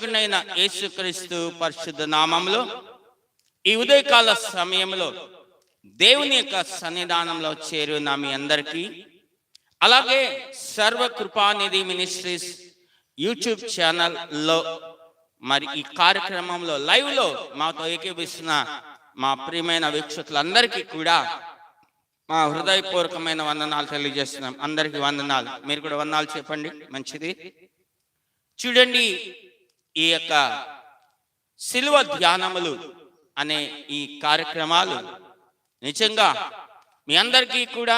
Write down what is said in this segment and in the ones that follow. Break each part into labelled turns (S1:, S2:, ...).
S1: రక్షకుడైన యేసుక్రీస్తు పరిశుద్ధ నామములో ఈ ఉదయకాల సమయంలో దేవుని యొక్క సన్నిధానంలో చేరున్న మీ అందరికీ, అలాగే సర్వకృపానిధి మినిస్ట్రీస్ యూట్యూబ్ ఛానల్లో మరి ఈ కార్యక్రమంలో లైవ్లో మాతో ఏకీభవిస్తున్న మా ప్రియమైన వీక్షకులందరికీ కూడా మా హృదయపూర్వకమైన వందనాలు తెలియజేస్తున్నాం. అందరికీ వందనాలు. మీరు కూడా వందనాలు చెప్పండి. మంచిది. చూడండి, ఈ యొక్క సిలువ ధ్యానములు అనే ఈ కార్యక్రమాలు నిజంగా మీ అందరికీ కూడా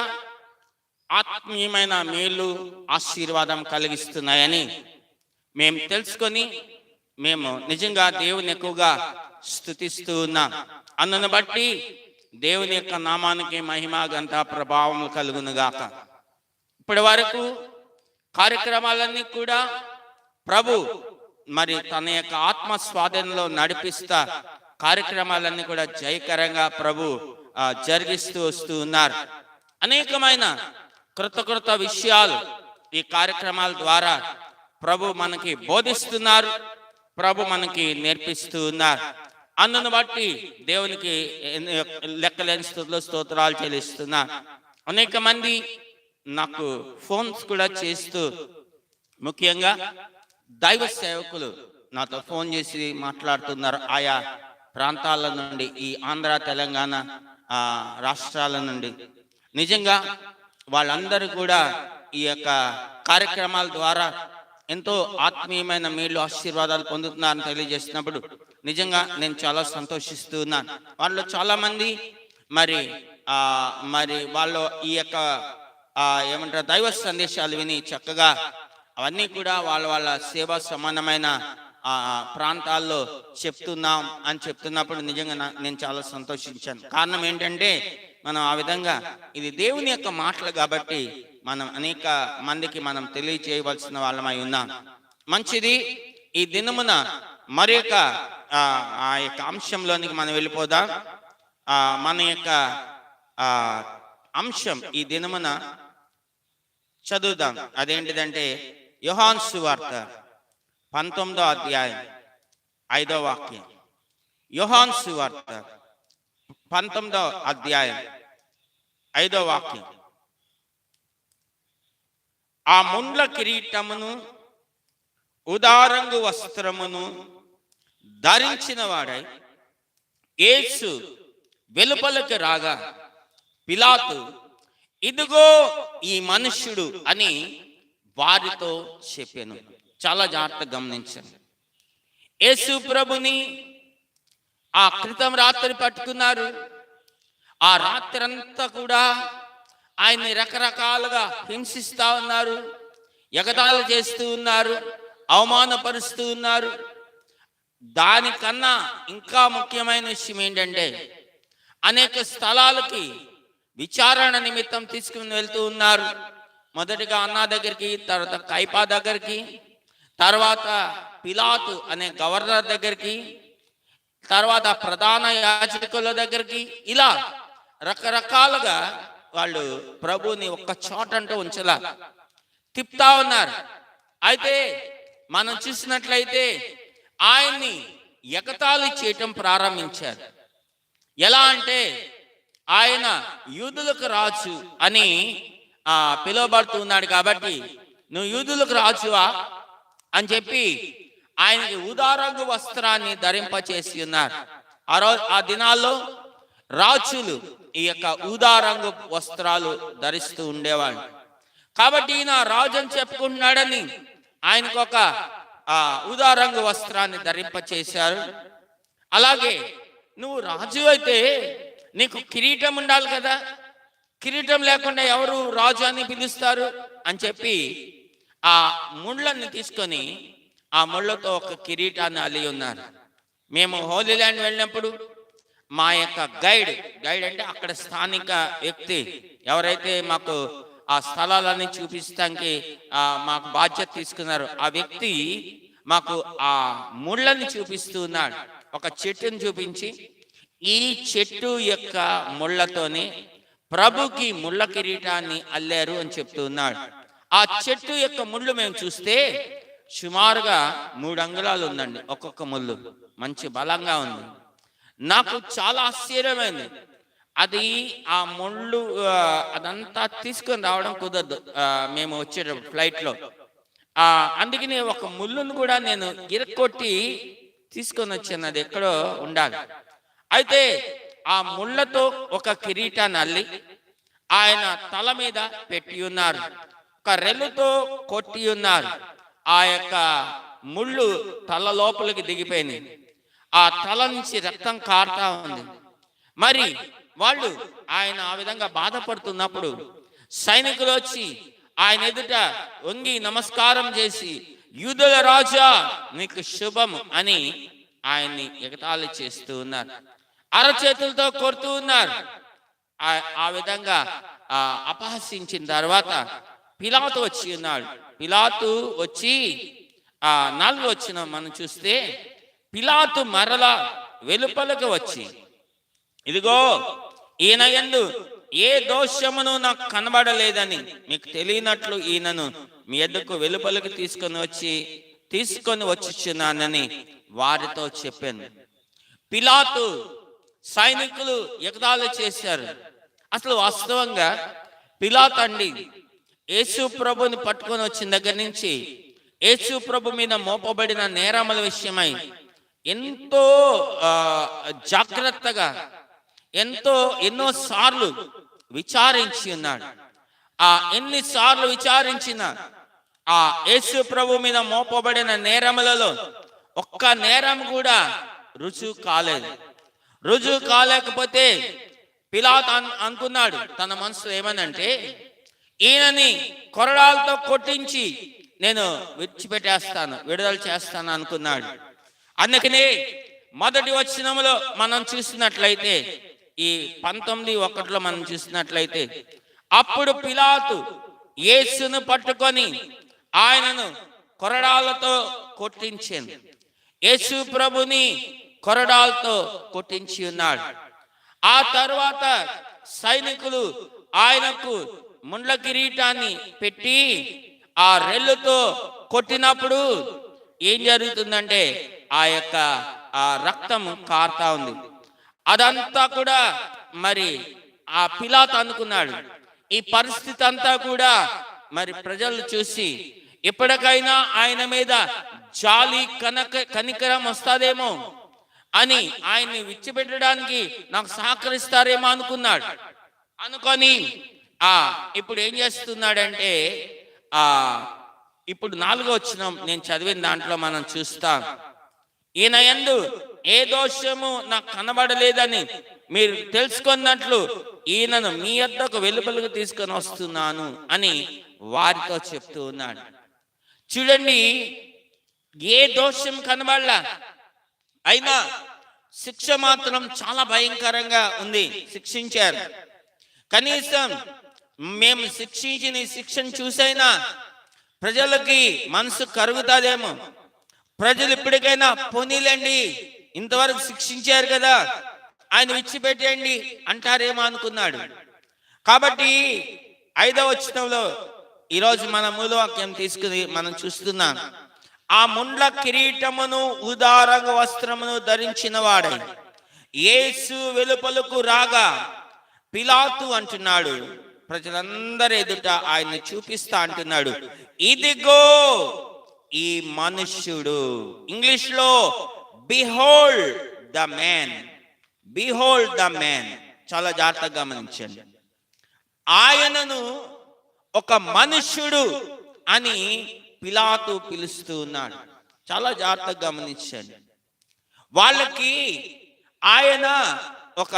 S1: ఆత్మీయమైన మేలు ఆశీర్వాదం కలిగిస్తున్నాయని మేము తెలుసుకొని మేము నిజంగా దేవుని ఎక్కువగా స్తుతిస్తూ ఉన్నాం. అందును బట్టి దేవుని యొక్క నామానికి మహిమ ఘనత ప్రభావం కలుగునుగాక. ఇప్పటి వరకు కార్యక్రమాలన్నీ కూడా ప్రభు మరి తన యొక్క ఆత్మ స్వాధీనంలో నడిపిస్తా కార్యక్రమాలన్నీ కూడా జయకరంగా ప్రభు జరిగిస్తూ వస్తూ ఉన్నారు. అనేకమైన కృత విషయాలు ఈ కార్యక్రమాల ద్వారా ప్రభు మనకి బోధిస్తున్నారు, ప్రభు మనకి నేర్పిస్తూ ఉన్నారు. అందును బట్టి దేవునికి లెక్కలేని స్తుతులు స్తోత్రాలు చెల్లిస్తున్నా. అనేక మంది నాకు ఫోన్స్ కూడా చేస్తూ, ముఖ్యంగా దైవ సేవకులు నాతో ఫోన్ చేసి మాట్లాడుతున్నారు. ఆయా ప్రాంతాల నుండి, ఈ ఆంధ్ర తెలంగాణ రాష్ట్రాల నుండి. నిజంగా వాళ్ళందరూ కూడా ఈ యొక్క కార్యక్రమాల ద్వారా ఎంతో ఆత్మీయమైన మేలు ఆశీర్వాదాలు పొందుతున్నారని తెలియజేసినప్పుడు నిజంగా నేను చాలా సంతోషిస్తూ ఉన్నాను. వాళ్ళు చాలా మంది మరి వాళ్ళు ఈ యొక్క ఏమంటారు దైవ సందేశాలు విని చక్కగా అవన్నీ కూడా వాళ్ళ సేవా సమానమైన ప్రాంతాల్లో చెప్తున్నాం అని చెప్తున్నప్పుడు నిజంగా నేను చాలా సంతోషించాను. కారణం ఏంటంటే మనం ఆ విధంగా ఇది దేవుని యొక్క మాటలు కాబట్టి మనం అనేక మందికి మనం తెలియచేయవలసిన వాళ్ళమై ఉన్నాం. మంచిది. ఈ దినమున మరి యొక్క ఆ యొక్క అంశంలోనికి మనం వెళ్ళిపోదాం. మన యొక్క అంశం ఈ దినమున చదువుదాం. అదేంటిదంటే యోహాను సువార్త 19వ అధ్యాయం 5వ వాక్యం. యోహాను సువార్త 19వ అధ్యాయం 5వ వాక్యం. ఆ ముండ్ల కిరీటమును ఉదారంగు వస్త్రమును ధరించిన వాడై యేసు వెలుపలకు రాగా పిలాతు, ఇదిగో ఈ మనుష్యుడు అని వారితో చెప్పాను. చాలా జాగ్రత్తగా గమనించండి. యేసు ప్రభుని ఆ క్రితం రాత్రి పట్టుకున్నారు. ఆ రాత్రి అంతా కూడా ఆయన్ని రకరకాలుగా హింసిస్తూ ఉన్నారు, ఎగతాళి చేస్తూ ఉన్నారు, అవమానపరుస్తూ ఉన్నారు. దానికన్నా ఇంకా ముఖ్యమైన విషయం ఏంటంటే అనేక స్థలాలకి విచారణ నిమిత్తం తీసుకుని వెళ్తూ ఉన్నారు. మొదటిగా అన్నా దగ్గరికి, తర్వాత కైపా దగ్గరికి, తర్వాత పిలాతు అనే గవర్నర్ దగ్గరికి, తర్వాత ప్రధాన యాజకుల దగ్గరికి, ఇలా రకరకాలుగా వాళ్ళు ప్రభుని ఒక్క చోట అంటూ ఉంచలా తిప్పుతా ఉన్నారు. అయితే మనం చూసినట్లయితే ఆయన్ని ఎగతాళి చేయటం ప్రారంభించారు. ఎలా అంటే ఆయన యూదులకు రాజు అని పిలువబడుతూ ఉన్నాడు కాబట్టి నువ్వు యూదులకు రాజువా అని చెప్పి ఆయనకి ఉదారంగు వస్త్రాన్ని ధరింపచేసి ఉన్నారు. ఆ దినాల్లో రాజులు ఈ యొక్క ఊదారంగు వస్త్రాలు ధరిస్తూ ఉండేవాళ్ళు. కాబట్టి ఈయన రాజు అని చెప్పుకుంటున్నాడని ఆయనకు ఒక ఊదారంగు వస్త్రాన్ని ధరింపచేశారు. అలాగే నువ్వు రాజు అయితే నీకు కిరీటం ఉండాలి కదా, కిరీటం లేకుండా ఎవరు రాజు అని పిలుస్తారు అని చెప్పి ఆ ముళ్ళని తీసుకొని ఆ ముళ్ళతో ఒక కిరీటాన్ని అల్లి ఉన్నారు. మేము హోలీ ల్యాండ్ వెళ్ళినప్పుడు మా యొక్క గైడ్ అంటే అక్కడ స్థానిక వ్యక్తి ఎవరైతే మాకు ఆ స్థలాలన్నీ చూపించడానికి మాకు బాధ్యత తీసుకున్నారు, ఆ వ్యక్తి మాకు ఆ ముళ్ళని చూపిస్తూ ఉన్నాడు. ఒక చెట్టుని చూపించి ఈ చెట్టు యొక్క ముళ్ళతోనే ప్రభుకి ముళ్ళ కిరీటాన్ని అల్లారు అని చెప్తూ ఉన్నాడు. ఆ చెట్టు యొక్క ముళ్ళు మేము చూస్తే సుమారుగా 3 అంగుళాలు ఉందండి ఒక్కొక్క ముళ్ళు. మంచి బలంగా ఉంది. నాకు చాలా ఆశ్చర్యమైంది. అది ఆ ముళ్ళు అదంతా తీసుకొని రావడం కుదరదు మేము వచ్చేటప్పుడు ఫ్లైట్లో. అందుకని ఒక ముళ్ళును కూడా నేను గిరక్కొట్టి తీసుకొని వచ్చాను. అది ఎక్కడో ఉండాలి. అయితే ఆ ముళ్ళతో ఒక కిరీటాన్ని అల్లి ఆయన తల మీద పెట్టి ఉన్నారు. ఒక రెల్లుతో కొట్టి ఉన్నారు. ఆ యొక్క ముళ్ళు తల లోపలికి దిగిపోయింది. ఆ తల నుంచి రక్తం కారుతా ఉంది. మరి వాళ్ళు ఆయన ఆ విధంగా బాధపడుతున్నప్పుడు సైనికులు వచ్చి ఆయన ఎదుట వంగి నమస్కారం చేసి, యూదుల రాజా నీకు శుభం అని ఆయన్ని ఎగతాళి చేస్తూ ఉన్నారు. అరచేతులతో కొడుతూ ఉన్నారు. ఆ విధంగా అపహసించిన తర్వాత పిలాతు వచ్చి ఉన్నాడు. పిలాతు వచ్చి 4 వచ్చిన మనం చూస్తే, పిలాతు మరలా వెలుపలకు వచ్చి, ఇదిగో ఈయన యందు ఏ దోషమును నాకు కనబడలేదని మీకు తెలియనట్లు ఈయనను మీ ఎద్దకు వెలుపలకు తీసుకొని వచ్చుచున్నానని వారితో చెప్పాను. పిలాతు సైనికులు ఎగతాళి చేశారు. అసలు వాస్తవంగా పిలాతు అండి యేసు ప్రభుని పట్టుకొని వచ్చిన దగ్గర నుంచి యేసు ప్రభు మీద మోపబడిన నేరముల విషయమై ఎంతో జాగ్రత్తగా ఎన్నో సార్లు విచారించి ఉన్నాడు. ఎన్నిసార్లు విచారించిన ఆ యేసు ప్రభు మీద మోపబడిన నేరములలో ఒక్క నేరం కూడా రుజువు కాలేదు. రుజువు కాలేకపోతే పిలాతు అనుకున్నాడు తన మనసులో ఏమనంటే, ఈయనని కొరడాలతో కొట్టించి నేను విడుదల చేస్తాను అనుకున్నాడు. అందుకనే మొదటి వచనములో మనం చూసినట్లయితే, ఈ 19:1 మనం చూసినట్లయితే, అప్పుడు పిలాతు యేసును పట్టుకొని ఆయనను కొరడాలతో కొట్టించింది. యేసు ప్రభుని కొరడాలతో కొట్టించి ఉన్నాడు. ఆ తర్వాత సైనికులు ఆయనకు ముండ్ల కిరీటాన్ని పెట్టి ఆ రెల్లుతో కొట్టినప్పుడు ఏం జరుగుతుందంటే ఆ రక్తం కారుతా ఉంది. అదంతా కూడా మరి ఆ పిలాతు అనుకున్నాడు, ఈ పరిస్థితి అంతా కూడా మరి ప్రజలు చూసి ఎప్పటికైనా ఆయన మీద జాలి కనికరం వస్తాదేమో అని ఆయన్ని విడిచిపెట్టడానికి నాకు సహకరిస్తారేమో అనుకున్నాడు. అనుకొని ఇప్పుడు ఏం చేస్తున్నాడంటే, ఇప్పుడు 4వ వచనం నేను చదివిన దాంట్లో మనం చూస్తాం, ఈయన యందు ఏ దోషము నాకు కనబడలేదని మీరు తెలుసుకున్నట్లు ఈయనను మీ యొద్దకు వెలుపలకు తీసుకొని వస్తున్నాను అని వారితో చెప్తూ ఉన్నాడు. చూడండి, ఏ దోషం కనబడలా, అయినా శిక్ష మాత్రం చాలా భయంకరంగా ఉంది. శిక్షించారు. కనీసం మేము శిక్షించిన శిక్షను చూసైనా ప్రజలకి మనసు కరుగుతాదేమో, ప్రజలు ఇప్పటికైనా పోనీలండి, ఇంతవరకు శిక్షించారు కదా, ఆయన విడిచిపెట్టండి అంటారేమో అనుకున్నాడు. కాబట్టి 5వ వచనంలో ఈరోజు మన మూలవాక్యం తీసుకుని మనం చూస్తున్నాం, ఆ ముండ్ల కిరీటమును ఉదారంగ వస్త్రమును ధరించిన వాడై యేసు వెలుపలకు రాగా పిలాతు అంటున్నాడు, ప్రజలందరి ఎదుట ఆయన్ని చూపిస్తా అంటున్నాడు, ఇదిగో ఈ మనుష్యుడు. ఇంగ్లీష్ లో behold the man, behold the man. చాలా జాగ్రత్తగా గమనించండి, ఆయనను ఒక మనుష్యుడు అని పిలాతు పిలుస్తూ ఉన్నాడు. చాలా జాగ్రత్తగా గమనించండి. వాళ్ళకి ఆయన ఒక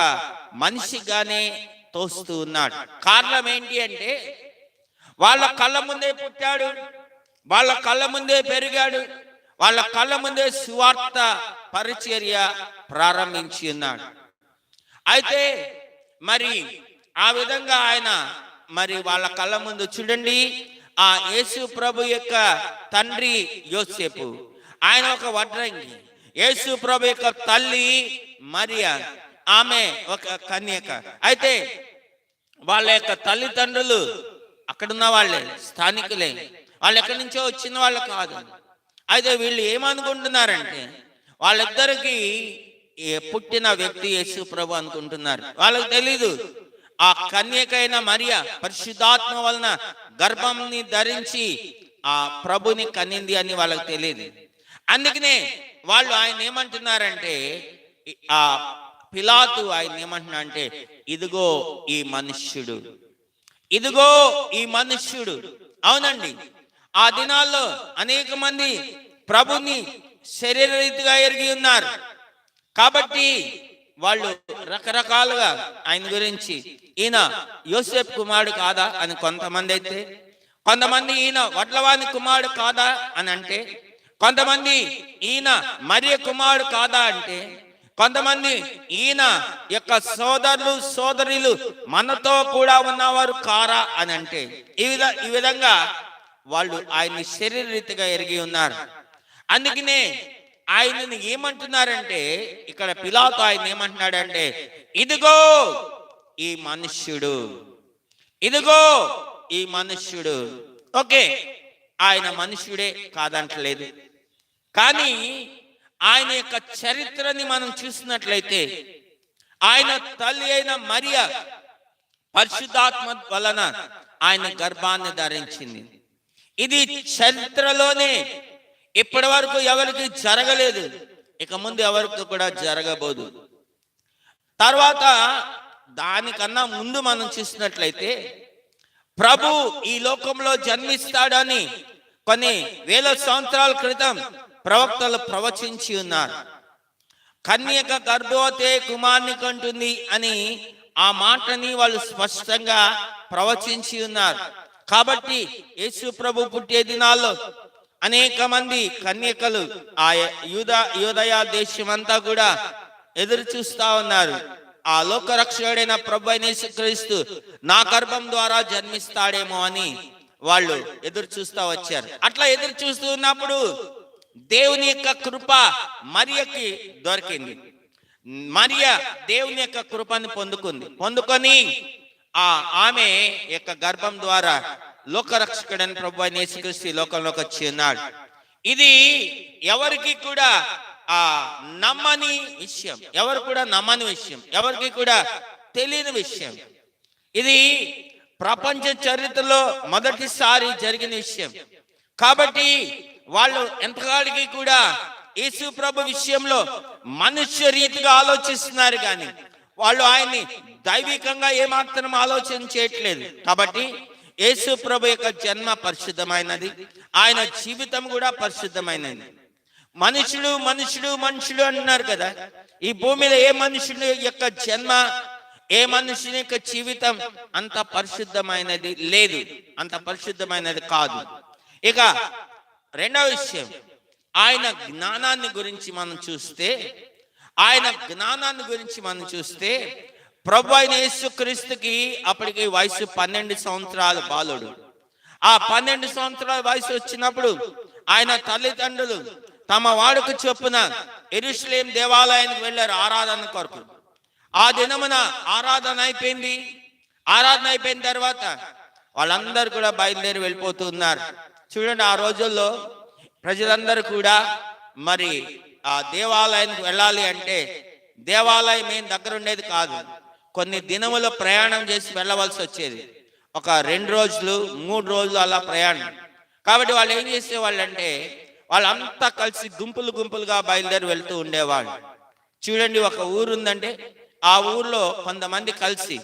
S1: మనిషిగానే తోస్తూ ఉన్నాడు. కారణం ఏంటి అంటే, వాళ్ళ కళ్ళ ముందే పుట్టాడు, వాళ్ళ కళ్ళ ముందే పెరిగాడు, వాళ్ళ కళ్ళ ముందే సువార్త పరిచర్య ప్రారంభించి ఉన్నాడు. అయితే మరి ఆ విధంగా ఆయన మరి వాళ్ళ కళ్ళ ముందు చూడండి, ఆ యేసు ప్రభు యొక్క తండ్రి యోసేపు, ఆయన ఒక వడ్రంగి. యేసు ప్రభు యొక్క తల్లి మరియా, ఆమె ఒక కన్యక. అయితే వాళ్ళ యొక్క తల్లిదండ్రులు అక్కడున్న వాళ్ళే, స్థానికులే, వాళ్ళు ఎక్కడి నుంచో వచ్చిన వాళ్ళు కాదు. అయితే వీళ్ళు ఏమనుకుంటున్నారంటే వాళ్ళిద్దరికి పుట్టిన వ్యక్తి యేసు ప్రభు అనుకుంటున్నారు. వాళ్ళకి తెలీదు ఆ కన్యకైన మరియా పరిశుద్ధాత్మ వలన గర్భంని ధరించి ఆ ప్రభుని కనింది అని వాళ్ళకి తెలియదు. అందుకనే వాళ్ళు ఆయన ఏమంటున్నారంటే, ఆ పిలాతు ఆయన ఏమంటున్నా అంటే, ఇదిగో ఈ మనుష్యుడు, ఇదిగో ఈ మనుష్యుడు. అవునండి, ఆ దినాల్లో అనేక మంది ప్రభుని శరీరరీతిగా ఎరిగి ఉన్నారు కాబట్టి వాళ్ళు రకరకాలుగా ఆయన గురించి, ఈయన యోసేపు కుమారుడు కాదా అని కొంతమంది అయితే, కొంతమంది ఈయన వడ్లవాని కుమారుడు కాదా అని అంటే, కొంతమంది ఈయన మరియ కుమారుడు కాదా అంటే, కొంతమంది ఈయన యొక్క సోదరులు సోదరులు మనతో కూడా ఉన్నవారు కారా అని అంటే, ఈ విధంగా వాళ్ళు ఆయన్ని శరీరరీతిగా ఎరిగి ఉన్నారు. అందుకనే ఆయనని ఏమంటున్నారంటే, ఇక్కడ పిలాతు ఆయన ఏమంటున్నాడంటే, ఇదిగో ఈ మనుష్యుడు, ఇదిగో ఈ మనుష్యుడు. ఓకే, ఆయన మనుష్యుడే కాదంటలేదు, కానీ ఆయన యొక్క చరిత్రని మనం చూసినట్లయితే ఆయన తల్లి అయిన మరియ పరిశుద్ధాత్మ వలన ఆయన గర్భాన్ని ధరించింది. ఇది చరిత్రలోనే ఇప్పటి వరకు ఎవరికి జరగలేదు, ఇక ముందు ఎవరికి కూడా జరగబోదు. తర్వాత దానికన్నా ముందు మనం చూసినట్లయితే ప్రభు ఈ లోకంలో జన్మిస్తాడని కొన్ని వేల సంవత్సరాల క్రితం ప్రవక్తలు ప్రవచించి ఉన్నారు. కన్యక గర్భవతి కుమారుని కంటుంది అని ఆ మాటని వాళ్ళు స్పష్టంగా ప్రవచించి ఉన్నారు. కాబట్టి యేసు ప్రభు పుట్టే దినాల్లో అనేక మంది కన్యకలు ఆ యూదయ దేశం అంతా కూడా ఎదురు చూస్తా ఉన్నారు. ఆ లోకరక్షకుడైన ప్రభు అయిన యేసుక్రీస్తు నా గర్భం ద్వారా జన్మిస్తాడేమో అని వాళ్ళు ఎదురు చూస్తా వచ్చారు. అట్లా ఎదురు చూస్తూ ఉన్నప్పుడు దేవుని యొక్క కృప మరియకి దొరికింది. మరియ దేవుని యొక్క కృపని పొందుకొని ఆమె యొక్క గర్భం ద్వారా లోకరక్షకుడైన ప్రభు అయిన యేసుక్రీస్తు లోకంలోకి వచ్చి ఉన్నాడు. ఇది ఎవరికి కూడా నమ్మని విషయం, ఎవరు కూడా నమ్మని విషయం, ఎవరికి కూడా తెలియని విషయం. ఇది ప్రపంచ చరిత్రలో మొదటిసారి జరిగిన విషయం. కాబట్టి వాళ్ళు ఎంతకాడికి కూడా యేసు ప్రభు విషయంలో మనుష్య రీతిగా ఆలోచిస్తున్నారు, కానీ వాళ్ళు ఆయన్ని దైవికంగా ఏమాత్రం ఆలోచన చేయట్లేదు. కాబట్టి యేసు ప్రభు యొక్క జన్మ పరిశుద్ధమైనది, ఆయన జీవితం కూడా పరిశుద్ధమైనది. మనుషుడు మనుషుడు మనుషుడు అంటున్నారు కదా, ఈ భూమిలో ఏ మనుషుని యొక్క జన్మ, ఏ మనుషుని యొక్క జీవితం అంత పరిశుద్ధమైనది లేదు, అంత పరిశుద్ధమైనది కాదు. ఇక రెండవ విషయం, ఆయన జ్ఞానాన్ని గురించి మనం చూస్తే ప్రభు అయిన యేసుక్రీస్తుకి అప్పటికి వయసు 12 సంవత్సరాల బాలుడు. ఆ 12 సంవత్సరాల వయసు వచ్చినప్పుడు ఆయన తల్లిదండ్రులు తమ వాడుకు చొప్పున యెరూషలేము దేవాలయానికి వెళ్ళారు ఆరాధన కొరకు. ఆ దినమున ఆరాధన అయిపోయిన తర్వాత వాళ్ళందరూ కూడా బయలుదేరి వెళ్ళిపోతున్నారు. చూడండి, ఆ రోజుల్లో ప్రజలందరూ కూడా మరి ఆ దేవాలయానికి వెళ్ళాలి అంటే దేవాలయం ఏం దగ్గర ఉండేది కాదు, కొన్ని దినములు ప్రయాణం చేసి వెళ్ళవలసి వచ్చేది. ఒక 2 రోజులు 3 రోజులు అలా ప్రయాణం. కాబట్టి వాళ్ళు ఏం చేసేవాళ్ళు అంటే వాళ్ళంతా కలిసి గుంపులుగా బయలుదేరి వెళ్తూ ఉండేవాళ్ళు. చూడండి, ఒక ఊరు ఉందంటే ఆ ఊర్లో కొంతమంది కలిసి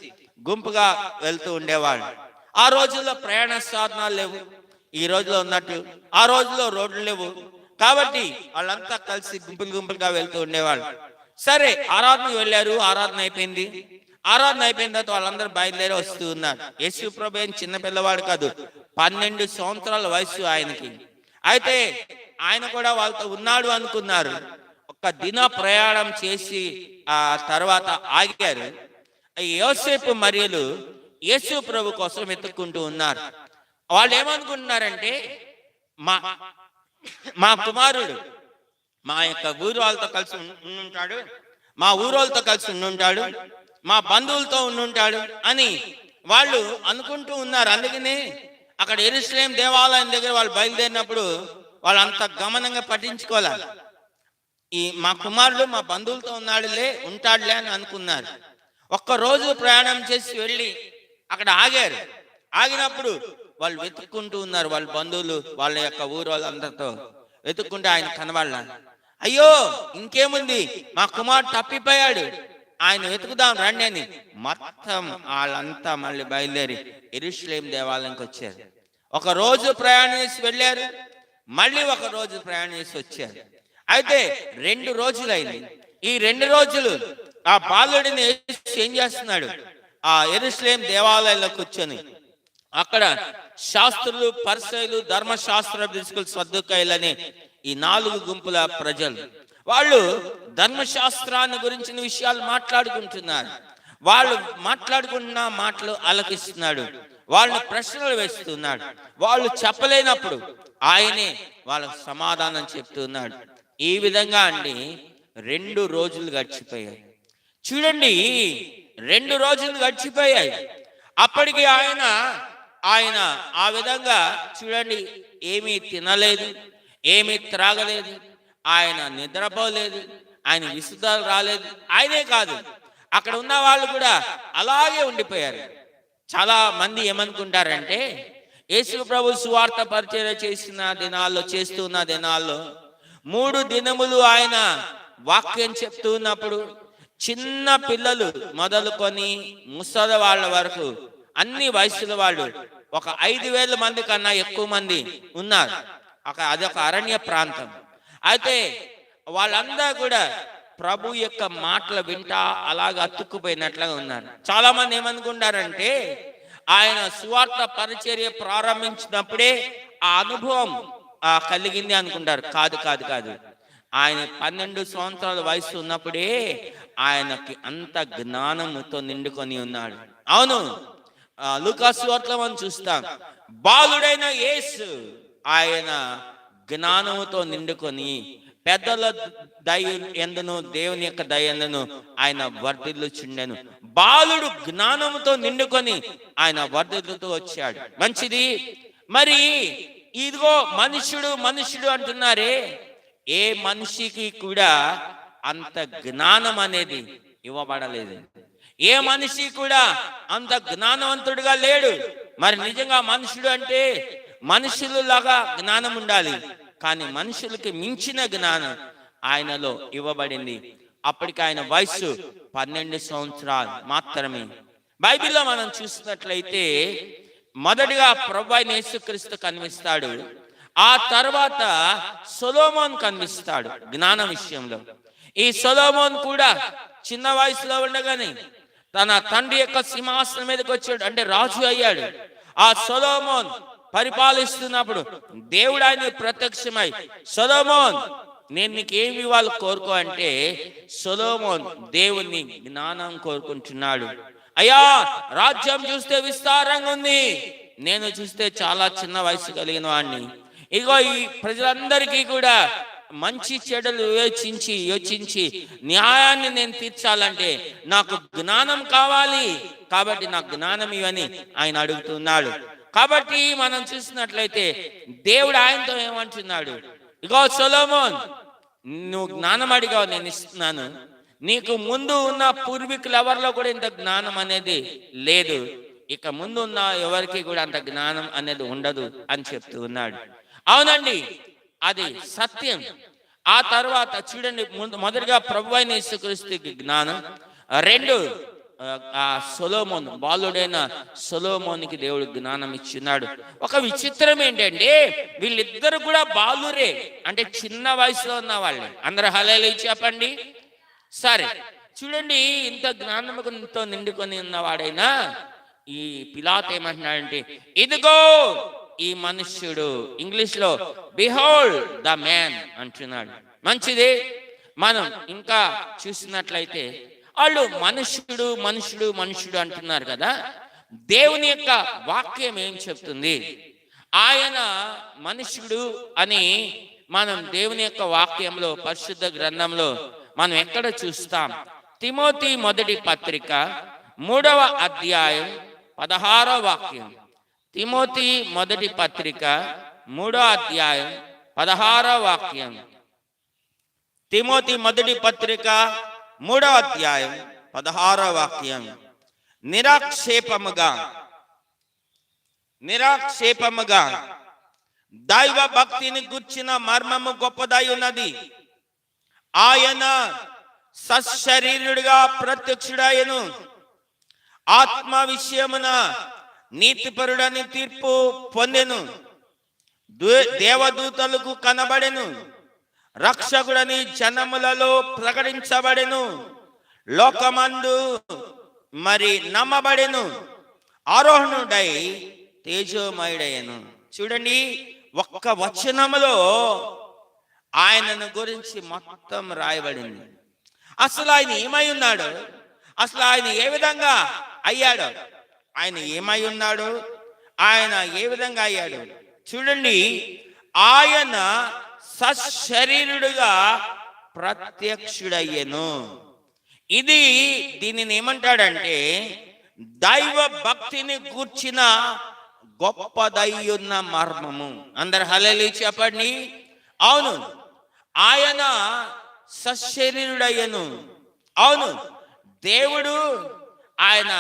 S1: గుంపుగా వెళ్తూ ఉండేవాళ్ళు. ఆ రోజుల్లో ప్రయాణ సాధనాలు లేవు, ఈ రోజులో ఉన్నట్టు. ఆ రోజుల్లో రోడ్లు లేవు, కాబట్టి వాళ్ళంతా కలిసి గుంపులుగా వెళ్తూ ఉండేవాళ్ళు. సరే, ఆరాధనకు వెళ్ళారు, ఆరాధన అయిపోయిన తర్వాత వాళ్ళందరూ బయలుదేరి వస్తూ ఉన్నారు. యేసు ప్రభు ఏం చిన్న పిల్లవాడు కాదు, 12 సంవత్సరాల వయసు ఆయనకి. అయితే ఆయన కూడా వాళ్ళతో ఉన్నాడు అనుకున్నారు. ఒక దిన ప్రయాణం చేసి ఆ తర్వాత ఆగారు. యోసేపు మరియలు యేసు ప్రభు కోసం వెతుక్కుంటూ ఉన్నారు. వాళ్ళు ఏమనుకుంటున్నారంటే మా కుమారుడు మా యొక్క ఊరు వాళ్ళతో కలిసి ఉండుంటాడు, మా ఊరోళ్ళతో కలిసి ఉండుంటాడు, మా బంధువులతో ఉండుంటాడు అని వాళ్ళు అనుకుంటూ ఉన్నారు. అందుకని అక్కడ యెరూషలేము దేవాలయం దగ్గర వాళ్ళు బయలుదేరినప్పుడు వాళ్ళంత గమనంగా పట్టించుకోవాలి. మా కుమారుడు మా బంధువులతో ఉంటాడులే అని అనుకున్నారు. ఒక్కరోజు ప్రయాణం చేసి వెళ్ళి అక్కడ ఆగారు. ఆగినప్పుడు వాళ్ళు వెతుక్కుంటూ ఉన్నారు. వాళ్ళ బంధువులు వాళ్ళ యొక్క ఊరు వాళ్ళందరితో వెతుక్కుంటే ఆయన కనబడలేదు. అయ్యో ఇంకేముంది, మా కుమారుడు తప్పిపోయాడు, ఆయన వెతుకుదాం రండి అని మొత్తం వాళ్ళంతా మళ్ళీ బయలుదేరి యెరూషలేము దేవాలయానికి వచ్చారు. ఒక రోజు ప్రయాణం చేసి వెళ్ళారు, మళ్ళీ ఒక రోజు ప్రయాణం చేసి వచ్చారు. అయితే 2 రోజులు అయింది. ఈ 2 రోజులు ఆ బాలుడిని ఏం చేస్తున్నాడు, ఆ యెరూషలేము దేవాలయంలో కూర్చొని అక్కడ శాస్త్రులు, పరిసయ్యులు, ధర్మశాస్త్ర సద్దూకయ్యులని ఈ 4 గుంపుల ప్రజలు, వాళ్ళు ధర్మశాస్త్రాన్ని గురించిన విషయాలు మాట్లాడుకుంటున్నారు. వాళ్ళు మాట్లాడుకుంటున్న మాటలు ఆలకిస్తున్నాడు, వాళ్ళని ప్రశ్నలు వేస్తున్నాడు. వాళ్ళు చెప్పలేనప్పుడు ఆయనే వాళ్ళకు సమాధానం చెప్తున్నాడు. ఈ విధంగా అండి 2 రోజులు గడిచిపోయాయి. చూడండి, 2 రోజులు గడిచిపోయాయి. అప్పటికి ఆయన ఆ విధంగా చూడండి, ఏమీ తినలేదు, ఏమీ త్రాగలేదు, ఆయన నిద్రపోలేదు, ఆయన విసుధాలు రాలేదు. ఆయనే కాదు, అక్కడ ఉన్న వాళ్ళు కూడా అలాగే ఉండిపోయారు. చాలా మంది ఏమనుకుంటారంటే, యేసు ప్రభు సువార్త పరిచర్య చేస్తున్న దినాల్లో 3 దినములు ఆయన వాక్యం చెప్తూ ఉన్నప్పుడు చిన్న పిల్లలు మొదలుకొని ముసలి వాళ్ళ వరకు అన్ని వయసుల వాళ్ళు ఒక 5,000 మంది కన్నా ఎక్కువ మంది ఉన్నారు. అదొక అరణ్య ప్రాంతం. అయితే వాళ్ళందరూ కూడా ప్రభు యొక్క మాటలు వింటా అలాగ అతుక్కుపోయినట్లుగా ఉన్నారు. చాలా మంది ఏమనుకుంటారంటే, ఆయన సువార్త పరిచర్య ప్రారంభించినప్పుడే ఆ అనుభవం కలిగింది అనుకుంటారు. కాదు కాదు కాదు ఆయన 12 సంవత్సరాల వయసు ఉన్నప్పుడే ఆయనకి అంత జ్ఞానముతో నిండుకొని ఉన్నాడు. అవును, లూకా సువార్తలో మనం చూస్తాం, బాలుడైన యేసు ఆయన జ్ఞానముతో నిండుకొని పెద్దల దయ ఎందును దేవుని యొక్క దయ ఎందును ఆయన వర్ధిల్లుచుండెను. బాలుడు జ్ఞానముతో నిండుకొని ఆయన వర్ధిల్లుతూ వచ్చాడు. మంచిది. మరి ఇదిగో మనుషుడు అంటున్నారే, ఏ మనిషికి కూడా అంత జ్ఞానం అనేది ఇవ్వబడలేదు. ఏ మనిషి కూడా అంత జ్ఞానవంతుడిగా లేడు. మరి నిజంగా మనుషుడు అంటే మనుషులు లాగా జ్ఞానం ఉండాలి, కానీ మనుషులకి మించిన జ్ఞానం ఆయనలో ఇవ్వబడింది. అప్పటికి ఆయన వయసు 12 సంవత్సరాలు మాత్రమే. బైబిల్లో మనం చూసినట్లయితే మొదటిగా ప్రభువైన యేసుక్రీస్తు కనిపిస్తాడు. ఆ తర్వాత సొలొమోన్ కనిపిస్తాడు జ్ఞానం విషయంలో. ఈ సొలొమోన్ కూడా చిన్న వయసులో ఉండగానే తన తండ్రి యొక్క సింహాసనం మీదకి వచ్చాడు, అంటే రాజు అయ్యాడు. ఆ సొలొమోన్ పరిపాలిస్తున్నప్పుడు దేవుడు ఆయన ప్రత్యక్షమై, సొలొమోన్ నేను నీకు ఏమి ఇవ్వాలి కోరుకో అంటే, సొలొమోన్ దేవుని జ్ఞానం కోరుకుంటున్నాడు. అయ్యా, రాజ్యం చూస్తే విస్తారంగా ఉంది, నేను చూస్తే చాలా చిన్న వయసు కలిగిన వాడిని. ఇగో ఈ ప్రజలందరికీ కూడా మంచి చెడులు యోచించి న్యాయాన్ని నేను తీర్చాలంటే నాకు జ్ఞానం కావాలి, కాబట్టి నాకు జ్ఞానం ఇవని ఆయన అడుగుతున్నాడు. కాబట్టి మనం చూసినట్లయితే దేవుడు ఆయనతో ఏమంటున్నాడు, ఇగో సొలొమోన్, నువ్వు జ్ఞానం అడిగావు, నేను ఇస్తున్నాను. నీకు ముందు ఉన్న పూర్వీకులు ఎవరిలో కూడా ఇంత జ్ఞానం అనేది లేదు, ఇక ముందు ఉన్న ఎవరికి కూడా అంత జ్ఞానం అనేది ఉండదు అని చెప్తూ ఉన్నాడు. అవునండి, అది సత్యం. ఆ తర్వాత చూడండి, మొదటిగా ప్రభువైన యేసుక్రీస్తుకి జ్ఞానం, 2 ఆ సొలొమోన్ బాలుడైన సొలొమోనికి దేవుడు జ్ఞానం ఇచ్చినాడు. ఒక విచిత్రం ఏంటంటే వీళ్ళిద్దరు కూడా బాలురే, అంటే చిన్న వయసులో ఉన్న వాళ్ళే. అందరూ హల్లెలూయా చెప్పండి. సరే చూడండి, ఇంత జ్ఞానంతో నిండుకొని ఉన్నవాడైనా ఈ పిలాతు ఏమంటున్నాడంటే, ఇదిగో ఈ మనుష్యుడు, ఇంగ్లీష్ లో బిహోల్డ్ ద మ్యాన్ అంటున్నాడు. మంచిది. మనం ఇంకా చూసినట్లయితే వాళ్ళు మనుషుడు అంటున్నారు కదా, దేవుని యొక్క వాక్యం ఏం చెప్తుంది? ఆయన మనుషుడు అని మనం దేవుని యొక్క వాక్యంలో, పరిశుద్ధ గ్రంథంలో మనం ఎక్కడ చూస్తాం? తిమోతి మొదటి పత్రిక 3వ అధ్యాయం 16వ వాక్యం. తిమోతి మొదటి పత్రిక 3వ అధ్యాయం 16వ వాక్యం. తిమోతి మొదటి పత్రిక 3వ అధ్యాయం 16వ వాక్యం. నిరాక్షేపముగా దైవ భక్తిని గుర్చిన మర్మము గొప్పదై ఉన్నది. ఆయన సశరీరుడిగా ప్రత్యక్షుడాయను. ఆత్మ విషయమున నీతిపరుడని తీర్పు పొందెను. దేవదూతలకు కనబడెను. రక్షకుడని జనములలో ప్రకటించబడెను. లోకమందు మరి నమ్మబడెను. ఆరోహణుడై తేజోమయుడయ్యను. చూడండి, ఒక్క వచనములో ఆయనను గురించి మొత్తం రాయబడింది. అసలు ఆయన ఏమై ఉన్నాడు, అసలు ఆయన ఏ విధంగా అయ్యాడు, ఆయన ఏమై ఉన్నాడు, ఆయన ఏ విధంగా అయ్యాడు. చూడండి, ఆయన సశరీరుడుగా ప్రత్యక్షుడయ్యను. దీనిని ఏమంటాడంటే దైవ భక్తిని గూర్చిన గొప్పదయ్యున్న మర్మము. అందరు హల్లెలూయా చెప్పండి. అవును, ఆయన సశరీరుడయ్యను. అవును, దేవుడు ఆయన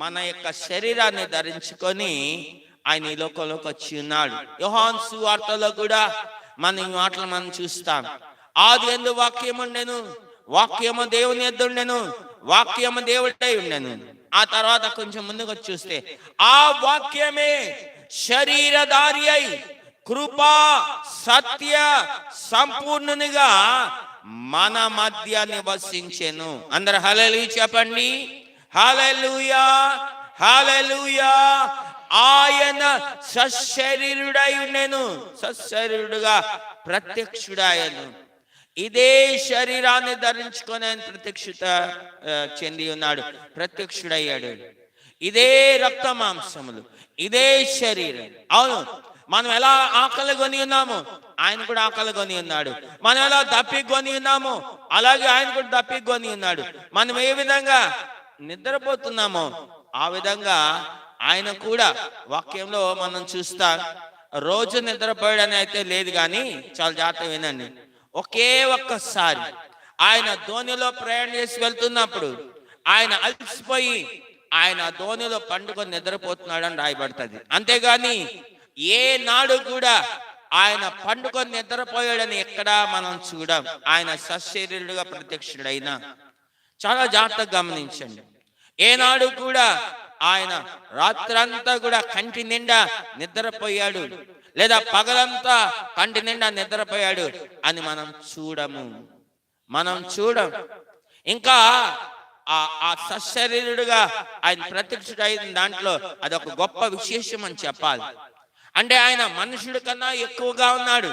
S1: మన యొక్క శరీరాన్ని ధరించుకొని ఆయన ఈ లోకంలోకి వచ్చి ఉన్నాడు. యోహాను సువార్తలో కూడా మన ఈ మాటలు మనం చూస్తాం. ఆది యందు వాక్యం ఉండెను, వాక్యము దేవుని యొద్ద ఉండెను, వాక్యము దేవుడై ఉండెను. ఆ తర్వాత కొంచెం ముందుకు చూస్తే ఆ వాక్యమే శరీరధారి అయి కృపా సత్య సంపూర్ణునిగా మన మధ్య నివసించెను. అందరు హల్లెలూయా చెప్పండి. హల్లెలూయా, హల్లెలూయా. ఆయన సశరీరుడై ఉండెను, సశరీరుడుగా ప్రత్యక్షుడాయను. ఇదే శరీరాన్ని ధరించుకొని ఆయన ప్రత్యక్షత చెంది ఉన్నాడు, ప్రత్యక్షుడయ్యాడు. ఇదే రక్త మాంసములు, ఇదే శరీరం. అవును, మనం ఎలా ఆకలి కొని ఉన్నామో ఆయన కూడా ఆకలి కొని ఉన్నాడు. మనం ఎలా దప్పి కొని ఉన్నామో అలాగే ఆయన కూడా దప్పి కొని ఉన్నాడు. మనం ఏ విధంగా నిద్రపోతున్నామో ఆ విధంగా ఆయన కూడా. వాక్యంలో మనం చూస్తాం, రోజు నిద్రపోయడని అయితే లేదు, కానీ చాలా జాగ్రత్త వినండి. ఒకే ఒక్కసారి ఆయన ధోనిలో ప్రయాణం చేసి వెళ్తున్నప్పుడు ఆయన అలసిపోయి ఆయన ధోనిలో పండుకొని నిద్రపోతున్నాడని రాయబడుతుంది. అంతేగాని ఏ నాడు కూడా ఆయన పండుకొని నిద్రపోయాడని ఎక్కడా మనం చూడం. ఆయన సశరీరుడుగా ప్రత్యక్షుడైనా. చాలా జాగ్రత్తగా గమనించండి. ఏనాడు కూడా ఆయన రాత్రంతా కూడా కంటి నిండా నిద్రపోయాడు, లేదా పగలంతా కంటి నిండా నిద్రపోయాడు అని మనం చూడం. ఇంకా ఆ సశరీరుడుగా ఆయన ప్రత్యక్షుడైన దాంట్లో అదొక గొప్ప విశేషం అని చెప్పాలి. అంటే ఆయన మనుషుడి కన్నా ఎక్కువగా ఉన్నాడు.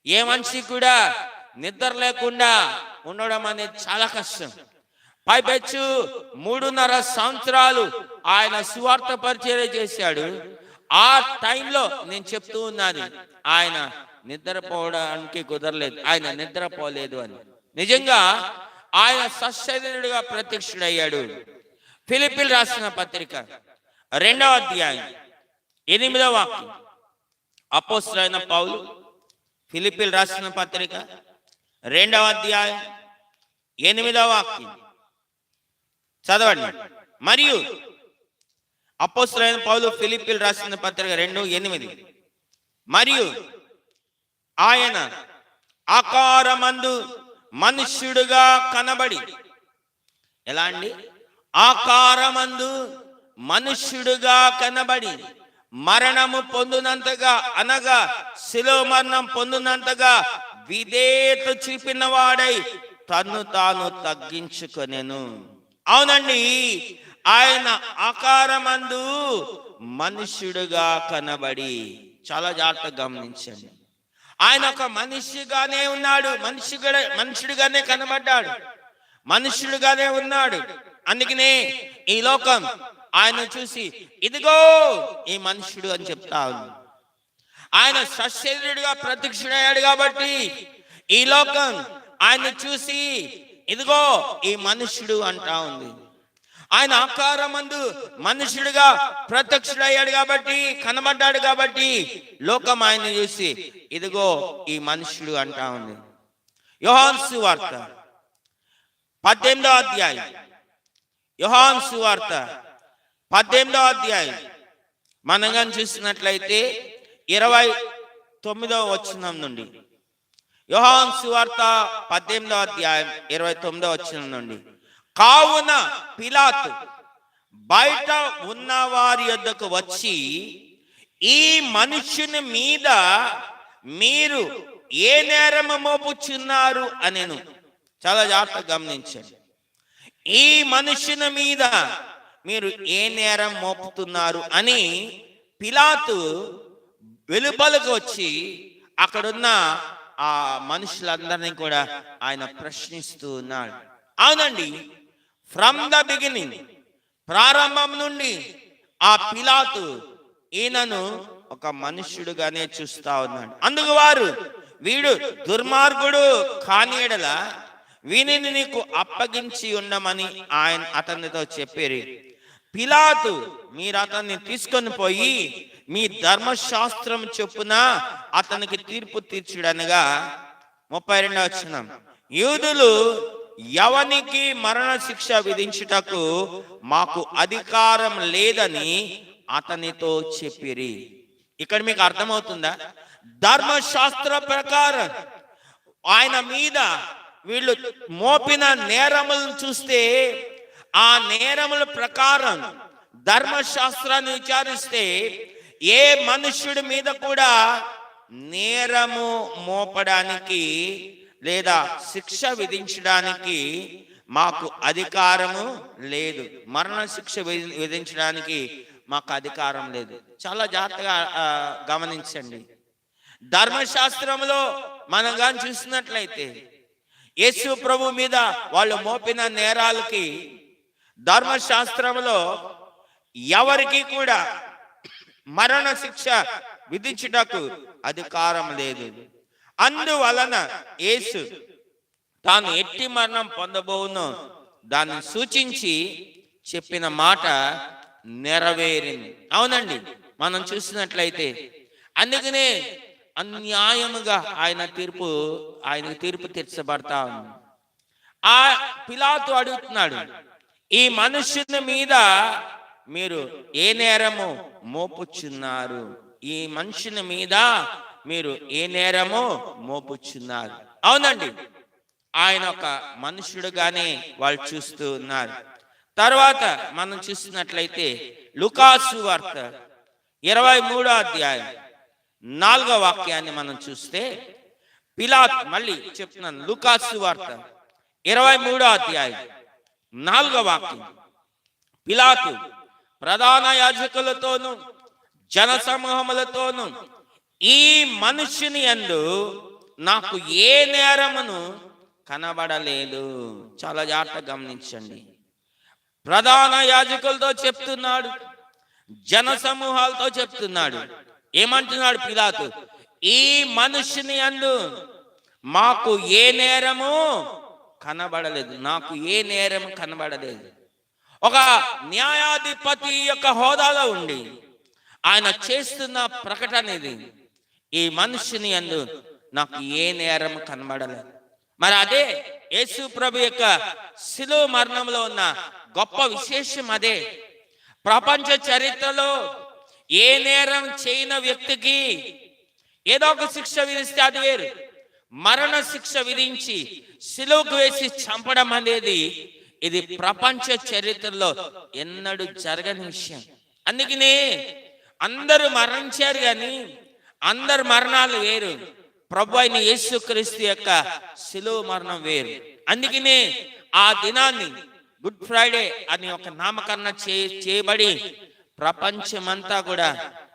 S1: ఏ మనిషి కూడా నిద్ర లేకుండా ఉండడం అనేది చాలా కష్టం. పైపెచ్చు 3.5 సంవత్సరాలు ఆయన సువార్త పరిచర్య చేశాడు. ఆ టైంలో నేను చెప్తూ ఉన్నాను, ఆయన నిద్రపోవడానికి కుదరలేదు, ఆయన నిద్రపోలేదు అని. నిజంగా ఆయన సశరీరుడుగా ప్రత్యక్షుడయ్యాడు. ఫిలిప్పీయులకు రాసిన పత్రిక 2వ అధ్యాయం 8వ వాక్యం. అపోస్తలుడైన పౌలు ఫిలిప్పీయులకు రాసిన పత్రిక 2వ అధ్యాయం 8వ వాక్యం చదవండి. మరియు అపోస్తలుడైన పౌలు ఫిలిప్పీయులకు రాసిన పత్రిక 2:8. మరియు ఆయన ఆకారమందు మనుష్యుడుగా కనబడి. ఎలా అండి? ఆకారమందు మనుష్యుడుగా కనబడి మరణము పొందినంతగా, అనగా శిలువ మరణం పొందినంతగా విధేయత చూపిన వాడై తన్ను తాను తగ్గించుకొనెను. అవునండి, ఆయన ఆకారమందు మనుష్యుడుగా కనబడి. చాలా జాగ్రత్తగా గమనించండి. ఆయన ఒక మనిషిగానే ఉన్నాడు, మనుషుడిగానే కనబడ్డాడు, మనుషుడుగానే ఉన్నాడు. అందుకనే ఈ లోకం ఆయన చూసి ఇదిగో ఈ మనుషుడు అని చెప్తా ఉంది. ఆయన సశరీరుడుగా ప్రత్యక్షుడయ్యాడు కాబట్టి ఈ లోకం ఆయన చూసి ఇదిగో ఈ మనుషుడు అంటా ఉంది. ఆయన ఆకారమందు మనుషుడిగా ప్రత్యక్షుడయ్యాడు కాబట్టి, కనబడ్డాడు కాబట్టి లోకం ఆయన చూసి ఇదిగో ఈ మనుషుడు అంటా ఉంది. యోహాను సువార్త 18వ అధ్యాయం, యోహాను సువార్త 18వ అధ్యాయం మనం కానీ చూసినట్లయితే 29వ వచనం నుండి, యోహాను సువార్త 18వ అధ్యాయం 29వ వచనం నుండి, కావున పిలాతు బయట ఉన్న వారి యొద్దకు వచ్చి, ఈ మనుషుని మీద మీరు ఏ నేరము మోపుచున్నారు అనెను. చాలా జాగ్రత్తగా గమనించండి. ఈ మనుషుని మీద మీరు ఏ నేరం మోపుతున్నారు అని పిలాతు వెలుపలకు వచ్చి అక్కడున్న ఆ మనుషులందరినీ కూడా ఆయన ప్రశ్నిస్తూ ఉన్నాడు. అవునండి, ఫ్రమ్ ద బిగినింగ్, ప్రారంభం నుండి ఆ పిలాతు ఈయనను ఒక మనుష్యుడుగానే చూస్తా ఉన్నాడు. అందుకు వారు, వీడు దుర్మార్గుడు కాని యెడల వీనిని నీకు అప్పగించి ఉండమని అతనితో చెప్పారు. పిలాతు, మీరు అతన్ని తీసుకొని పోయి మీ ధర్మశాస్త్రం చొప్పున అతనికి తీర్పు తీర్చుడనగా. 32వ వచనం, యూదులు ఎవనికి మరణ శిక్ష విధించుటకు మాకు అధికారం లేదని అతనితో చెప్పిరి. ఇక్కడ మీకు అర్థమవుతుందా? ధర్మశాస్త్ర ప్రకారం ఆయన మీద వీళ్ళు మోపిన నేరములను చూస్తే, ఆ నేరముల ప్రకారం ధర్మశాస్త్రాన్ని విచారిస్తే ఏ మనుష్యుడి మీద కూడా నేరము మోపడానికి లేదా శిక్ష విధించడానికి మాకు అధికారము లేదు. మరణ శిక్ష విధించడానికి మాకు అధికారం లేదు. చాలా జాగ్రత్తగా గమనించండి. ధర్మశాస్త్రంలో మనం కానీ చూసినట్లయితే యేసు ప్రభు మీద వాళ్ళు మోపిన నేరాలకి ధర్మశాస్త్రంలో ఎవరికి కూడా మరణ శిక్ష విధించుటకు అధికారం లేదు. అందువలన యేసు తాను ఎట్టి మరణం పొందబోవునో దాన్ని సూచించి చెప్పిన మాట నెరవేరింది. అవునండి, మనం చూసినట్లయితే అందుకనే అన్యాయముగా ఆయనకు తీర్పు తీర్చబడతా ఉంది. ఆ పిలాతు అడుగుతున్నాడు, ఈ మనుష్యుని మీద మీరు ఏ నేరము మోపుచున్నారు? ఈ మనుషుని మీద మీరు ఏ నేరము మోపుచున్నారు? అవునండి, ఆయన ఒక మనుషుడుగానే వాళ్ళు చూస్తూ ఉన్నారు. తర్వాత మనం చూసినట్లయితే లూకాసు వార్త 23వ అధ్యాయం 4వ వాక్యాన్ని మనం చూస్తే, పిలాతు, మళ్ళీ చెప్తున్నాను, లూకాసు వార్త 23వ అధ్యాయం 4వ వాక్యం, పిలాతు ప్రధాన యాజకులతోను జన సమూహములతోను ఈ మనుష్యుని యందు నాకు ఏ నేరమును కనబడలేదు. చాలా జాగ్రత్తగా గమనించండి. ప్రధాన యాజకులతో చెప్తున్నాడు, జన సమూహాలతో చెప్తున్నాడు. ఏమంటున్నాడు పిలాతు? ఈ మనుష్యుని యందు మాకు ఏ నేరము కనబడలేదు, నాకు ఏ నేరము కనబడలేదు. ఒక న్యాయాధిపతి యొక్క హోదాలో ఉండి ఆయన చేస్తున్న ప్రకటన ఇది, ఈ మనుష్యుని యందు నాకు ఏ నేరం కనబడలేదు. మరి అదే యేసు ప్రభు యొక్క శిలువ మరణంలో ఉన్న గొప్ప విశేషం అదే. ప్రపంచ చరిత్రలో ఏ నేరం చేయని వ్యక్తికి ఏదో ఒక శిక్ష విధిస్తే అది వేరు. మరణ శిక్ష విధించి శిలువకు వేసి చంపడం అనేది ఇది ప్రపంచ చరిత్రలో ఎన్నడూ జరగని విషయం. అందుకనే అందరూ మరణించారు, కానీ అందరు మరణాలు వేరు. ప్రభు అయిన యేసుక్రీస్తు యొక్క శిలువ మరణం వేరు. అందుకనే ఆ దినాన్ని గుడ్ ఫ్రైడే అని ఒక నామకరణ చేయబడి ప్రపంచమంతా కూడా,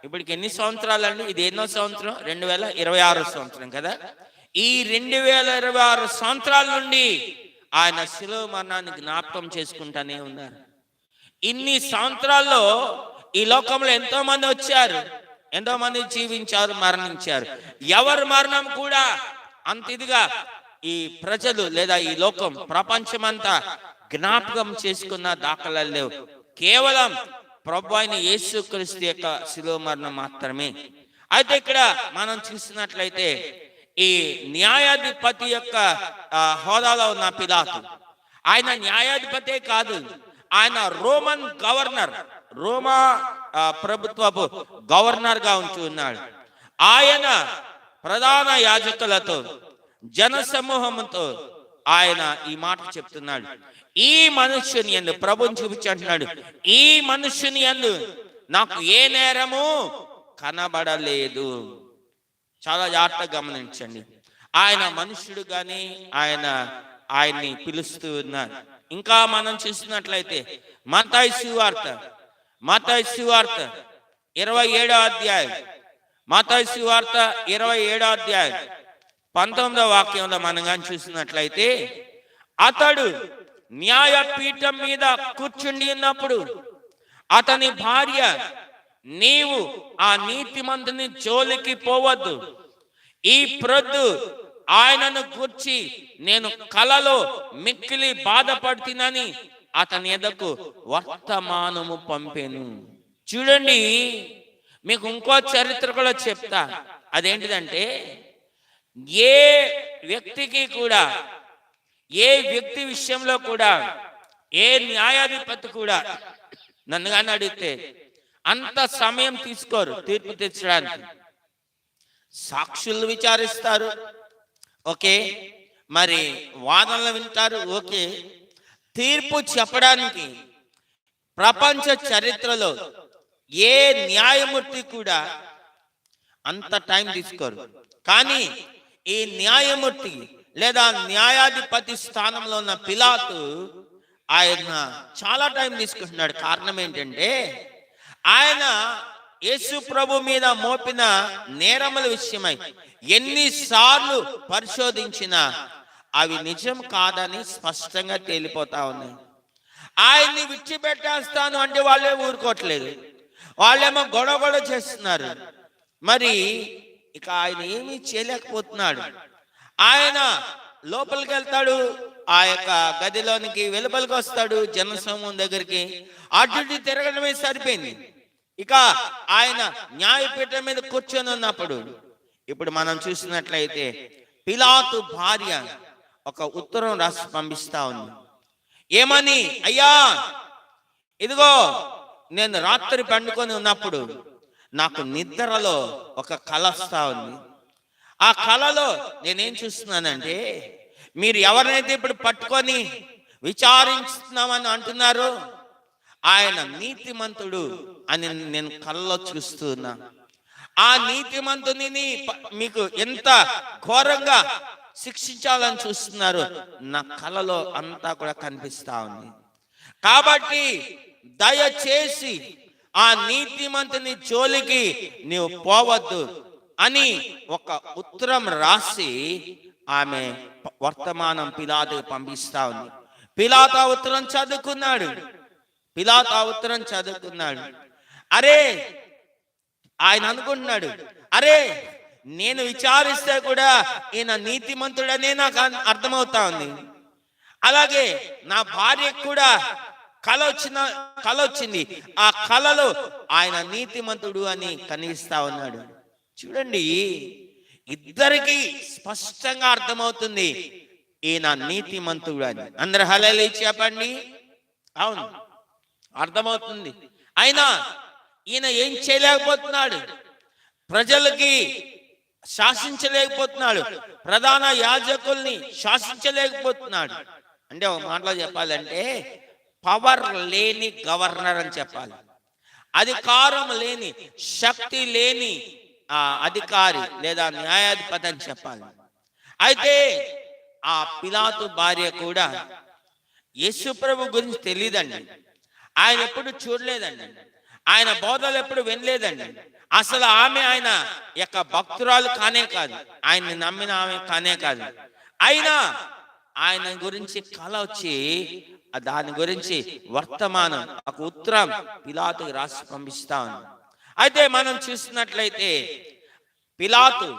S1: ఇప్పటికి ఎన్ని సంవత్సరాలు అండి? ఇది ఎన్నో సంవత్సరం? 2026 సంవత్సరం కదా. ఈ 2026 సంవత్సరాల నుండి ఆయన శిలువ మరణాన్ని జ్ఞాపకం చేసుకుంటానే ఉన్నారు. ఇన్ని సంవత్సరాల్లో ఈ లోకంలో ఎంతో మంది వచ్చారు, ఎంతో మంది జీవించారు, మరణించారు. ఎవరి మరణం కూడా అంత ఇదిగా ఈ ప్రజలు లేదా ఈ లోకం ప్రపంచమంతా జ్ఞాపకం చేసుకున్న దాఖలాలు లేవు. కేవలం ప్రభు అయిన యేసుక్రీస్తు యొక్క శిలువ మరణం మాత్రమే. అయితే ఇక్కడ మనం చూసినట్లయితే ఈ న్యాయాధిపతి యొక్క హోదాలో ఉన్న పిలాతు, ఆయన న్యాయాధిపతే కాదు, ఆయన రోమన్ గవర్నర్, రోమా ప్రభుత్వపు గవర్నర్ గా ఉంటూ ఉన్నాడు. ఆయన ప్రధాన యాజకులతో జన సమూహంతో ఆయన ఈ మాట చెప్తున్నాడు. ఈ మనుష్యుని యందు, ప్రభుని చూపించంటున్నాడు, ఈ మనుష్యుని యందు నాకు ఏ నేరము కనబడలేదు. చాలా జాగ్రత్తగా గమనించండి. ఆయన మనుష్యుడు గాని ఆయన్ని పిలుస్తూ ఉన్నారు. ఇంకా మనం చూసినట్లయితే మత్తయి సువార్త 27వ అధ్యాయం, మత్తయి సువార్త 27వ అధ్యాయం 19వ వాక్యంలో మనం కానీ చూసినట్లయితే, అతడు న్యాయపీఠం మీద కూర్చుండి ఉన్నప్పుడు అతని భార్య, నీవు ఆ నీతిమంతుని జోలికి పోవద్దు, ఈ ప్రొద్దు ఆయనను గూర్చి నేను కలలో మిక్కిలి బాధపడుతునని అతని ఎదకు వర్తమానము పంపెను. చూడండి, మీకు ఇంకో చరిత్ర కూడా చెప్తా. అదేంటిదంటే, ఏ వ్యక్తికి కూడా, ఏ వ్యక్తి విషయంలో కూడా, ఏ న్యాయాధిపతి కూడా నన్ను కానీ అడిగితే అంత సమయం తీసుకోరు తీర్పు తెచ్చడానికి. సాక్షులు విచారిస్తారు, ఓకే, మరి వాదనలు వింటారు, ఓకే. తీర్పు చెప్పడానికి ప్రపంచ చరిత్రలో ఏ న్యాయమూర్తి కూడా అంత టైం తీసుకోరు. కానీ ఈ న్యాయమూర్తి లేదా న్యాయాధిపతి స్థానంలో ఉన్న పిలాతు ఆయన చాలా టైం తీసుకుంటున్నాడు. కారణం ఏంటంటే, ఆయన యేసు ప్రభు మీద మోపిన నేరముల విషయమై ఎన్నిసార్లు పరిశోధించినా అవి నిజం కాదని స్పష్టంగా తేలిపోతా ఉన్నాయి. ఆయన్ని విడిచిపెట్టేస్తాను అంటే వాళ్ళే ఊరుకోవట్లేదు, వాళ్ళేమో గొడవ చేస్తున్నారు. మరి ఇక ఆయన ఏమీ చేయలేకపోతున్నాడు. ఆయన లోపలికి వెళ్తాడు, ఆ యొక్క గదిలోనికి వెలుపలికి వస్తాడు, జనసమూహం దగ్గరికి అటు తిరగడమే సరిపోయింది. ఇక ఆయన న్యాయపీఠం మీద కూర్చొని ఉన్నప్పుడు, ఇప్పుడు మనం చూసినట్లయితే పిలాతు భార్య ఒక ఉత్తరం రాసి పంపిస్తా ఉంది. ఏమని? అయ్యా, ఇదిగో నేను రాత్రి పండుకొని ఉన్నప్పుడు నాకు నిద్రలో ఒక కల వస్తా ఉంది. ఆ కలలో నేనేం చూస్తున్నానంటే, మీరు ఎవరినైతే ఇప్పుడు పట్టుకొని విచారిస్తున్నామని అంటున్నారో ఆయన నీతిమంతుడు అని నేను కలలో చూస్తున్నా. ఆ నీతిమంతుని మీకు ఎంత ఘోరంగా శిక్షించాలని చూస్తున్నారు నా కలలో అంతా కూడా కనిపిస్తా ఉంది. కాబట్టి దయచేసి ఆ నీతిమంతుని జోలికి నీవు పోవద్దు అని ఒక ఉత్తరం రాసి ఆమె వర్తమానం పిలాతుకు పంపిస్తా ఉంది. పిలాతు ఆ ఉత్తరం చదువుకున్నాడు. అరే, ఆయన అనుకుంటున్నాడు, అరే నేను విచారిస్తే కూడా ఈయన నీతిమంతుడనే నాకు అర్థమవుతా ఉంది. అలాగే నా భార్యకు కూడా కల వచ్చింది, ఆ కలలో ఆయన నీతిమంతుడు అని కనిపిస్తా ఉన్నాడు. చూడండి, ఇద్దరికి స్పష్టంగా అర్థమవుతుంది ఈయన నీతిమంతుడు అని. అందరు హల్లెలూయా చెప్పండి. అవును, అర్థమవుతుంది. అయినా ఈయన ఏం చేయలేకపోతున్నాడు, ప్రజలకి శాసించలేకపోతున్నాడు, ప్రధాన యాజకుల్ని శాసించలేకపోతున్నాడు. అంటే ఒక మాటలో చెప్పాలంటే పవర్ లేని గవర్నర్ అని చెప్పాలి. అధికారం లేని, శక్తి లేని అధికారి లేదా న్యాయాధిపతి అని చెప్పాలి. అయితే ఆ పిలాతు భార్య కూడా యేసు ప్రభు గురించి తెలియదండి, ఆయన ఎప్పుడు చూడలేదండి, ఆయన బోధలు ఎప్పుడు వినలేదండి. అసలు ఆయన యొక్క భక్తురాలు కానే కాదు, ఆయన్ని నమ్మిన ఆమె కానే కాదు. అయినా ఆయన గురించి కల వచ్చి దాని గురించి వర్తమానం ఒక ఉత్తరం పిలాతుకి రాసి పంపిస్తా ఉంది. అయితే మనం చూసినట్లయితే పిలాతు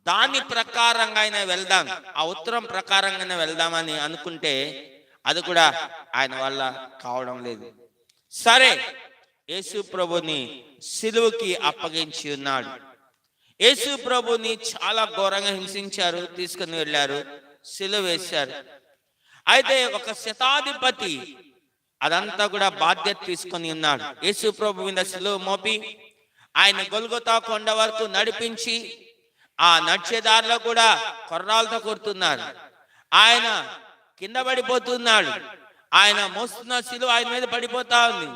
S1: దాని ప్రకారంగా వెళ్దాం, ఆ ఉత్తరం ప్రకారంగానే వెళ్దామని అనుకుంటే అది కూడా ఆయన వల్ల కావడం లేదు. సరే, యేసు ప్రభుని సిలువకి అప్పగించి ఉన్నాడు. యేసు ప్రభుని చాలా ఘోరంగా హింసించారు, తీసుకుని వెళ్ళారు, సిలువ వేశారు. అయితే ఒక శతాధిపతి అదంతా కూడా బాధ్యత తీసుకొని ఉన్నాడు. యేసు ప్రభు మీద సిలువ మోపి ఆయన గొల్గొతా కొండ వరకు నడిపించి ఆ నడిచేదారిలో కూడా కొర్రాలతో కొడుతున్నారు. ఆయన కింద పడిపోతున్నాడు. ఆయన మోస్తున్న సిలువ ఆయన మీద పడిపోతా ఉంది.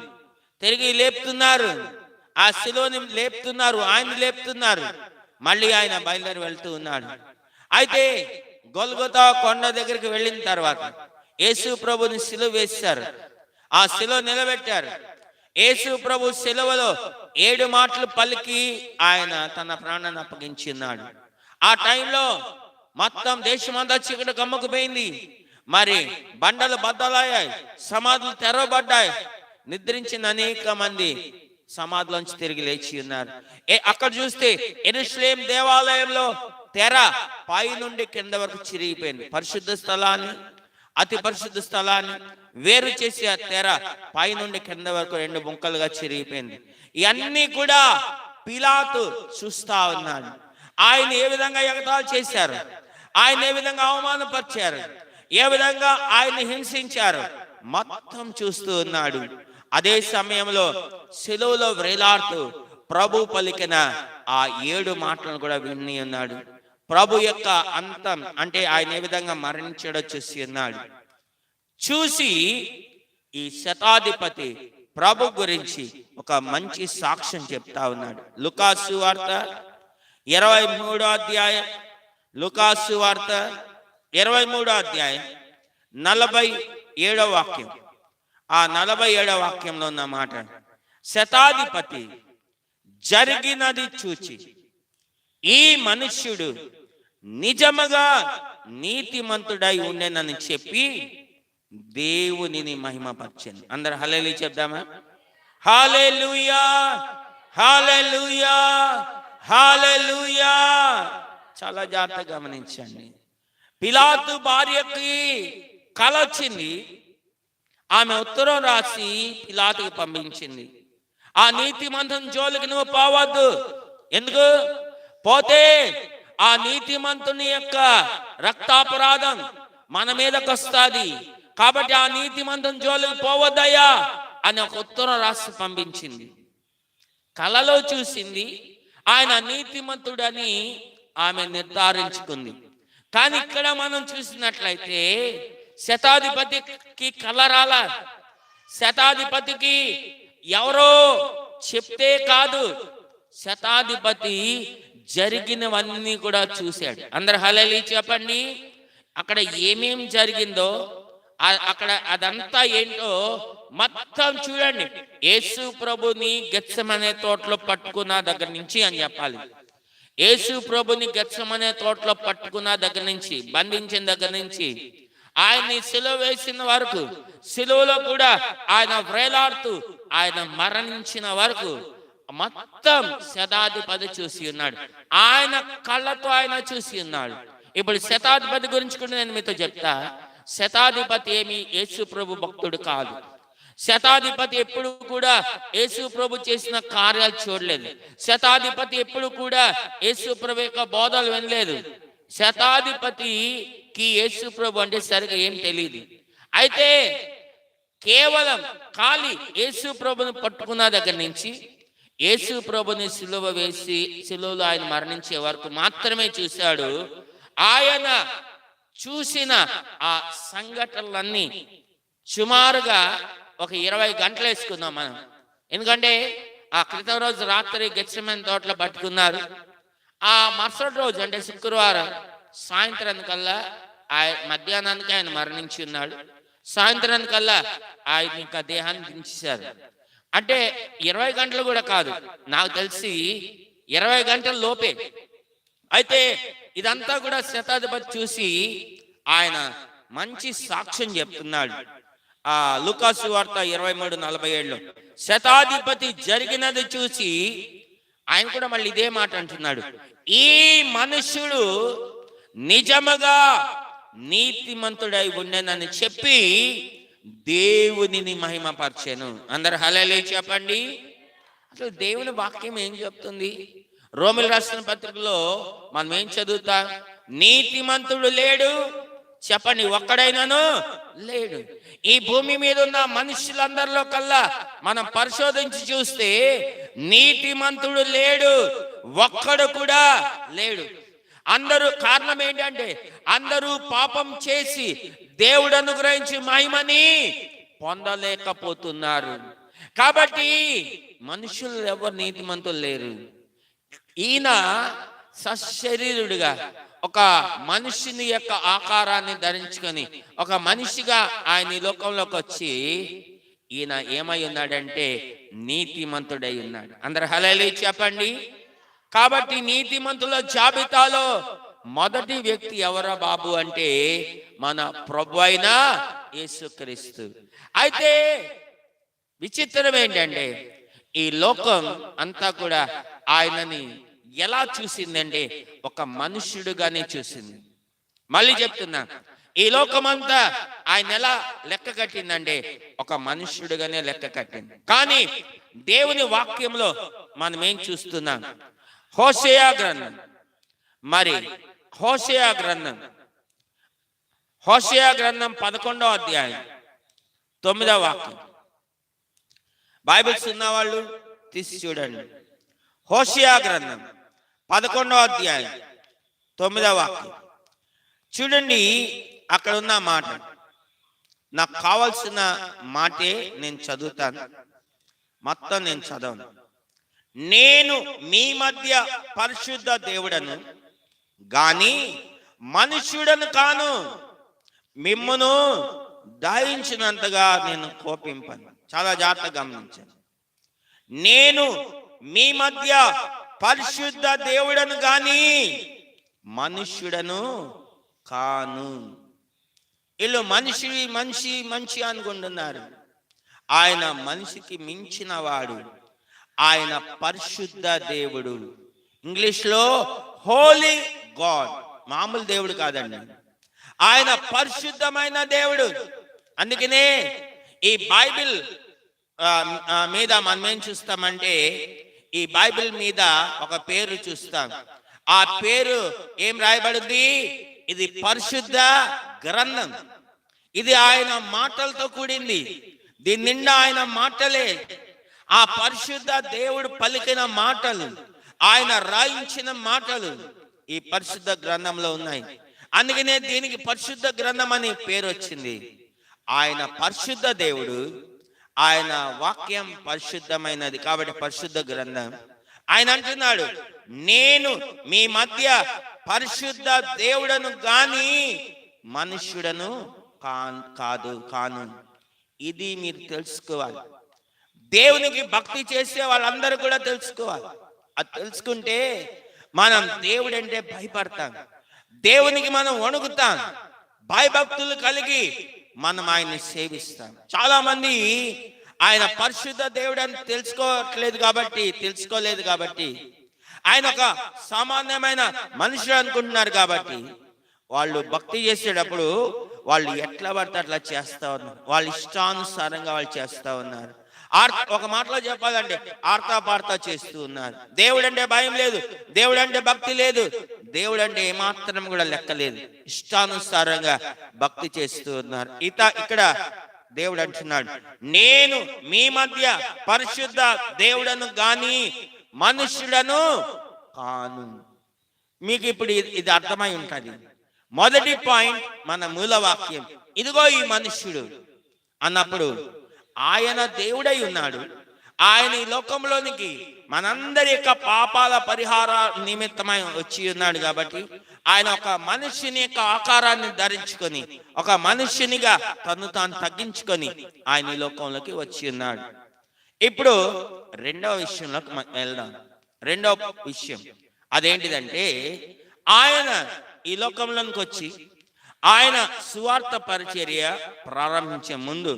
S1: తిరిగి లేపుతున్నారు, ఆ సిలువని లేపుతున్నారు, ఆయన లేపుతున్నారు. మళ్ళీ ఆయన బయలుదేరి వెళ్తూ ఉన్నాడు. అయితే గొల్గొతా కొండ దగ్గరికి వెళ్ళిన తర్వాత యేసు ప్రభుని సిలువ వేశారు. ఆ సిలువ నిలబెట్టారు. యేసు ప్రభు సిలువలో 7 మాటలు పలికి ఆయన తన ప్రాణాన్ని అప్పగించున్నాడు. ఆ టైంలో మొత్తం దేశమంతా చీకటి కమ్ముకుపోయింది. మరి బండలు బద్దలయ్యాయి, సమాధులు తెరవబడ్డాయి. నిద్రించిన అనేక మంది సమాధిలోంచి తిరిగి లేచి ఉన్నారు. అక్కడ చూస్తే యెరూషలేం దేవాలయంలో తెర పై నుండి కింద వరకు చిరిగిపోయింది. పరిశుద్ధ స్థలాన్ని, అతి పరిశుద్ధ స్థలాన్ని వేరు చేసి ఆ తెర పై నుండి కింద వరకు 2 ముక్కలుగా చిరిగిపోయింది. ఇవన్నీ కూడా పిలాతు చూస్తా ఉన్నాడు. ఆయన ఏ విధంగా ఎగతాళి చేశారు, ఆయన ఏ విధంగా అవమానపరిచారు, ఏ విధంగా ఆయన హింసించారు, మొత్తం చూస్తూ ఉన్నాడు. అదే సమయంలో సిలువలో వేలాడుతూ ప్రభు పలికిన ఆ 7 మాటలను కూడా విని ఉన్నాడు. ప్రభు యొక్క అంతం అంటే ఆయన ఏ విధంగా మరణించాడో చూసి ఉన్నాడు. చూసి ఈ శతాధిపతి ప్రభు గురించి ఒక మంచి సాక్ష్యం చెప్తా ఉన్నాడు. లూకాసు వార్త 23వ అధ్యాయం, లూకాసు వార్త 23వ అధ్యాయం 47వ వాక్యం. ఆ 47వ వాక్యంలో ఉన్న మాట, శతాధిపతి జరిగినది చూచి ఈ మనుష్యుడు నిజముగా నీతిమంతుడై ఉండేనని చెప్పి దేవునిని మహిమపరిచింది. అందరు హల్లెలూయా చెప్దామా? హల్లెలూయా, హల్లెలూయా, హల్లెలూయా. చాలా జాగ్రత్తగా గమనించండి. పిలాతు భార్యకి కల వచ్చింది. ఆమె ఉత్తరం రాసి పిలాతుకి పంపించింది. ఆ నీతిమంతుని జోలికి నువ్వు పోవద్దు. ఎందుకు పోతే ఆ నీతిమంతుని యొక్క రక్తాపరాధం మన మీదకి వస్తుంది. కాబట్టి ఆ నీతిమంతుని జోలికి పోవద్దయ్యా అని ఒక ఉత్తరం రాసి పంపించింది. కలలో చూసింది, ఆయన నీతిమంతుడని ఆమె నిర్ధారించుకుంది. కానీ ఇక్కడ మనం చూసినట్లయితే శతాధిపతికి కల రాల. శతాధిపతికి ఎవరో చెప్తే కాదు, శతాధిపతి జరిగినవన్నీ కూడా చూశాడు. అందరు హల్లెలూయా చెప్పండి. అక్కడ ఏమేం జరిగిందో అక్కడ అదంతా ఏంటో మొత్తం చూడండి. యేసు ప్రభుని గెత్సెమనే తోటలో పట్టుకున్న దగ్గర నుంచి అని చెప్పాలి. యేసు ప్రభుని గెత్సెమనే తోటలో పట్టుకున్న దగ్గర నుంచి, బంధించిన దగ్గర నుంచి, ఆయన్ని సిలువ వేసిన వరకు, సిలువలో కూడా ఆయన వేలాడుతూ ఆయన మరణించిన వరకు మొత్తం శతాధిపతి చూసి ఉన్నాడు. ఆయన కళ్ళతో ఆయన చూసి ఉన్నాడు. ఇప్పుడు శతాధిపతి గురించి కూడా నేను మీతో చెప్తా. శతాధిపతి ఏమి యేసు ప్రభు భక్తుడు కాదు. శతాధిపతి ఎప్పుడు కూడా యేసు ప్రభు చేసిన కార్యాలు చూడలేదు. శతాధిపతి ఎప్పుడు కూడా యేసు ప్రభు యొక్క బోధలు వినలేదు. శతాధిపతికి యేసు ప్రభు అంటే సరిగా ఏం తెలియదు. అయితే కేవలం ఖాళీ యేసు ప్రభుని పట్టుకున్న దగ్గర నుంచి యేసు ప్రభుని సిలువ వేసి సిలువలో ఆయన మరణించే వరకు మాత్రమే చూశాడు. ఆయన చూసిన ఆ సంఘటనలన్నీ సుమారుగా ఒక 20 గంటలు వేసుకుందాం మనం. ఎందుకంటే ఆ క్రితం రోజు రాత్రి గెత్సెమనే తోటలో పట్టుకున్నారు. ఆ మరుసటి రోజు అంటే శుక్రవారం సాయంత్రానికల్లా మధ్యాహ్నానికి ఆయన మరణించి ఉన్నాడు. సాయంత్రానికల్లా ఆయన ఇంకా దేహాన్ని దించేశారు. అంటే 20 గంటలు కూడా కాదు, నాకు తెలిసి 20 గంటల లోపే. అయితే ఇదంతా కూడా శతాధిపతి చూసి ఆయన మంచి సాక్ష్యం చెప్తున్నాడు. ఆ లూకాసు వార్త 23:47 శతాధిపతి జరిగినది చూసి ఆయన కూడా మళ్ళీ ఇదే మాట అంటున్నాడు, ఈ మనుష్యుడు నిజముగా నీతిమంతుడై ఉండేనని చెప్పి దేవునిని మహిమపరిచెను. అందరు హల్లెలూయా చెప్పండి. అసలు దేవుని వాక్యం ఏం చెప్తుంది? రోమిలు రాసిన పత్రికలో మనం ఏం చదువుతాం? నీతిమంతుడు లేడు, చెప్పండి, ఒక్కడైనాను లేడు. ఈ భూమి మీద ఉన్న మనుషులందరిలో కల్లా మనం పరిశోధించి చూస్తే నీతిమంతుడు లేడు, ఒక్కడు కూడా లేడు. అందరూ, కారణం ఏంటంటే అందరూ పాపం చేసి దేవుడు అనుగ్రహించి మహిమని పొందలేకపోతున్నారు. కాబట్టి మనుషులు ఎవరు నీతిమంతులు లేరు. ఈయన సశరీరుడిగా ఒక మనిషిని యొక్క ఆకారాన్ని ధరించుకొని ఒక మనిషిగా ఆయన ఈ లోకంలోకి వచ్చి ఈయన ఏమై ఉన్నాడంటే నీతిమంతుడై ఉన్నాడు. అందరు హల్లెలూయా చెప్పండి. కాబట్టి నీతిమంతుల జాబితాలో మొదటి వ్యక్తి ఎవరా బాబు అంటే మన ప్రభువైన అయిన యేసుక్రీస్తు. అయితే విచిత్రం ఏంటంటే ఈ లోకం అంతా కూడా ఆయనని ఎలా చూసిందంటే ఒక మనుష్యుడుగానే చూసింది. మళ్ళీ చెప్తున్నా, ఈ లోకమంతా ఆయన ఎలా లెక్క కట్టిందంటే ఒక మనుష్యుడుగానే లెక్క కట్టింది. కానీ దేవుని వాక్యంలో మనం ఏం చూస్తున్నాం? హోషేయ గ్రంథం, మరి హోషేయ గ్రంథం 11వ అధ్యాయం 9వ వాక్యం. బైబిల్స్ ఉన్న వాళ్ళు తీసి చూడండి. హోషేయ గ్రంథం 11వ అధ్యాయం 9వ వాక్యం చూడండి. అక్కడ ఉన్న మాట నాకు కావాల్సిన మాటే నేను చదువుతాను, మొత్తం నేను చదవను. నేను మీ మధ్య పరిశుద్ధ దేవుడను గాని మనుష్యుడను కాను, మిమ్మును దహించినంతగా నేను కోపింపను. చాలా జాగ్రత్తగా గమనించాను. నేను మీ మధ్య పరిశుద్ధ దేవుడను గాని మనుష్యుడను కాను. వీళ్ళు మనిషి అనుకుంటున్నారు. ఆయన మనిషికి మించిన వాడు. ఆయన పరిశుద్ధ దేవుడు. ఇంగ్లీష్ లో హోలీ గాడ్, మామూలు దేవుడు కాదండి, ఆయన పరిశుద్ధమైన దేవుడు. అందుకనే ఈ బైబిల్ మీద మనం ఏం చూస్తామంటే ఈ బైబిల్ మీద ఒక పేరు చూస్తాం. ఆ పేరు ఏం రాయబడింది? ఇది పరిశుద్ధ గ్రంథం. ఇది ఆయన మాటలతో కూడింది. దీని నిండా ఆయన మాటలే. ఆ పరిశుద్ధ దేవుడు పలికిన మాటలు, ఆయన రాయించిన మాటలు ఈ పరిశుద్ధ గ్రంథంలో ఉన్నాయి. అందుకనే దీనికి పరిశుద్ధ గ్రంథం అని పేరు వచ్చింది. ఆయన పరిశుద్ధ దేవుడు, ఆయన వాక్యం పరిశుద్ధమైనది కాబట్టి పరిశుద్ధ గ్రంథం. ఆయన అంటున్నాడు, నేను మీ మధ్య పరిశుద్ధ దేవుడను గాని మనుష్యుడను కాను. ఇది మీరు తెలుసుకోవాలి. దేవునికి భక్తి చేసే వాళ్ళందరూ కూడా తెలుసుకోవాలి. అది తెలుసుకుంటే మనం దేవుడు అంటే భయపడతాం, దేవునికి మనం వణుకుతాం, భయభక్తులు కలిగి మనం ఆయన్ని సేవిస్తాం. చాలా మంది ఆయన పరిశుద్ధ దేవుడు అని తెలుసుకోలేదు కాబట్టి ఆయన ఒక సామాన్యమైన మనుషుడు అనుకుంటున్నారు. కాబట్టి వాళ్ళు భక్తి చేసేటప్పుడు వాళ్ళు ఎట్లా పడితే అట్లా చేస్తా ఉన్నారు. వాళ్ళ ఇష్టానుసారంగా వాళ్ళు చేస్తా ఉన్నారు. ఒక మాటలో చెప్పాలంటే ఆర్తా పార్తా చేస్తూ ఉన్నారు. దేవుడు అంటే భయం లేదు, దేవుడు అంటే భక్తి లేదు, దేవుడు అంటే ఏమాత్రం కూడా లెక్కలేదు. ఇష్టానుసారంగా భక్తి చేస్తూ ఉన్నారు. ఇక్కడ దేవుడు అంటున్నాడు, నేను మీ మధ్య పరిశుద్ధ దేవుడను గాని మనుష్యుడను కాను. మీకు ఇప్పుడు ఇది అర్థమై ఉంటది. మొదటి పాయింట్ మన మూల వాక్యం, ఇదిగో ఈ మనుష్యుడు అన్నప్పుడు ఆయన దేవుడై ఉన్నాడు. ఆయన ఈ లోకంలోనికి మనందరి యొక్క పాపాల పరిహార నిమిత్తమై వచ్చి ఉన్నాడు. కాబట్టి ఆయన ఒక మనుష్యుని యొక్క ఆకారాన్ని ధరించుకొని ఒక మనుష్యునిగా తను తాను తగ్గించుకొని ఆయన ఈ లోకంలోకి వచ్చి ఉన్నాడు. ఇప్పుడు రెండవ విషయంలోకి వెళ్దాం. రెండవ విషయం అదేంటిదంటే ఆయన ఈ లోకంలోకి వచ్చి ఆయన సువార్త పరిచర్య ప్రారంభించే ముందు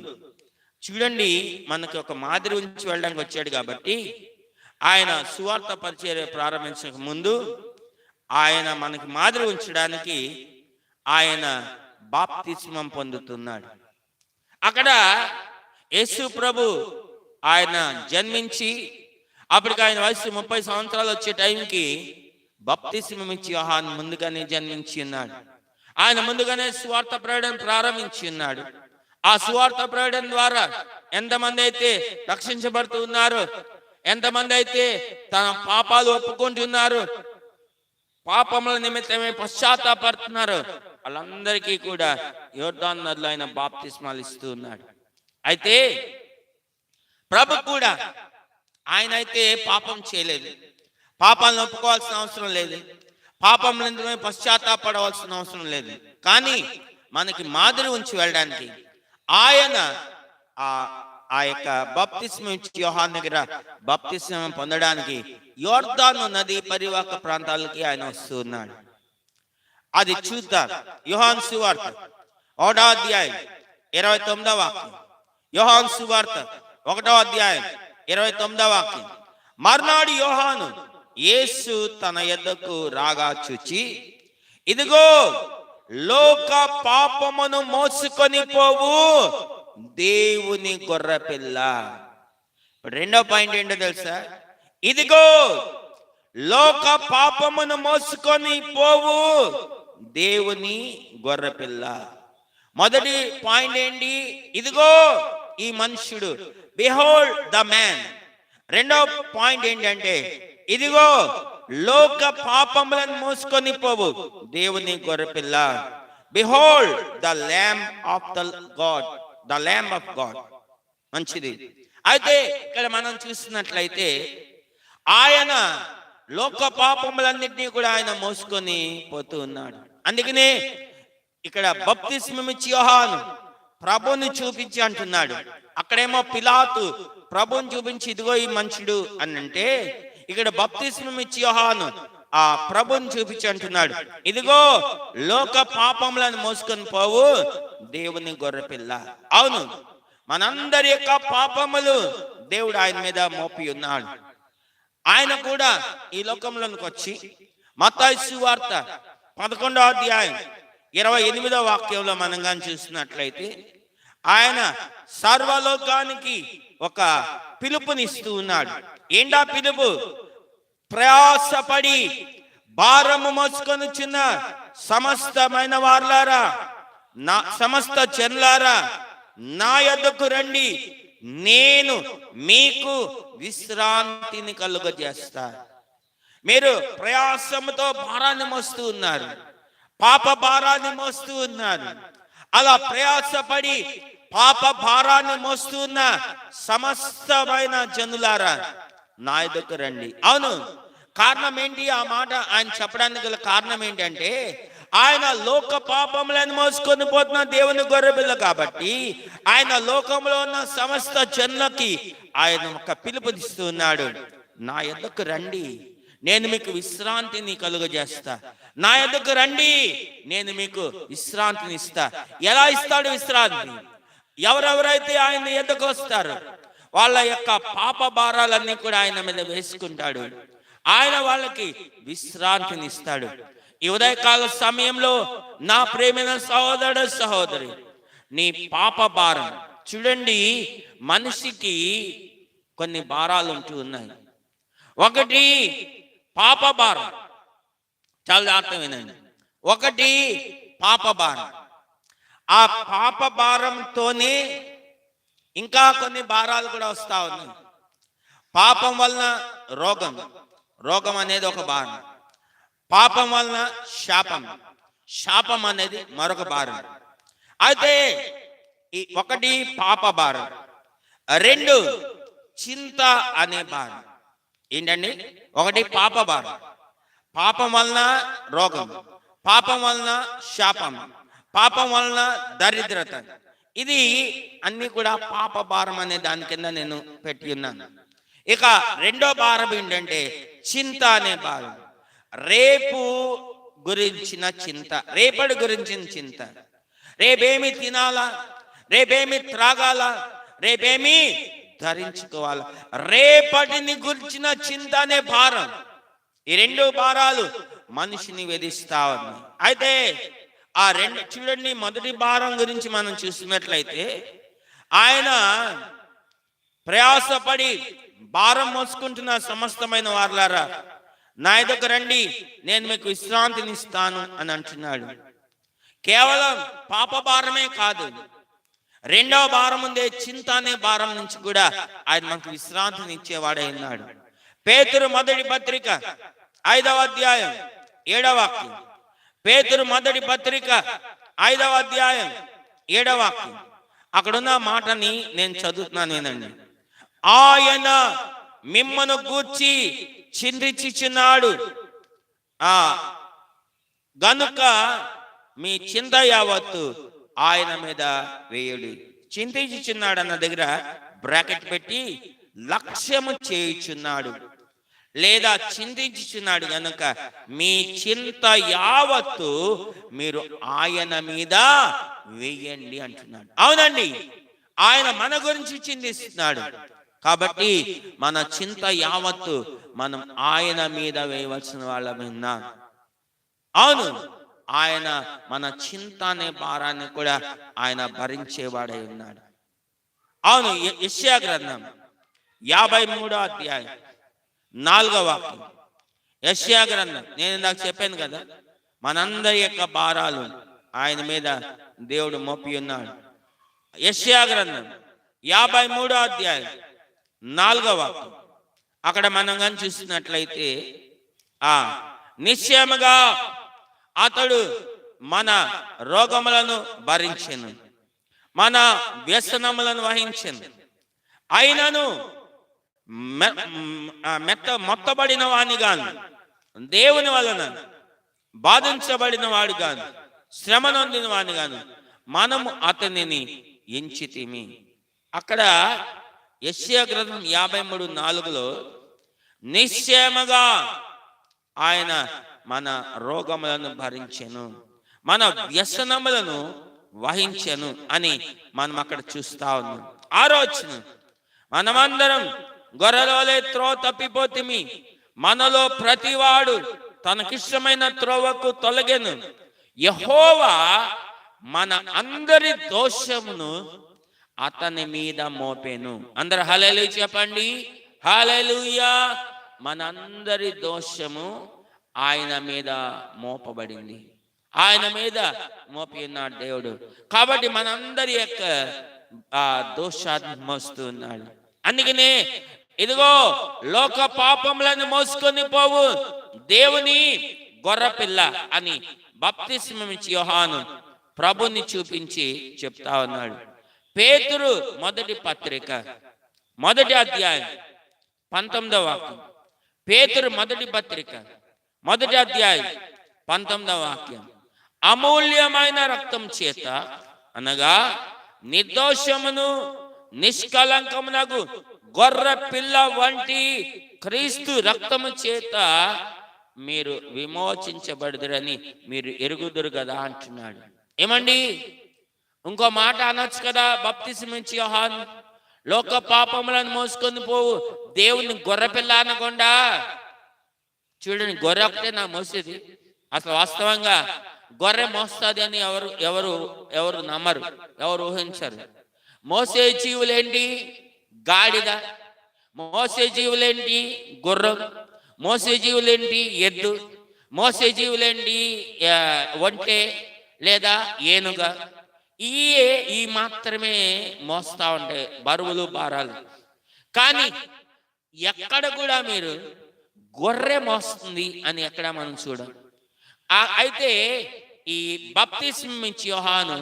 S1: చూడండి, మనకి ఒక మాదిరి ఉంచి వెళ్ళడానికి వచ్చాడు. కాబట్టి ఆయన సువార్త పరిచర్య ప్రారంభించక ముందు ఆయన మనకి మాదిరి ఉంచడానికి ఆయన బాప్తిస్మం పొందుతున్నాడు. అక్కడ యేసు ప్రభు ఆయన జన్మించి అప్పటికి ఆయన వయసు 30 సంవత్సరాలు వచ్చే టైంకి బాప్తిస్మం ఇచ్చి యోహాను ముందుగానే జన్మించి ఉన్నాడు. ఆయన ముందుగానే సువార్త ప్రకటన ప్రారంభించి ఉన్నాడు. ఆ సువార్త ప్రకటన ద్వారా ఎంతమంది అయితే రక్షించబడుతూ ఉన్నారు, ఎంతమంది అయితే తన పాపాలు ఒప్పుకుంటున్నారు, పాపముల నిమిత్తమే పశ్చాత్తాపడుతున్నారు, వాళ్ళందరికీ కూడా యోర్దాను నదిలో ఆయన బాప్తిస్మాలు ఇస్తూ ఉన్నాడు. అయితే ప్రభు కూడా ఆయన అయితే పాపం చేయలేదు, పాపాలను ఒప్పుకోవాల్సిన అవసరం లేదు, పాపం నిమిత్తమే పశ్చాత్తాపడవలసిన అవసరం లేదు. కానీ మనకి మాదిరి ఉంచి వెళ్ళడానికి ఆయన ఆ యొక్క బాప్తిస్మం ఇచ్చి యోహాను దగ్గర బాప్తిస్మం పొందడానికి యోర్దాను నది పరివాహక ప్రాంతాలకి ఆయన వస్తూ ఉన్నాడు. అది చూద్దాం. యోహాను సువార్త 1వ అధ్యాయం 29వ వాక్యం. యోహాను సువార్త 1వ అధ్యాయం 29వ వాక్యం. మర్నాడు యోహాను యేసు తన యొద్దకు రాగా చూచి, ఇదిగో లోక పాపమును మోసుకొని పోవు దేవుని గొర్రెపిల్ల. ఇప్పుడు రెండో పాయింట్ ఏంటో తెలుసా? ఇదిగో లోక పాపమును మోసుకొని పోవు దేవుని గొర్రెపిల్ల. మొదటి పాయింట్ ఏంటి? ఇదిగో ఈ మనుష్యుడు, బిహోల్డ్ ద మ్యాన్. రెండో పాయింట్ ఏంటంటే ఇదిగో లోక పాపములను మోసుకొని పోవు దేవుని గొర్రెపిల్ల. Behold the lamb of the God, the lamb of God. మంచిది. అయితే ఇక్కడ మనం చూసినట్లయితే ఆయన లోక పాపములన్నింటినీ కూడా ఆయన మోసుకొని పోతూ ఉన్నాడు. అందుకనే ఇక్కడ బాప్తిస్మం ఇచ్చి యోహాను ప్రభుని చూపించి అంటున్నాడు. అక్కడేమో పిలాతు ప్రభుని చూపించి ఇదిగో ఈ మనుషుడు అని అంటే, ఇక్కడ బాప్తిస్మం ఇచ్చి యోహాను ఆ ప్రభుని చూపించి అంటున్నాడు, ఇదిగో లోక పాపములను మోసుకొని పోవు దేవుని గొర్రెపిల్ల. అవును, మనందరి యొక్క పాపములు దేవుడు ఆయన మీద మోపి ఉన్నాడు. ఆయన కూడా ఈ లోకంలోనికి వచ్చి మత్తయి సువార్త 11వ అధ్యాయం 28వ వాక్యంలో మనం కానీ చూసినట్లయితే ఆయన సర్వలోకానికి ఒక పిలుపునిస్తూ ఉన్నాడు. ఏంటా పిలుపు? ప్రయాసపడి భారము మోసుకొని చిన్న సమస్తమైన వారులారా, నా సమస్త జనులారా నా యొద్దకు రండి, నేను మీకు విశ్రాంతిని కలుగజేస్తా. మీరు ప్రయాసముతో భారాన్ని మోస్తూ ఉన్నారు, పాప భారాన్ని మోస్తూ ఉన్నారు. అలా ప్రయాసపడి పాప భారాన్ని మోస్తూ ఉన్న సమస్తమైన జనులారా నా యొద్దకు రండి. అవును, కారణం ఏంటి? ఆ మాట ఆయన చెప్పడానికి గల కారణం ఏంటంటే ఆయన లోక పాపములను మోసుకొని పోతున్న దేవుని గొర్రెపిల్ల కాబట్టి ఆయన లోకంలో ఉన్న సమస్త జనులకి ఆయన ఒక పిలుపునిస్తూ ఉన్నాడు. నా యొద్దకు రండి, నేను మీకు విశ్రాంతిని కలుగజేస్తా. నా యొద్దకు రండి, నేను మీకు విశ్రాంతిని ఇస్తా. ఎలా ఇస్తాడు విశ్రాంతి? ఎవరెవరైతే ఆయన యొద్దకు వస్తారో వాళ్ళ యొక్క పాప భారాలన్నీ కూడా ఆయన మీద వేసుకుంటాడు. ఆయన వాళ్ళకి విశ్రాంతిని ఇస్తాడు. ఈ ఉదయకాల సమయంలో నా ప్రేమైన సహోదరుడు సహోదరి, నీ పాప భారం చూడండి. మనిషికి కొన్ని భారాలు ఉంటూ ఉన్నాయి. ఒకటి పాప భారం, చాలా అర్థమేనండి. ఒకటి పాప భారం. ఆ పాప భారంతోనే ఇంకా కొన్ని భారాలు కూడా వస్తా ఉన్నాయి. పాపం వలన రోగం, రోగం అనేది ఒక భారం. పాపం వలన శాపం, శాపం అనేది మరొక భారం. అయితే ఈ ఒకటి పాప భారం, రెండు చింత అనే భారం. ఏంటండి? ఒకటి పాప భారం, పాపం వలన రోగం, పాపం వలన శాపం, పాపం వలన దరిద్రత. ఇది అన్ని కూడా పాప భారం అనే దాని కింద నేను పెట్టి ఉన్నాను. ఇక రెండో భారం ఏంటంటే చింత అనే భారం. రేపు గురించిన చింత, రేపటి గురించిన చింత. రేపేమి తినాలా, రేపేమి త్రాగాలా, రేపేమి ధరించుకోవాలా, రేపటిని గురించిన చింత అనే భారం. ఈ రెండు భారాలు మనిషిని వేధిస్తా ఉన్నాయి. అయితే ఆ రెండు చూడండి, మొదటి భారం గురించి మనం చూసినట్లయితే ఆయన ప్రయాసపడి భారం మోసుకుంటున్న సమస్తమైన వారులారా నా ఎదుకు రండి, నేను మీకు విశ్రాంతిని ఇస్తాను అని అంటున్నాడు. కేవలం పాప భారమే కాదు, రెండవ భారం ఉందే చింత అనే భారం నుంచి కూడా ఆయన మనకు విశ్రాంతిని ఇచ్చేవాడై ఉన్నాడు. పేతురు మొదటి పత్రిక 5వ అధ్యాయం 7వ వాక్యం. పేతురు మొదటి పత్రిక 5వ అధ్యాయం 7వ వాక్యం. అక్కడున్న మాటని నేను చదువుతున్నాను వినండి. ఆయన మిమ్మను గూర్చి చింతించుచున్నాడు గనుక మీ చింత యావత్తు ఆయన మీద వేయుడి. చింతించుచున్నాడు అన్న దగ్గర బ్రాకెట్ పెట్టి లక్ష్యము చేయుచున్నాడు లేదా చింతించుచున్నాడు గనుక మీ చింత యావత్తు మీరు ఆయన మీద వేయండి అంటున్నాడు. అవునండి, ఆయన మన గురించి చింతిస్తున్నాడు కాబట్టి మన చింత యావత్తు మనం ఆయన మీద వేయవలసిన వాళ్ళమైనా. అవును, ఆయన మన చింత అనే భారాన్ని కూడా ఆయన భరించేవాడై ఉన్నాడు. అవును, యెషయా గ్రంథం 53వ అధ్యాయం 4వ వాక్యం. యెషయా గ్రంథం, నేను ఇందాక చెప్పాను కదా, మనందరి యొక్క భారాలు ఆయన మీద దేవుడు మోపి ఉన్నాడు. యెషయా గ్రంథం 53వ అధ్యాయం 4వ వాక్యం. అక్కడ మనం కానీ చూసినట్లయితే నిశ్చయముగా అతడు మన రోగములను భరించెను, మన వ్యసనములను వహించెను, అయినను మొత్తబడిన వాణి గాను, దేవుని వలన బాధించబడిన వాడు గాను, శ్రమ నొందిన వాణి గాను మనము అతనిని ఎంచితిమి. అక్కడ యెషయా గ్రంథం 53:4లో నిశ్చయముగా ఆయన మన రోగములను భరించెను, మన వ్యసనములను వహించెను అని మనం అక్కడ చూస్తా ఉన్నాం. ఆలోచన, మనమందరం గొర్రెలవలె త్రోవ తప్పిపోతిమి, మనలో ప్రతివాడు తనకిష్టమైన త్రోవకు తొలగెను, యెహోవా మన అందరి దోషమును అతని మీద మోపెను. అందరు హల్లెలూయా చెప్పండి, హల్లెలూయా. మనందరి దోషము ఆయన మీద మోపబడింది, ఆయన మీద మోపి ఉన్నాడు దేవుడు. కాబట్టి మనందరి యొక్క దోషాన్ని మోస్తూ ఉన్నాడు. అందుకనే ఇదిగో లోక పాపములను మోసుకొని పోవు దేవుని గొర్రెపిల్ల అని బాప్తిస్మమిచ్చి యోహాను ప్రభుని చూపించి చెప్తా ఉన్నాడు. పేతురు మొదటి పత్రిక 1వ అధ్యాయం 19వ వాక్యం. పేతురు మొదటి పత్రిక 1వ అధ్యాయం 19వ వాక్యం. అమూల్యమైన రక్తం చేత అనగా నిర్దోషమును నిష్కలంకమునగు గొర్రె పిల్ల వంటి క్రీస్తు రక్తము చేత మీరు విమోచించబడుదురని మీరు ఎరుగుదురు కదా అంటున్నాడు. ఏమండి, ఇంకో మాట అనొచ్చు కదా, బాప్తిస్మమిచ్చి యోహాను లోక పాపములను మోసుకొని పోవు దేవుని గొర్రెపిల్ల అనకుండా. చూడండి, గొర్రె ఒకటే నా మోసేది. అసలు వాస్తవంగా గొర్రె మోస్తుంది అని ఎవరు నమ్మరు, ఎవరు ఊహించరు. మోసే జీవులేంటి? గాడిద. మోసే జీవులేంటి? గుర్రం. మోసే జీవులేంటి? ఎద్దు. మోసే జీవులేంటి? ఒంటె లేదా ఏనుగ. ఈ మాత్రమే మోస్తా ఉంటాయి బరువులు భారాలు. కానీ ఎక్కడ కూడా మీరు గొర్రె మోస్తుంది అని ఎక్కడ మనం చూడం. అయితే ఈ బాప్తిస్మమిచ్చి యోహాను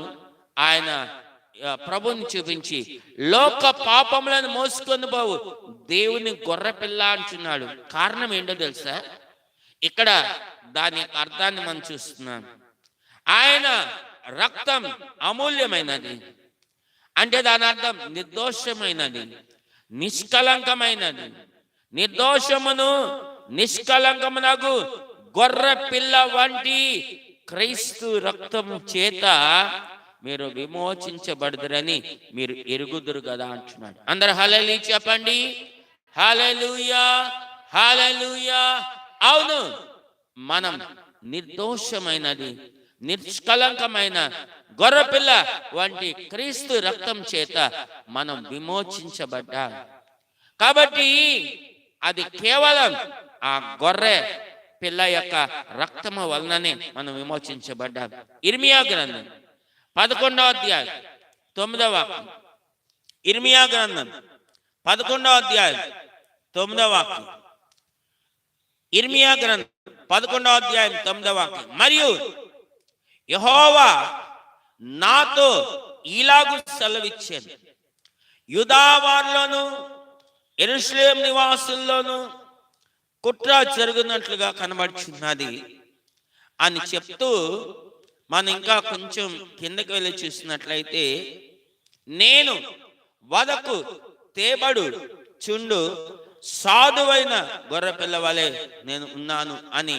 S1: ఆయన ప్రభుని చూపించి లోక పాపములను మోసుకొని పోవు దేవుని గొర్రె పిల్ల అంటున్నాడు. కారణం ఏంటో తెలుసా? ఇక్కడ దాని అర్థాన్ని మనం చూస్తున్నాం. ఆయన రక్తం అమూల్యమైనది అంటే దాని అర్థం నిర్దోషమైనది, నిష్కలంకమైనది. నిర్దోషమును నిష్కలంకమునగు గొర్రె పిల్ల వంటి క్రీస్తు రక్తము చేత మీరు విమోచించబడుదురని మీరు ఎరుగుదురు కదా అంటున్నాడు. అందరు హల్లెలూయా చెప్పండి, హల్లెలూయా, హల్లెలూయా. అవును, మనం నిర్దోషమైనది నిష్కలంకమైన గొర్రెపిల్ల వంటి క్రీస్తు రక్తం చేత మనం విమోచించబడ్డాం. కాబట్టి అది కేవలం ఆ గొర్రె పిల్ల యొక్క రక్తము వలననే మనం విమోచించబడ్డాం. ఇర్మియా గ్రంథం 11వ అధ్యాయం 9వ వాక్యం. ఇర్మియా గ్రంథం 11వ అధ్యాయం 9వ వాక్యం. ఇర్మియా గ్రంథం 11వ అధ్యాయం 9వ వాక్యం. మరియు యెహోవా నాతో ఇలాగు సెలవిచ్చాను, యూదావారిలోను యెరూషలేము నివాసుల్లోను కుట్ర జరుగునట్లుగా కనబడుచున్నది అని చెప్తూ మనం ఇంకా కొంచెం కిందకి వెళ్ళి చూసినట్లయితే, నేను వదకు తేబడు చుండు సాధువైన గొర్రె పిల్లవలే నేను ఉన్నాను అని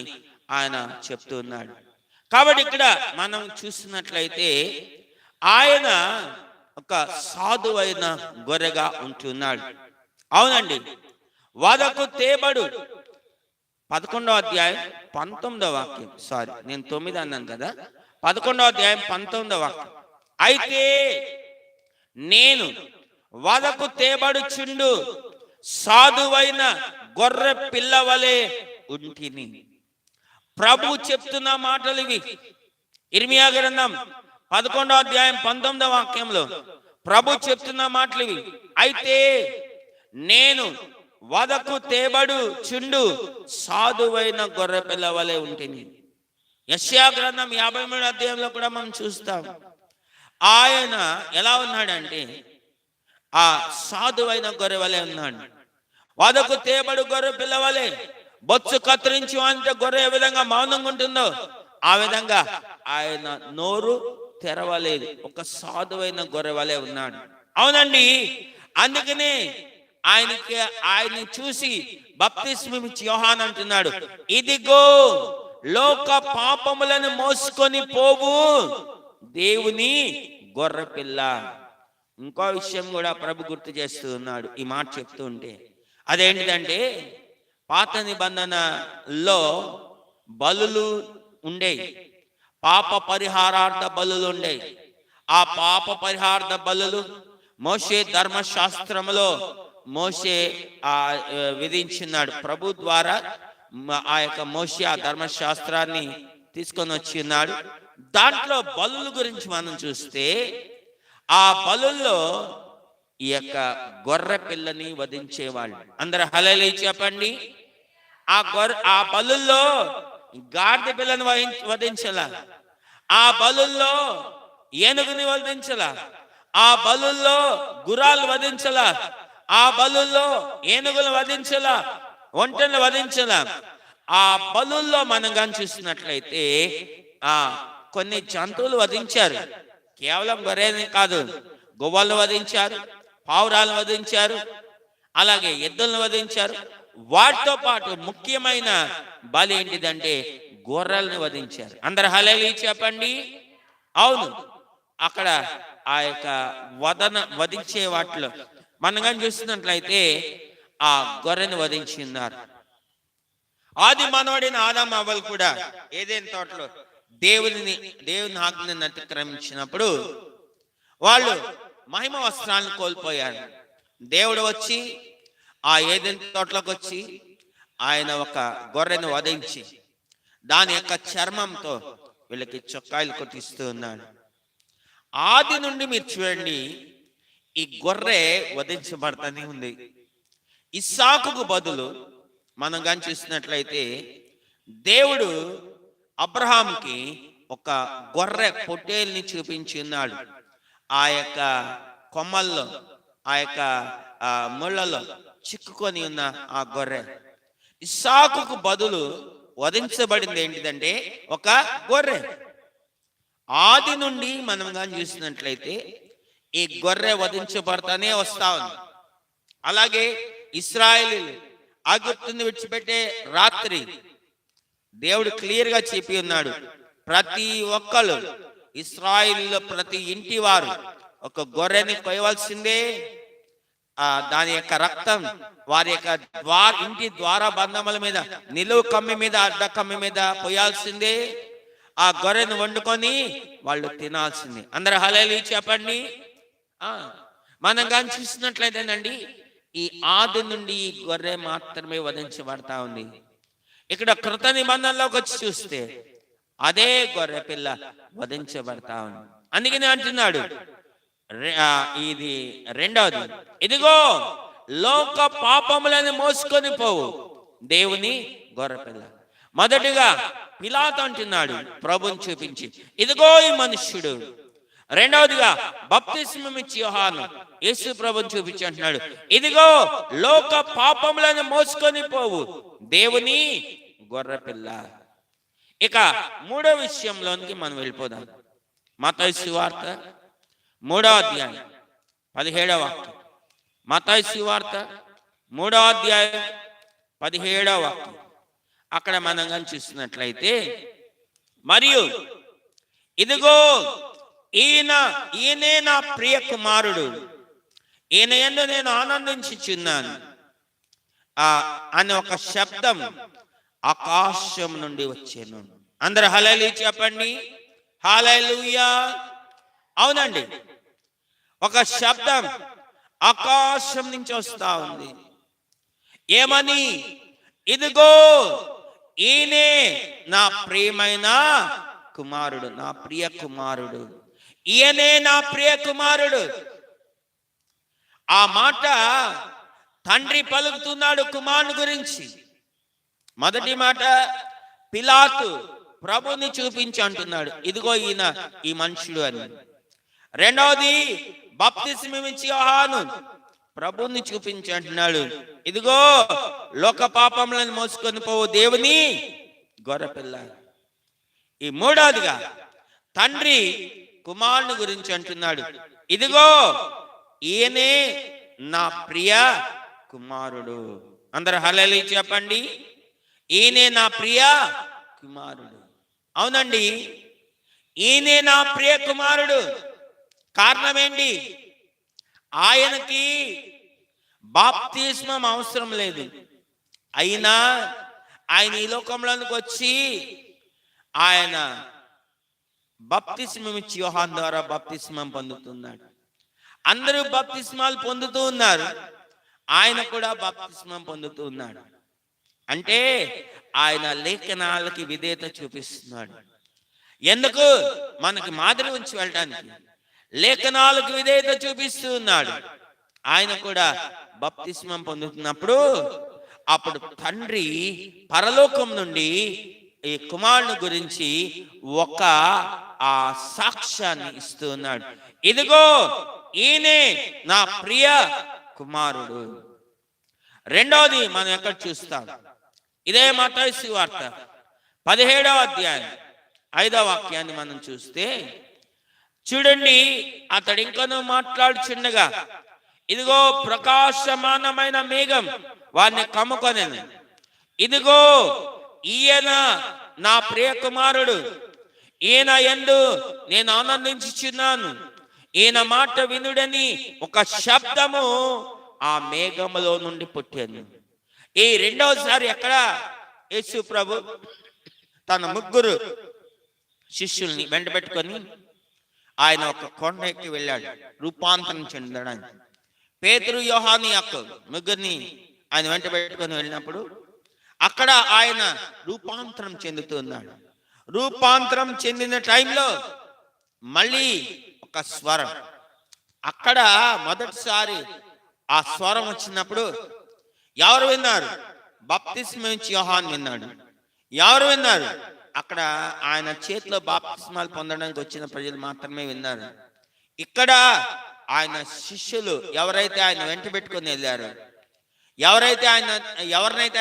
S1: ఆయన చెప్తూ ఉన్నాడు. కాబట్టి ఇక్కడ మనం చూసినట్లయితే ఆయన ఒక సాధువైన గొర్రెగా ఉంటున్నాడు. అవునండి, వదకు తేబడు 11వ అధ్యాయం 19వ వాక్యం. సారీ, నేను 9 అన్నాను కదా. 11వ అధ్యాయం 19వ వాక్యం. అయితే నేను వదకు తేబడుచుండు సాధువైన గొర్రె పిల్లవలే ఉంటిని. ప్రభు చెప్తున్న మాటలు ఇవి. ఇర్మియా గ్రంథం 11వ అధ్యాయం 19వ వాక్యంలో ప్రభు చెప్తున్న మాటలు ఇవి. అయితే నేను వదకు తేబడు చుండు సాధువైన గొర్రె పిల్లవలే ఉంటిని. యెషయా గ్రంథం 53వ అధ్యాయంలో కూడా మనం చూస్తాం. ఆయన ఎలా ఉన్నాడంటే ఆ సాధువైన గొర్రె వలె ఉన్నాడు. వదకు తేబడు గొర్రె పిల్లవలే, బొచ్చు కత్తిరించు అంటే గొర్రె ఏ విధంగా మౌనంగా ఉంటుందో ఆ విధంగా ఆయన నోరు తెరవలేదు. ఒక సాధువైన గొర్రె వలె ఉన్నాడు. అవునండి, అందుకనే ఆయన్ని చూసి బప్తిస్మమిచ్చి యోహాను అంటున్నాడు, ఇదిగో లోక పాపములను మోసుకొని పోవు దేవుని గొర్రె పిల్ల. ఇంకో విషయం కూడా ప్రభు గుర్తు చేస్తూ ఉన్నాడు ఈ మాట చెప్తూ ఉంటే. అదేంటిదంటే, పాత నిబంధనలో బలులు ఉండేవి, పాప పరిహారార్థ బలులు ఉండేవి. ఆ పాప పరిహారార్థ బలులు మోషే ధర్మశాస్త్రములో మోషే విధించున్నాడు. ప్రభు ద్వారా ఆ యొక్క మోషే ఆ ధర్మశాస్త్రాన్ని తీసుకొని వచ్చి ఉన్నాడు. దాంట్లో బలుల గురించి మనం చూస్తే, ఆ బలుల్లో ఈ యొక్క గొర్రె పిల్లని వధించేవాళ్ళు. అందరూ హల్లెలూయా చెప్పండి. ఆ బలుల్లో గాడిద పిల్లని వధించాల, ఆ బలుల్లో ఏనుగుని వధించాల, ఆ బలుల్లో గుర్రాలు వధించాల, ఆ బలుల్లో ఏనుగులు వధించాల, ఒంటెను వధించాల. ఆ బలుల్లో మనం కానీ చూసినట్లయితే కొన్ని జంతువులు వధించారు. కేవలం గొర్రెని కాదు, గువ్వలను వధించారు, పావురాలను వధించారు, అలాగే ఎద్దులను వధించారు. వాటితో పాటు ముఖ్యమైన బలి ఏంటిదంటే గొర్రెలను వధించారు. అందరు హల్లెలూయా చెప్పండి. అవును, అక్కడ ఆ యొక్క వధించే వాటిలో మనం కానీ చూస్తున్నట్లయితే ఆ గొర్రెను వధించి ఉన్నారు. ఆది మానవుడైన ఆదాము అవ్వలు కూడా ఏదైనా తోటలో దేవుని ఆజ్ఞను అతిక్రమించినప్పుడు వాళ్ళు మహిమ వస్త్రాలను కోల్పోయారు. దేవుడు వచ్చి ఆ ఏదైనా తోటలోకి వచ్చి ఆయన ఒక గొర్రెను వధించి దాని యొక్క చర్మంతో వీళ్ళకి చొక్కాయలు కొట్టిస్తూ ఉన్నాడు. ఆది నుండి మీరు చూడండి, ఈ గొర్రె వధించబడతానే ఉంది. ఇస్సాకుకు బదులు మనం కానీ చూసినట్లయితే దేవుడు అబ్రహాంకి ఒక గొర్రె పొట్టేల్ని చూపించి ఉన్నాడు. ఆ యొక్క కొమ్మల్లో, ఆ యొక్క ముళ్ళలో చిక్కుకొని ఉన్న ఆ గొర్రె ఇస్సాకుకు బదులు వధించబడింది ఏంటిదంటే ఒక గొర్రె. ఆది నుండి మనం కానీ చూసినట్లయితే ఈ గొర్రె వధించబడతానే వస్తా ఉంది. అలాగే ఇశ్రాయేలీయులు ఐగుప్తుని విడిచిపెట్టే రాత్రి దేవుడు క్లియర్ గా చెప్పి ఉన్నాడు, ప్రతి ఒక్కరు ఇశ్రాయేలీయుల ప్రతి ఇంటి వారు ఒక గొర్రెని కొయ్యవలసిందే. దాని యొక్క రక్తం వారి యొక్క ఇంటి ద్వార బంధముల మీద, నిలువు కమ్మి మీద, అడ్డ కమ్మి మీద పోయాల్సిందే. ఆ గొర్రెను వండుకొని వాళ్ళు తినాల్సింది. అందరూ హల్లెలూయా చెప్పండి. మనం కానీ చూసినట్లయితేనండి, ఈ ఆది నుండి ఈ గొర్రె మాత్రమే వధించబడతా ఉంది. ఇక్కడ కృత నిబంధనలోకి వచ్చి చూస్తే అదే గొర్రె పిల్ల వధించబడతా ఉంది. అందుకని అంటున్నాడు ఇది రెండవది, ఇదిగో లోక పాపములను మోసుకొని పోవు దేవుని గొర్రెపిల్ల. మొదటిగా పిలాతు అంటున్నాడు ప్రభుని చూపించి, ఇదిగో ఈ మనుష్యుడు. రెండవదిగా బప్తిస్మం ఇచ్చి యోహాను యేసు ప్రభుని చూపించి అంటున్నాడు, ఇదిగో లోక పాపములను మోసుకొని పోవు దేవుని గొర్రెపిల్ల. ఇక మూడో విషయంలోనికి మనం వెళ్ళిపోదాం. మత్తయి సువార్త 3వ అధ్యాయం 17వ వాక్యం. మత్తయి సువార్త 3వ అధ్యాయం 17వ వాక్యం. అక్కడ మనం కానీ చూస్తున్నట్లయితే, మరియు ఇదిగో ఈయనే నా ప్రియ కుమారుడు, ఈయన యందు నేను ఆనందించుచున్నాను అని ఒక శబ్దం ఆకాశం నుండి వచ్చాను. అందరూ హల్లెలూయా చెప్పండి. హల్లెలూయా. అవునండి, ఒక శబ్దం ఆకాశం నుంచి వస్తా ఉంది. ఏమని? ఇదిగో ఈయనే నా ప్రియమైన కుమారుడు, నా ప్రియ కుమారుడు, ఈయనే నా ప్రియ కుమారుడు. ఆ మాట తండ్రి పలుకుతున్నాడు కుమారుని గురించి. మొదటి మాట పిలాతు ప్రభుని చూపించి అంటున్నాడు, ఇదిగో ఈయన ఈ మనుషుడు అని. రెండవది బప్తిస్మం ఇచ్చి యోహాను ప్రభుని చూపించి అంటున్నాడు, ఇదిగో లోక పాపములను మోసుకొని పోవు దేవుని గొర్రెపిల్ల. ఈ మూడవదిగా తండ్రి కుమారుని గురించి అంటున్నాడు, ఇదిగో ఈయనే నా ప్రియ కుమారుడు. అందరూ హల్లెలూయా చెప్పండి. ఈయనే నా ప్రియ కుమారుడు. అవునండి, ఈయనే నా ప్రియ కుమారుడు. కారణం ఏంటి? ఆయనకి బాప్తిస్మం అవసరం లేదు. అయినా ఆయన ఈ లోకంలోనికి వచ్చి ఆయన బాప్తిస్మం ఇచ్చి యోహాను ద్వారా బాప్తిస్మం పొందుతున్నాడు. అందరూ బాప్తిస్మాలు పొందుతూ ఉన్నారు, ఆయన కూడా బాప్తిస్మం పొందుతూ ఉన్నాడు. అంటే ఆయన లేఖనాలకి విధేయత చూపిస్తున్నాడు. ఎందుకు? మనకి మాదిరి ఉంచి వెళ్ళడానికి లేఖనాలకు విధేయత చూపిస్తూ ఉన్నాడు. ఆయన కూడా బాప్తిస్మం పొందుతున్నప్పుడు అప్పుడు తండ్రి పరలోకం నుండి ఈ కుమారుని గురించి ఒక సాక్ష్యాన్ని ఇస్తూ ఉన్నాడు, ఇదిగో ఈయనే నా ప్రియ కుమారుడు. రెండవది మనం ఎక్కడ చూస్తాం? ఇదే మత్తయి సువార్త 17వ అధ్యాయం 5వ వాక్యాన్ని మనం చూస్తే, చూడండి, అతడు ఇంకనూ మాట్లాడుచుండగా ఇదిగో ప్రకాశమానమైన మేఘం వారిని కమ్ముకొనెను. ఇదిగో ఈయన నా ప్రియ కుమారుడు, ఈయన యందు నేను ఆనందించుచున్నాను, ఈయన మాట వినుడని ఒక శబ్దము ఆ మేఘములో నుండి పుట్టాను. ఈ రెండవసారి ఎక్కడ యేసు ప్రభు తన 3 శిష్యుల్ని వెంట పెట్టుకొని ఆయన ఒక కొండ ఎక్కి వెళ్ళాడు రూపాంతరం చెందడానికి. పేతురు, యోహాను, యాకోబు 3 ఆయన వెంట పెట్టుకొని వెళ్ళినప్పుడు అక్కడ ఆయన రూపాంతరం చెందుతున్నాడు. రూపాంతరం చెందిన టైంలో మళ్ళీ ఒక స్వరం, అక్కడ మొదటిసారి ఆ స్వరం వచ్చినప్పుడు ఎవరు విన్నారు? బాప్తిస్మం ఇచ్చి యోహాను విన్నాడు. ఎవరు విన్నారు? అక్కడ ఆయన చేతిలో బాప్తిస్మాలు పొందడానికి వచ్చిన ప్రజలు మాత్రమే విన్నారు. ఇక్కడ ఆయన శిష్యులు ఎవరైతే ఆయన వెంట పెట్టుకొని వెళ్ళారు, ఎవరినైతే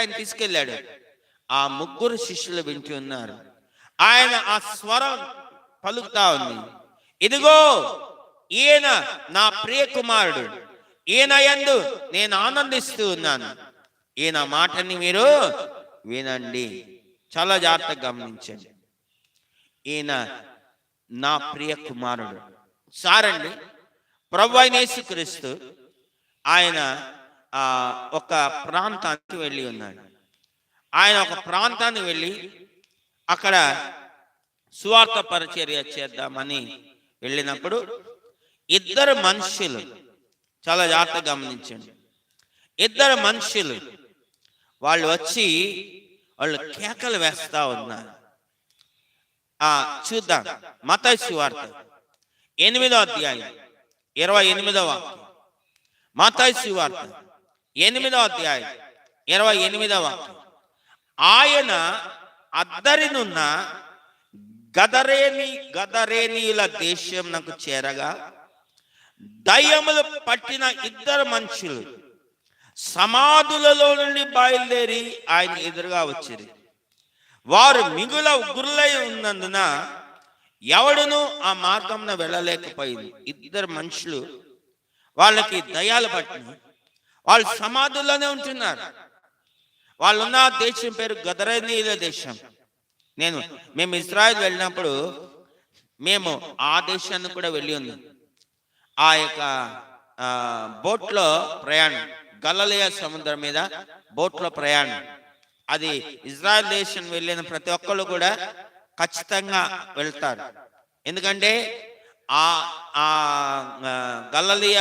S1: ఆయన తీసుకెళ్ళాడు, ఆ 3 శిష్యులు వింటూ ఉన్నారు. ఆయన ఆ స్వరం పలుకుతా ఉంది, ఇదిగో ఈయన నా ప్రియ కుమారుడు, ఈయన యందు నేను ఆనందిస్తూ ఉన్నాను, ఈయన మాటని మీరు వినండి. చాలా జాగ్రత్తగా గమనించండి. ఈయన నా ప్రియ కుమారుడు. సారండి, ప్రభువైన యేసుక్రీస్తు ఆయన ఒక ప్రాంతానికి వెళ్ళి ఉన్నాడు. ఆయన ఒక ప్రాంతానికి వెళ్ళి అక్కడ సువార్త పరిచర్య చేద్దామని వెళ్ళినప్పుడు ఇద్దరు మనుషులు, చాలా జాగ్రత్తగా గమనించండి, ఇద్దరు మనుషులు వాళ్ళు వచ్చి వాళ్ళు కేకలు వేస్తా ఉన్నారు. చూద్దాం. మత్తయి సువార్త 8వ అధ్యాయం 28వ వాక్యం. మత్తయి సువార్త 8వ అధ్యాయం 28వ వాక్యం. ఆయన అద్దరినున్న గదరేనీయుల దేశం నాకు చేరగా దయ్యములు పట్టిన ఇద్దరు మనుషులు సమాధులలో నుండి బయలుదేరి ఆయన ఎదురుగా వచ్చిరి. వారు మిగుల ఉగ్రులై ఉన్నందున ఎవడును ఆ మార్గంన వెళ్ళలేకపోయింది. ఇద్దరు మనుషులు, వాళ్ళకి దయ్యాలు పట్టిన, వాళ్ళు సమాధుల్లోనే ఉంటున్నారు. వాళ్ళున్న దేశం పేరు గదరేనీయుల దేశం. మేము ఇజ్రాయెల్ వెళ్ళినప్పుడు మేము ఆ దేశాన్ని కూడా వెళ్ళి ఉన్నాం. ఆ యొక్క బోట్లో ప్రయాణం, గలిలయ సముద్రం మీద బోట్లో ప్రయాణం, అది ఇజ్రాయెల్ దేశం వెళ్ళిన ప్రతి ఒక్కళ్ళు కూడా ఖచ్చితంగా వెళ్తారు. ఎందుకంటే ఆ గలిలయ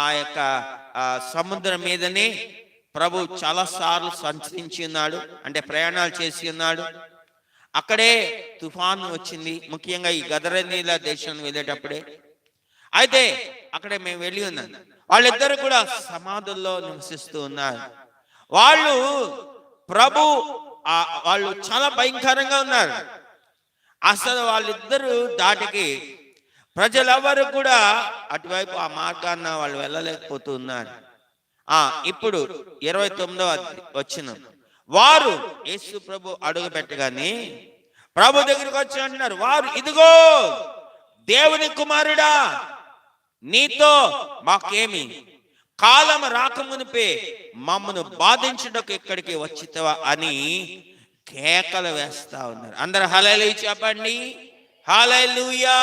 S1: ఆ యొక్క సముద్రం మీదనే ప్రభు చాలా సార్లు సంచరించి ఉన్నాడు, అంటే ప్రయాణాలు చేసి ఉన్నాడు. అక్కడే తుఫాను వచ్చింది, ముఖ్యంగా ఈ గదరేనీయుల దేశం వెళ్ళేటప్పుడే. అయితే అక్కడే మేము వెళ్ళి ఉన్నాం. వాళ్ళిద్దరు కూడా సమాధుల్లో నివసిస్తూ ఉన్నారు. వాళ్ళు చాలా భయంకరంగా ఉన్నారు. అసలు వాళ్ళిద్దరు దాటికి ప్రజలెవరు కూడా అటువైపు ఆ మార్గాన్న వాళ్ళు వెళ్ళలేకపోతూ ఉన్నారు. ఇప్పుడు 29వ వచనం. వారు యేసు ప్రభు అడుగు పెట్టగానే ప్రభు దగ్గరికి వచ్చి అంటున్నారు, వారు, ఇదిగో దేవుని కుమారుడా, నీతో మాకేమి, కాలం రాకమునిపే మమ్మను బాధించుటకు ఇక్కడికి వచ్చితవా అని కేకలు వేస్తా ఉన్నారు. అందరు హల్లెలూయా చెప్పండి. హల్లెలూయా,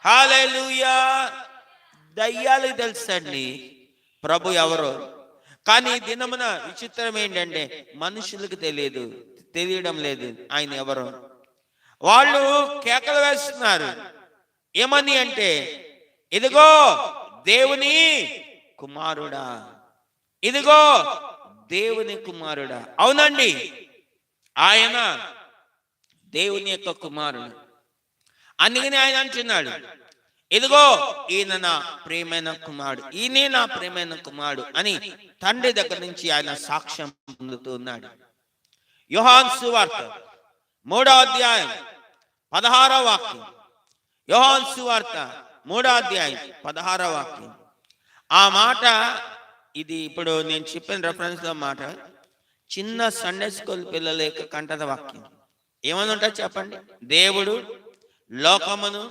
S1: హల్లెలూయా. దయ్యాలకు తెలుసండి ప్రభు ఎవరో, కానీ దినమున విచిత్రం ఏంటంటే మనుషులకు తెలియడం లేదు ఆయన ఎవరో. వాళ్ళు కేకలు వేస్తున్నారు. ఏమని అంటే, ఇదిగో దేవుని కుమారుడా, ఇదిగో దేవుని కుమారుడా. అవునండి, ఆయన దేవుని యొక్క కుమారుడు. అందుకని ఆయన అంటున్నాడు, ఇదిగో ఈయన నా ప్రియమైన కుమారుడు, ఈయనే నా ప్రియమైన కుమారుడు అని తండ్రి దగ్గర నుంచి ఆయన సాక్ష్యం పొందుతూ ఉన్నాడు. యోహాను సువార్త 3వ అధ్యాయం 16వ వాక్యం. యోహాను సువార్త 3వ అధ్యాయం 16వ వాక్యం. ఆ మాట, ఇది ఇప్పుడు నేను చెప్పిన రెఫరెన్స్ లో మాట, చిన్న సండే స్కూల్ పిల్లల యొక్క కంఠత వాక్యం. ఏమని ఉంటుంది చెప్పండి? దేవుడు లోకమును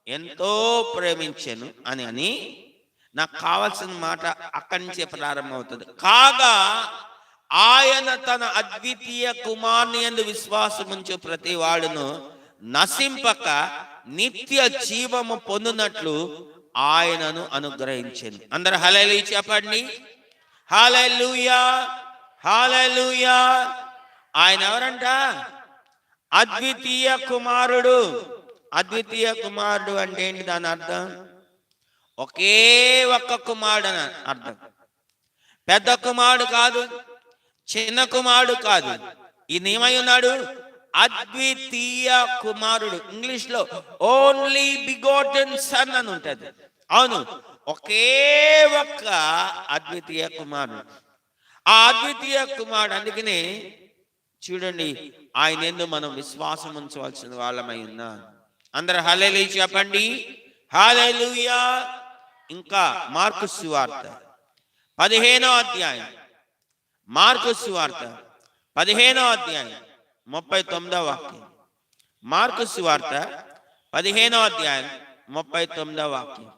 S1: ఎంతో ప్రేమించెను అని నాకు కావాల్సిన మాట అక్కడి నుంచే ప్రారంభమవుతుంది. కాగా ఆయన తన అద్వితీయ కుమారుని యందు విశ్వాసముంచు ప్రతి వాడును నశింపక నిత్య జీవము పొందునట్లు ఆయనను అనుగ్రహించెను. అందరు హల్లెలూయా చెప్పండి. హల్లెలూయా, హల్లెలూయా. ఆయన ఎవరంట? అద్వితీయ కుమారుడు. అద్వితీయ కుమారుడు అంటే ఏంటి? దాని అర్థం ఒకే ఒక్క కుమారుడు అని అర్థం. పెద్ద కుమారుడు కాదు, చిన్న కుమారుడు కాదు. ఈయన ఏమై ఉన్నాడు? అద్వితీయ కుమారుడు. ఇంగ్లీష్ లో ఓన్లీ బిగోటెన్ సన్ అని ఉంటది. అవును, ఒకే ఒక్క అద్వితీయ కుమారుడు. ఆ అద్వితీయ కుమారుడు. అందుకనే చూడండి, ఆయన యందు మనం విశ్వాసం ఉంచవలసిన వాళ్ళమై ఉన్నాం. అందరూ హల్లెలూయా చెప్పండి. హల్లెలూయా. ఇంకా మార్కు సువార్త 15వ అధ్యాయం, మార్కు సువార్త 15వ అధ్యాయం 39వ వాక్యం. మార్కు సువార్త 15వ అధ్యాయం 39వ వాక్యం.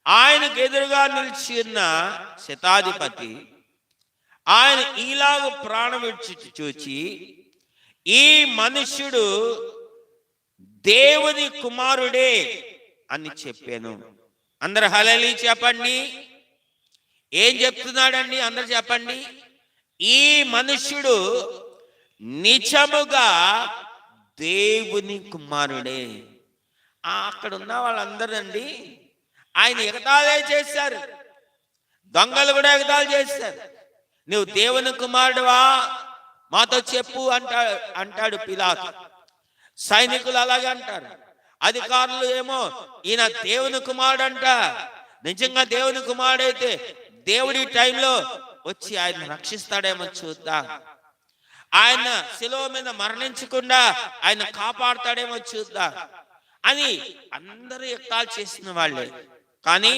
S1: ఆయనకు ఎదురుగా నిలిచి ఉన్న శతాధిపతి ఆయన ఈలాగు ప్రాణం విడిచి చూచి, ఈ మనుష్యుడు దేవుని కుమారుడే అని చెప్పాను. అందరు హల్లెలూయా చెప్పండి. ఏం చెప్తున్నాడండి? అందరు చెప్పండి. ఈ మనుష్యుడు నిజముగా దేవుని కుమారుడే. అక్కడ ఉన్న వాళ్ళందరూ అండి ఆయన ఎగతాళే చేశారు. దొంగలు కూడా ఎగతాళి చేశారు. నువ్వు దేవుని కుమారుడువా మాతో చెప్పు అంటాడు పిలాతు. సైనికులు అలాగే అంటారు. అధికారులు ఏమో ఈయన దేవుని కుమారుడు అంట. నిజంగా దేవుని కుమారుడైతే దేవుడి టైంలో వచ్చి ఆయన రక్షిస్తాడేమో చూద్దాం, ఆయన శిలువ మీద మరణించకుండా ఆయన కాపాడుతాడేమో చూద్దాం అని అందరూ ఎక్కాలు చేసిన వాళ్ళే. కానీ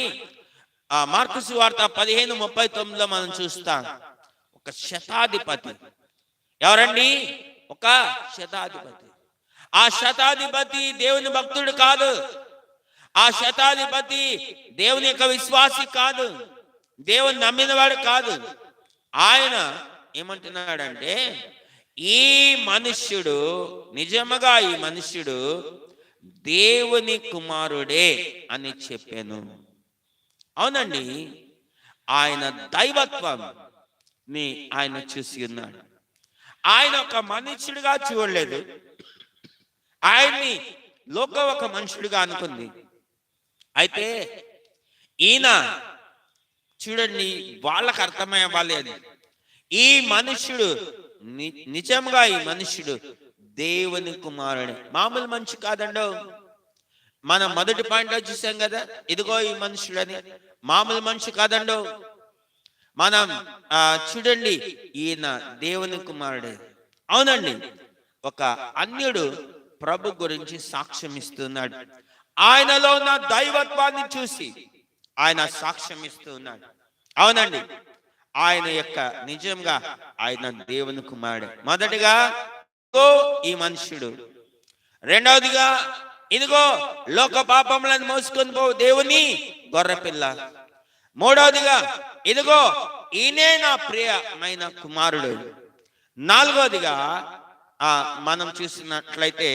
S1: మార్కు సువార్త 15:39 మనం చూస్తాం, ఒక శతాధిపతి. ఎవరండి? ఒక శతాధిపతి. ఆ శతాధిపతి దేవుని భక్తుడు కాదు. ఆ శతాధిపతి దేవుని యొక్క విశ్వాసి కాదు, దేవుని నమ్మినవాడు కాదు. ఆయన ఏమంటున్నాడంటే, ఈ మనుష్యుడు నిజముగా ఈ మనుష్యుడు దేవుని కుమారుడే అని చెప్పాను. అవునండి, ఆయన దైవత్వం ని ఆయన చూసి ఉన్నాడు. ఆయన ఒక మనుష్యుడిగా చూడలేదు, ఆయన్ని లోకం ఒక మనుషుడిగా అనుకుంది. అయితే ఈయన చూడండి, వాళ్ళకు అర్థమయ్యాలి అది, ఈ మనుష్యుడు నిజంగా ఈ మనుష్యుడు దేవుని కుమారుడే, మామూలు మనిషి కాదండో. మనం మొదటి పాయింట్లో చూసాం కదా, ఇదిగో ఈ మనుషుడని, మామూలు మనిషి కాదండో. మనం చూడండి, ఈయన దేవుని కుమారుడే. అవునండి, ఒక అన్యుడు ప్రభు గురించి సాక్ష్యం ఇస్తున్నాడు. ఆయనలో ఉన్న దైవత్వాన్ని చూసి ఆయన సాక్ష్యం ఇస్తున్నాడు. అవునండి, ఆయన యొక్క నిజంగా ఆయన దేవుని కుమారుడు. మొదటిగా ఈ మనుష్యుడు, రెండవదిగా ఇదిగో లోక పాపములను మోసుకొని పో దేవుని గొర్రెపిల్ల, మూడవదిగా ఇదిగో ఈయనే నా ప్రియమైన కుమారుడు, నాలుగవదిగా మనం చూసినట్లయితే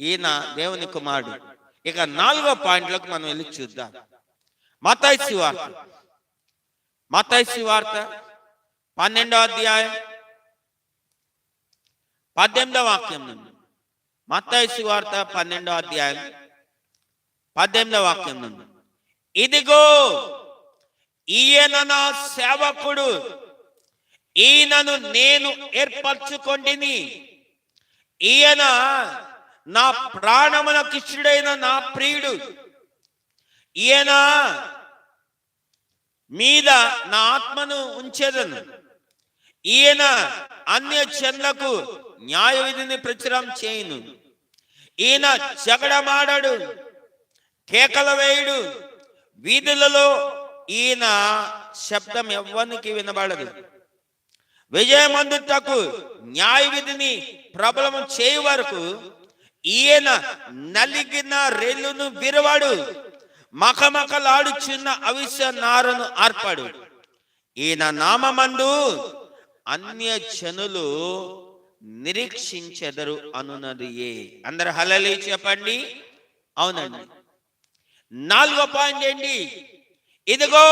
S1: ఈయన దేవుని కుమారుడు. ఇక 4వ పాయింట్లోకి మనం వెళ్ళి చూద్దాం. మత్తయి సువార్త 12వ అధ్యాయం 18వ వాక్యం నుండి. మత్తయి సువార్త 12వ అధ్యాయం 18వ వాక్యం నుండి, ఇదిగో ఈయన నా సేవకుడు, ఈయనను నేను ఏర్పరచుకొంటిని, ఈయన నా ప్రాణమునకు ఇష్టుడైన నా ప్రియుడు, ఈయన మీద నా ఆత్మను ఉంచెదను, ఈయన అన్య జనులకు న్యాయ విధిని ప్రచురం చేయును, ఈయన జగడమాడడు, కేకలు వేయుడు, వీధులలో ఈయన శబ్దం ఎవ్వనికి వినబడదు, విజయమందుటకు న్యాయ విధిని ప్రబలము చేయు వరకు ఈయన నలిగిన రెల్లును విరవాడు, మకమకలాడుచున్న అవిస నారను ఆర్పాడు, ఈయన నామమందు అన్య జనులు నిరీక్షించెదరు అనున్నది. అందరు హల్లెలూయా చెప్పండి. అవునండి, 4వ పాయింట్ ఏంటి? ఇదిగో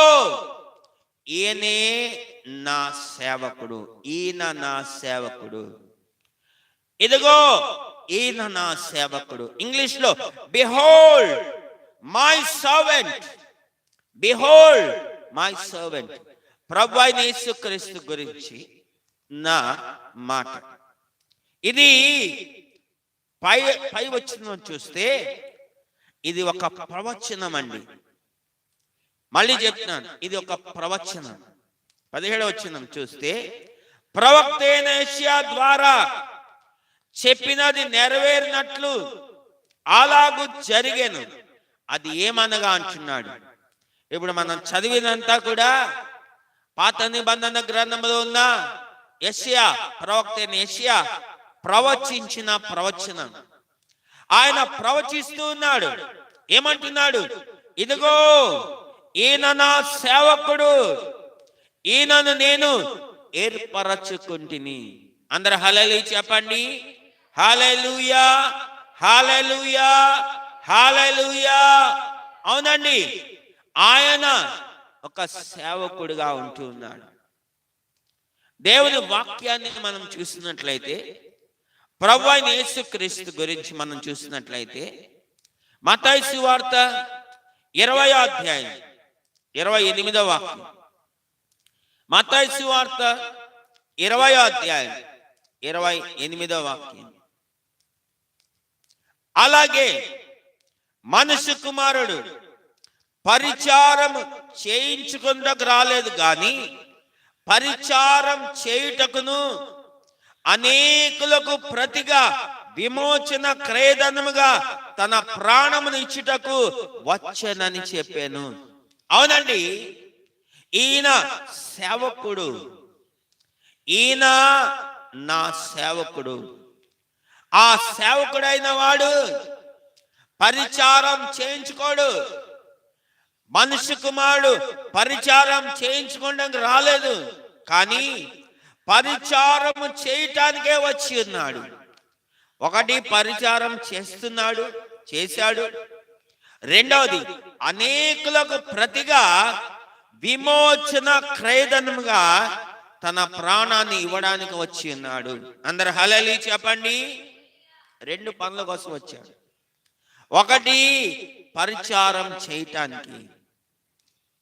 S1: ఈయనే నా సేవకుడు, ఈయన నా సేవకుడు, ఇదిగో ఈయన నా సేవకుడు. ఇంగ్లీష్ లో behold my servant, behold my servant. ప్రభువైన యేసుక్రీస్తు గురించి నా మాట. ఇది పై వచనం చూస్తే ఇది ఒక ప్రవచనం అండి. మళ్ళీ చెప్తున్నాను, ఇది ఒక ప్రవచనం. 17వ వచనం చూస్తే, ప్రవక్త అయిన యెషయా ద్వారా చెప్పినది నెరవేరినట్లు అలాగూ జరిగెను. అది ఏమనగా అంటున్నాడు. ఇప్పుడు మనం చదివినంతా కూడా పాత నిబంధన గ్రంథంలో ఉన్న యెషయా, ప్రవక్త అయిన యెషయా ప్రవచించిన ప్రవచనం. ఆయన ప్రవచిస్తూ ఉన్నాడు. ఏమంటున్నాడు? ఇదిగో ఈయన నా సేవకుడు, ఈయనను నేను ఏర్పరచుకుంటుని. అందరు హల్లెలూయా చెప్పండి. హల్లెలూయా, హల్లెలూయా, హల్లెలూయా. అవునండి, ఆయన ఒక సేవకుడిగా ఉంటూ ఉన్నాడు. దేవుని వాక్యాన్ని మనం చూసినట్లయితే ప్రభువైన యేసుక్రీస్తు గురించి మనం చూసినట్లయితే మత్తయి సువార్త 20వ అధ్యాయం 28వ వాక్యం. మత్తయి సువార్త 20వ అధ్యాయం 28వ వాక్యం. అలాగే మనుష్య కుమారుడు పరిచారం చేయించుకుంటకు రాలేదు గాని పరిచారం చేయుటకును అనేకులకు ప్రతిగా విమోచన క్రయధనముగా తన ప్రాణమును ఇచ్చుటకు వచ్చనని చెప్పాను. అవునండి, ఈయన సేవకుడు, ఈయన నా సేవకుడు. ఆ సేవకుడైన వాడు పరిచారం చేయించుకోడు. మనుష్య కుమారుడు పరిచారం చేయించుకోవడానికి రాలేదు, కానీ పరిచారం చేయటానికే వచ్చి ఉన్నాడు. ఒకటి, పరిచారం చేశాడు. రెండవది, అనేకులకు ప్రతిగా విమోచన క్రయధనముగా తన ప్రాణాన్ని ఇవ్వడానికి వచ్చి ఉన్నాడు. అందరు హల్లెలూయా చెప్పండి. 2 పనుల కోసం వచ్చాడు. ఒకటి, పరిచారం చేయటానికి.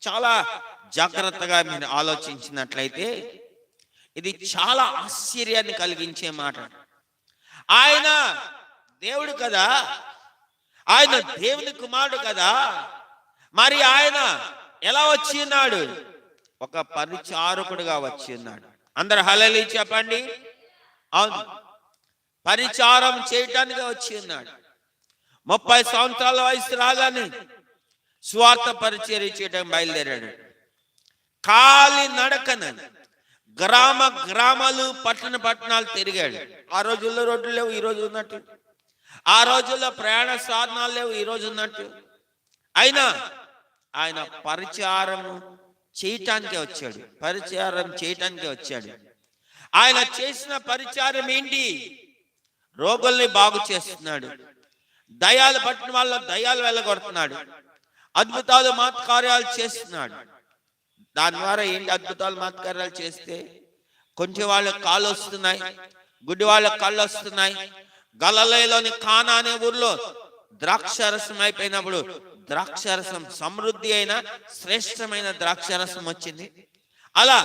S1: చాలా జాగ్రత్తగా మీరు ఆలోచించినట్లయితే ఇది చాలా ఆశ్చర్యాన్ని కలిగించే మాట. ఆయన దేవుడు కదా, ఆయన దేవుని కుమారుడు కదా, మరి ఆయన ఎలా వచ్చి ఉన్నాడు? ఒక పరిచారకుడుగా వచ్చి ఉన్నాడు. అందరు హల్లెలూయా చెప్పండి. అవును, పరిచారం చేయటానికి వచ్చి ఉన్నాడు. 30 సంవత్సరాల వయసు రాగానే స్వార్థ పరిచర్య చేయడం బయలుదేరాడు. కాలి నడకన గ్రామాలు పట్టణాలు తిరిగాడు. ఆ రోజుల్లో రోడ్లు లేవు, ఈ రోజు ఉన్నట్టు. ఆ రోజుల్లో ప్రయాణ సాధనాలు లేవు, ఈ రోజు ఉన్నట్టు. అయినా ఆయన పరిచారం చేయటానికే వచ్చాడు. ఆయన చేసిన పరిచారం ఏంటి? రోగుల్ని బాగు చేస్తున్నాడు. దయ్యాలు పట్టిన వాళ్ళ దయ్యాలు వెళ్ళగొడుతున్నాడు. అద్భుతాలు మహత్కార్యాలు చేస్తున్నాడు. దాని ద్వారా ఏంటి? అద్భుతాలు మహత్కార్యాలు చేస్తే కొంచెం వాళ్ళకి కాళ్ళు వస్తున్నాయి, గుడ్డి వాళ్ళకి కళ్ళు వస్తున్నాయి. గలిలయలోని కానా అనే ఊర్లో ద్రాక్షారసం అయిపోయినప్పుడు ద్రాక్షారసం సమృద్ధి అయిన శ్రేష్టమైన ద్రాక్షారసం వచ్చింది. అలా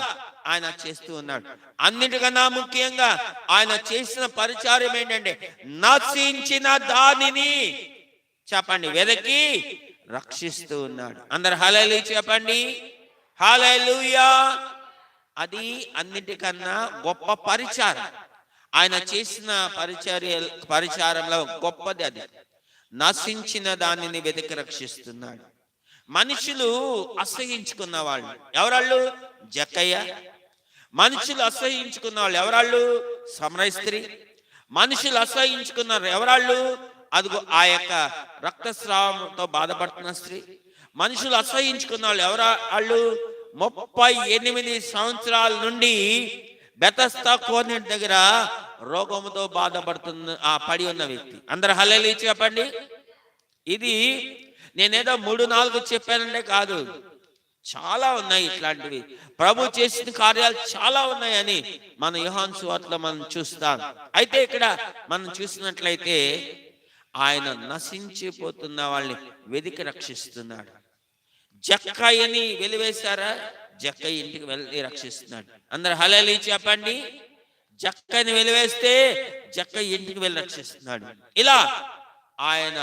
S1: ఆయన చేస్తూ ఉన్నాడు. అన్నిటికన్నా ముఖ్యంగా ఆయన చేసిన పరిచారం ఏంటంటే నశించిన దానిని చెప్పండి వెదకి రక్షిస్తూ ఉన్నాడు. అందరు హల్లెలూయా చెప్పండి. హల్లెలూయా. అది అన్నిటికన్నా గొప్ప పరిచారం. ఆయన చేసిన పరిచారంలో గొప్పది అది. నశించిన దానిని వెతికి రక్షిస్తున్నాడు. మనుషులు అసహించుకున్న వాళ్ళు ఎవరాళ్ళు? జక్కయ్య. మనుషులు అసహించుకున్న వాళ్ళు ఎవరాళ్ళు? సమరయ స్త్రీ. మనుషులు అసహించుకున్నారు ఎవరాళ్ళు? అదిగో ఆ యొక్క రక్తస్రావంతో బాధపడుతున్న స్త్రీ. మనుషులు అసహించుకున్న వాళ్ళు ఎవరాళ్ళు? 38 సంవత్సరాల నుండి బెతస్తా కోనేటి దగ్గర రోగముతో బాధపడుతున్న పడి ఉన్న వ్యక్తి. అందరు హల్లెలూయా చెప్పండి. ఇది నేనేదో 3-4 చెప్పానంటే కాదు, చాలా ఉన్నాయి ఇట్లాంటివి. ప్రభు చేసిన కార్యాలు చాలా ఉన్నాయని మన యోహాను సువార్తలో మనం చూస్తాం. అయితే ఇక్కడ మనం చూసినట్లయితే ఆయన నశించిపోతున్న వాళ్ళని వెదికి రక్షిస్తున్నాడు. జక్కయ్యని వెలివేశారా? జక్కయ్య ఇంటికి వెళ్ళి రక్షిస్తున్నాడు. అందరు హల్లెలూయా చెప్పండి. జక్కని వెలివేస్తే జక్కయ్య ఇంటికి వెళ్ళి రక్షిస్తున్నాడు. ఇలా ఆయన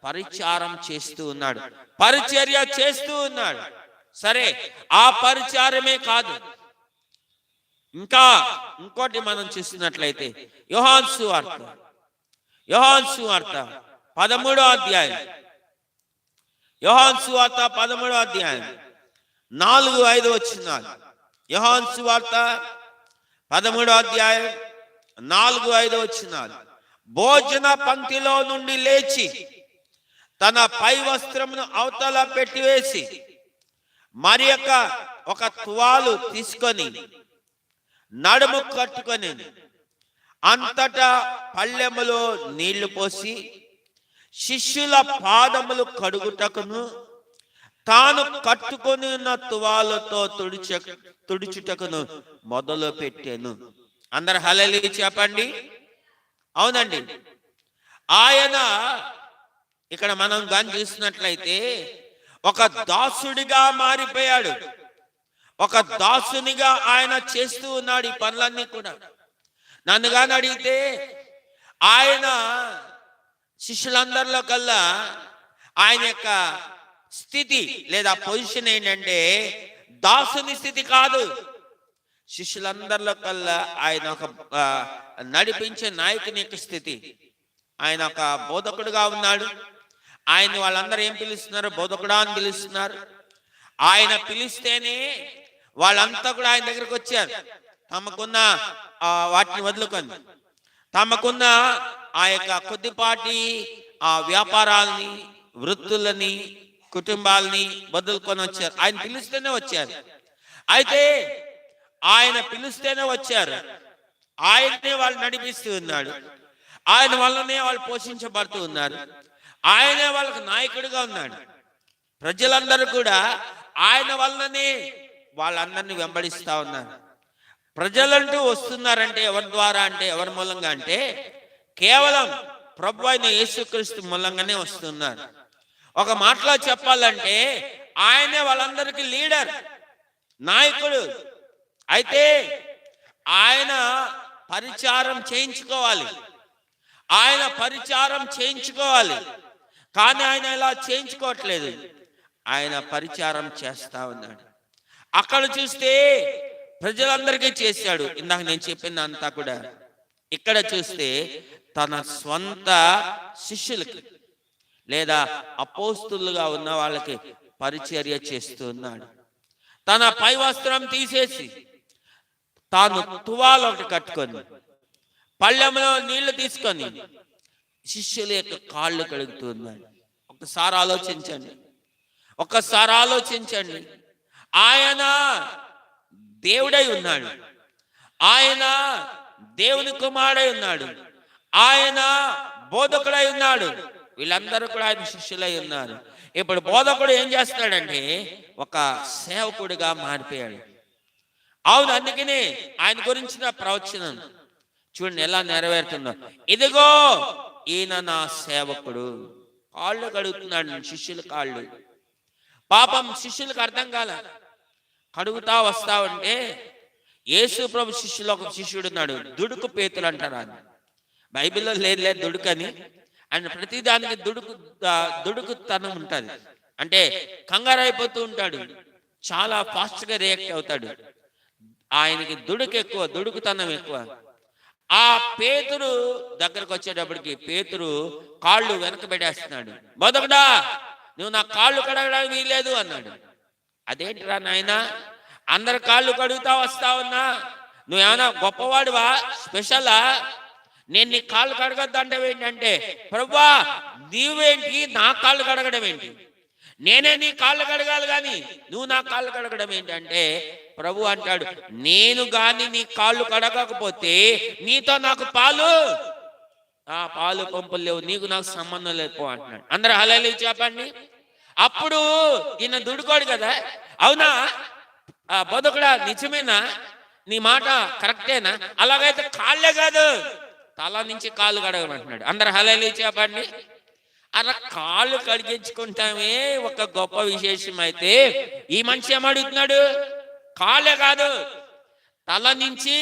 S1: పరిచారం చేస్తూ ఉన్నాడు, పరిచర్య చేస్తూ ఉన్నాడు. సరే, ఆ పరిచారమే కాదు, ఇంకా ఇంకోటి మనం చూసినట్లయితే యోహాను సువార్త 13వ అధ్యాయం, యోహాను సువార్త 13వ అధ్యాయం 4-5 వచనాలు. యోహాను సువార్త 13వ అధ్యాయం 4-5 వచనాలు. భోజన పంక్తిలో నుండి లేచి తన పై వస్త్రమును అవతల పెట్టివేసి మరి ఒక తువాలు తీసుకొని నడుము కట్టుకొని అంతటా పళ్ళెములో నీళ్లు పోసి శిష్యుల పాదములు కడుగుటకును తాను కట్టుకొని ఉన్న తువాలతో తుడుచుటకును మొదలు పెట్టాను. అందరు హల్లెలూయా చెప్పండి. అవునండి. ఆయన ఇక్కడ మనం గాని చూసినట్లయితే ఒక దాసుడిగా మారిపోయాడు. ఒక దాసునిగా ఆయన చేస్తూ ఉన్నాడు ఈ పనులన్నీ కూడా. నన్ను గాని అడిగితే ఆయన శిష్యులందరిలో కల్లా ఆయన యొక్క స్థితి లేదా పొజిషన్ ఏంటంటే దాసుని స్థితి కాదు. శిష్యులందరిలో కల్లా ఆయన ఒక నడిపించే నాయకుని యొక్క స్థితి. ఆయన ఒక బోధకుడుగా ఉన్నాడు. ఆయన వాళ్ళందరూ ఏం పిలుస్తున్నారు? బోధకుడా అని పిలుస్తున్నారు. ఆయన పిలిస్తేనే వాళ్ళంతా కూడా ఆయన దగ్గరకు వచ్చారు. తమకున్న వాటిని వదులుకొని, తమకున్న ఆ యొక్క కొద్దిపాటి ఆ వ్యాపారాలని, వృత్తులని, కుటుంబాలని వదులుకొని వచ్చారు. ఆయన పిలిస్తేనే వచ్చారు. అయితే ఆయన పిలిస్తేనే వచ్చారు. ఆయనే వాళ్ళు నడిపిస్తూ ఉన్నాడు. ఆయన వల్లనే వాళ్ళు పోషించబడుతూ ఉన్నారు. ఆయనే వాళ్ళకు నాయకుడిగా ఉన్నాడు. ప్రజలందరూ కూడా ఆయన వల్లనే వాళ్ళందరినీ వెంబడిస్తా ఉన్నారు. ప్రజలంటూ వస్తున్నారంటే ఎవరి ద్వారా అంటే ఎవరి మూలంగా అంటే కేవలం ప్రభు అయిన యేసుక్రీస్తు మూలంగానే వస్తున్నారు. ఒక మాటలో చెప్పాలంటే ఆయనే వాళ్ళందరికీ లీడర్, నాయకుడు. అయితే ఆయన పరిచారం చేయించుకోవాలి. ఆయన పరిచారం చేయించుకోవాలి. కానీ ఆయన ఇలా చేయించుకోవట్లేదు. ఆయన పరిచారం చేస్తా ఉన్నాడు. అక్కడ చూస్తే ప్రజలందరికీ చేశాడు. ఇందాక నేను చెప్పింది అంతా కూడా. ఇక్కడ చూస్తే తన స్వంత శిష్యులకి లేదా అపోస్తులుగా ఉన్న వాళ్ళకి పరిచర్య చేస్తూ ఉన్నాడు. తన పై వస్త్రం తీసేసి తాను తువాలు ఒకటి కట్టుకొని పళ్ళెంలో నీళ్లు తీసుకొని శిష్యుల యొక్క కాళ్ళు కడుగుతూ ఉన్నాడు. ఒకసారి ఆలోచించండి, ఒక్కసారి ఆలోచించండి. ఆయన దేవుడై ఉన్నాడు. ఆయన దేవుని కుమారుడై ఉన్నాడు. ఆయన బోధకుడై ఉన్నాడు. వీళ్ళందరూ కూడా ఆయన శిష్యులై ఉన్నారు. ఇప్పుడు బోధకుడు ఏం చేస్తాడంటే ఒక సేవకుడిగా మారిపోయాడు. అవును, అందుకనే ఆయన గురించిన ప్రవచనం చూడండి ఎలా నెరవేరుతుందో. ఇదిగో ఈయన నా సేవకుడు. కాళ్ళు కడుగుతున్నాడు శిష్యుల కాళ్ళు. పాపం శిష్యులకు అర్థం కాల. కడుగుతా వస్తా ఉంటే యేసు ప్రభు శిష్యులు ఒక శిష్యుడు ఉన్నాడు, దుడుకు పేతులు అంటారు. ఆయన బైబిల్లో లేదు దుడుకని. ఆయన ప్రతిదానికి దుడుకుతనం ఉంటుంది. అంటే కంగారు అయిపోతూ ఉంటాడు, చాలా ఫాస్ట్ గా రియాక్ట్ అవుతాడు. ఆయనకి దుడుకు ఎక్కువ, దుడుకుతనం ఎక్కువ. ఆ పేతురు దగ్గరకు వచ్చేటప్పటికి పేతురు కాళ్ళు వెనక పెట్టేస్తున్నాడు. బోధకుడా, నువ్వు నా కాళ్ళు కడగడానికి వీలేదు అన్నాడు. అదేంటిరా నాయనా, అందరి కాళ్ళు కడుగుతా వస్తా ఉన్నా, నువ్వేమన్నా గొప్పవాడివా, స్పెషలా? నేను నీ కాళ్ళు కడగద్దు అంటే ఏంటంటే, ప్రభువా నీవేంటి నా కాళ్ళు కడగడం ఏంటి? నేనే నీ కాళ్ళు కడగాలి కానీ నువ్వు నా కాళ్ళు కడగడం ఏంటంటే, ప్రభు అంటాడు, నేను గాని నీ కాళ్ళు కడగకపోతే నీతో నాకు పాలు పంపులు లేవు, నీకు నాకు సంబంధం లేదు అంటున్నాడు. అందరూ హల్లెలూయా చెప్పండి. అప్పుడు ఈయన దుడుకోడు కదా. అవునా బోధకుడా, నిజమేనా? నీ మాట కరెక్టేనా? అలాగైతే కాళ్ళే కాదు, తల నుంచి కాళ్ళు కడగమంటున్నాడు. అందరు హల్లెలూయా చెప్పండి. అలా కాళ్ళు కడిగించుకుంటామే ఒక గొప్ప విశేషం. అయితే ఈ మనిషి ఏమడుగుతున్నాడు? కాళ్ళే కాదు, తల నుంచి.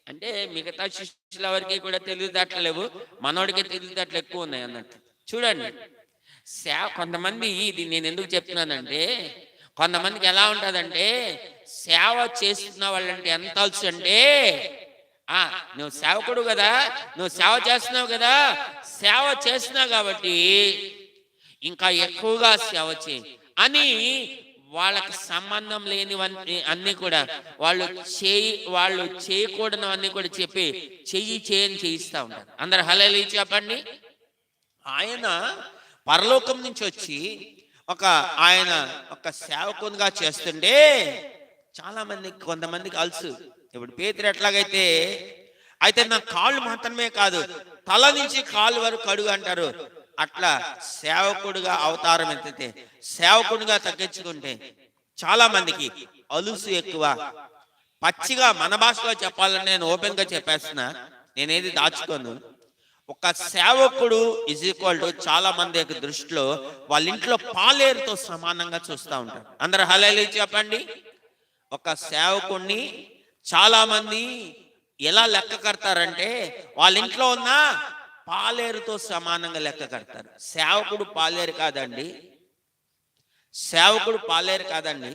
S1: అంటే మిగతా శిష్యుల వరకు కూడా తెలివితేటలు లేవు, మనోడికి తెలివితేటలు ఎక్కువ ఉన్నాయి అన్నట్టు. చూడండి, కొంతమంది, ఇది నేను ఎందుకు చెప్తున్నానంటే, కొంతమందికి ఎలా ఉంటుందంటే సేవ చేస్తున్న వాళ్ళంటే ఎంత అలసు అంటే, నువ్వు సేవకుడు కదా, నువ్వు సేవ చేస్తున్నావు కదా, సేవ చేస్తున్నావు కాబట్టి ఇంకా ఎక్కువగా సేవ చేయి అని వాళ్ళకి సంబంధం లేనివన్నీ అన్ని కూడా వాళ్ళు చేయకూడనివన్నీ కూడా చెప్పి చేయని చేయిస్తా ఉంటారు. అందరు హల్లెలూయా చెప్పండి. ఆయన పరలోకం నుంచి వచ్చి ఆయన ఒక సేవకునిగా చేస్తుంటే చాలా మందికి, కొంతమందికి అలసు. ఇప్పుడు పేతురు ఎట్లాగైతే అయితే నా కాళ్ళు మాత్రమే కాదు, తల నుంచి కాళ్ళు వరకు కడుగు అంటారు. అట్లా సేవకుడిగా అవతారం ఎత్తితే, సేవకుడిగా తగ్గించుకుంటే చాలా మందికి అలుసు ఎక్కువ. పచ్చిగా మన భాషలో చెప్పాలని నేను ఓపెన్ గా చెప్పేస్తున్నా, నేనేది దాచుకోను. ఒక సేవకుడు ఈజ్ ఈక్వల్ టు చాలా మంది యొక్క దృష్టిలో వాళ్ళ ఇంట్లో పాలేరుతో సమానంగా చూస్తూ ఉంటారు. అందరు హల్లెలూయా చెప్పండి. ఒక సేవకుడిని చాలా మంది ఎలా లెక్క కడతారంటే వాళ్ళ ఇంట్లో ఉన్న పాలేరుతో సమానంగా లెక్క కడతారు. సేవకుడు పాలేరు కాదండి. సేవకుడు పాలేరు కాదండి.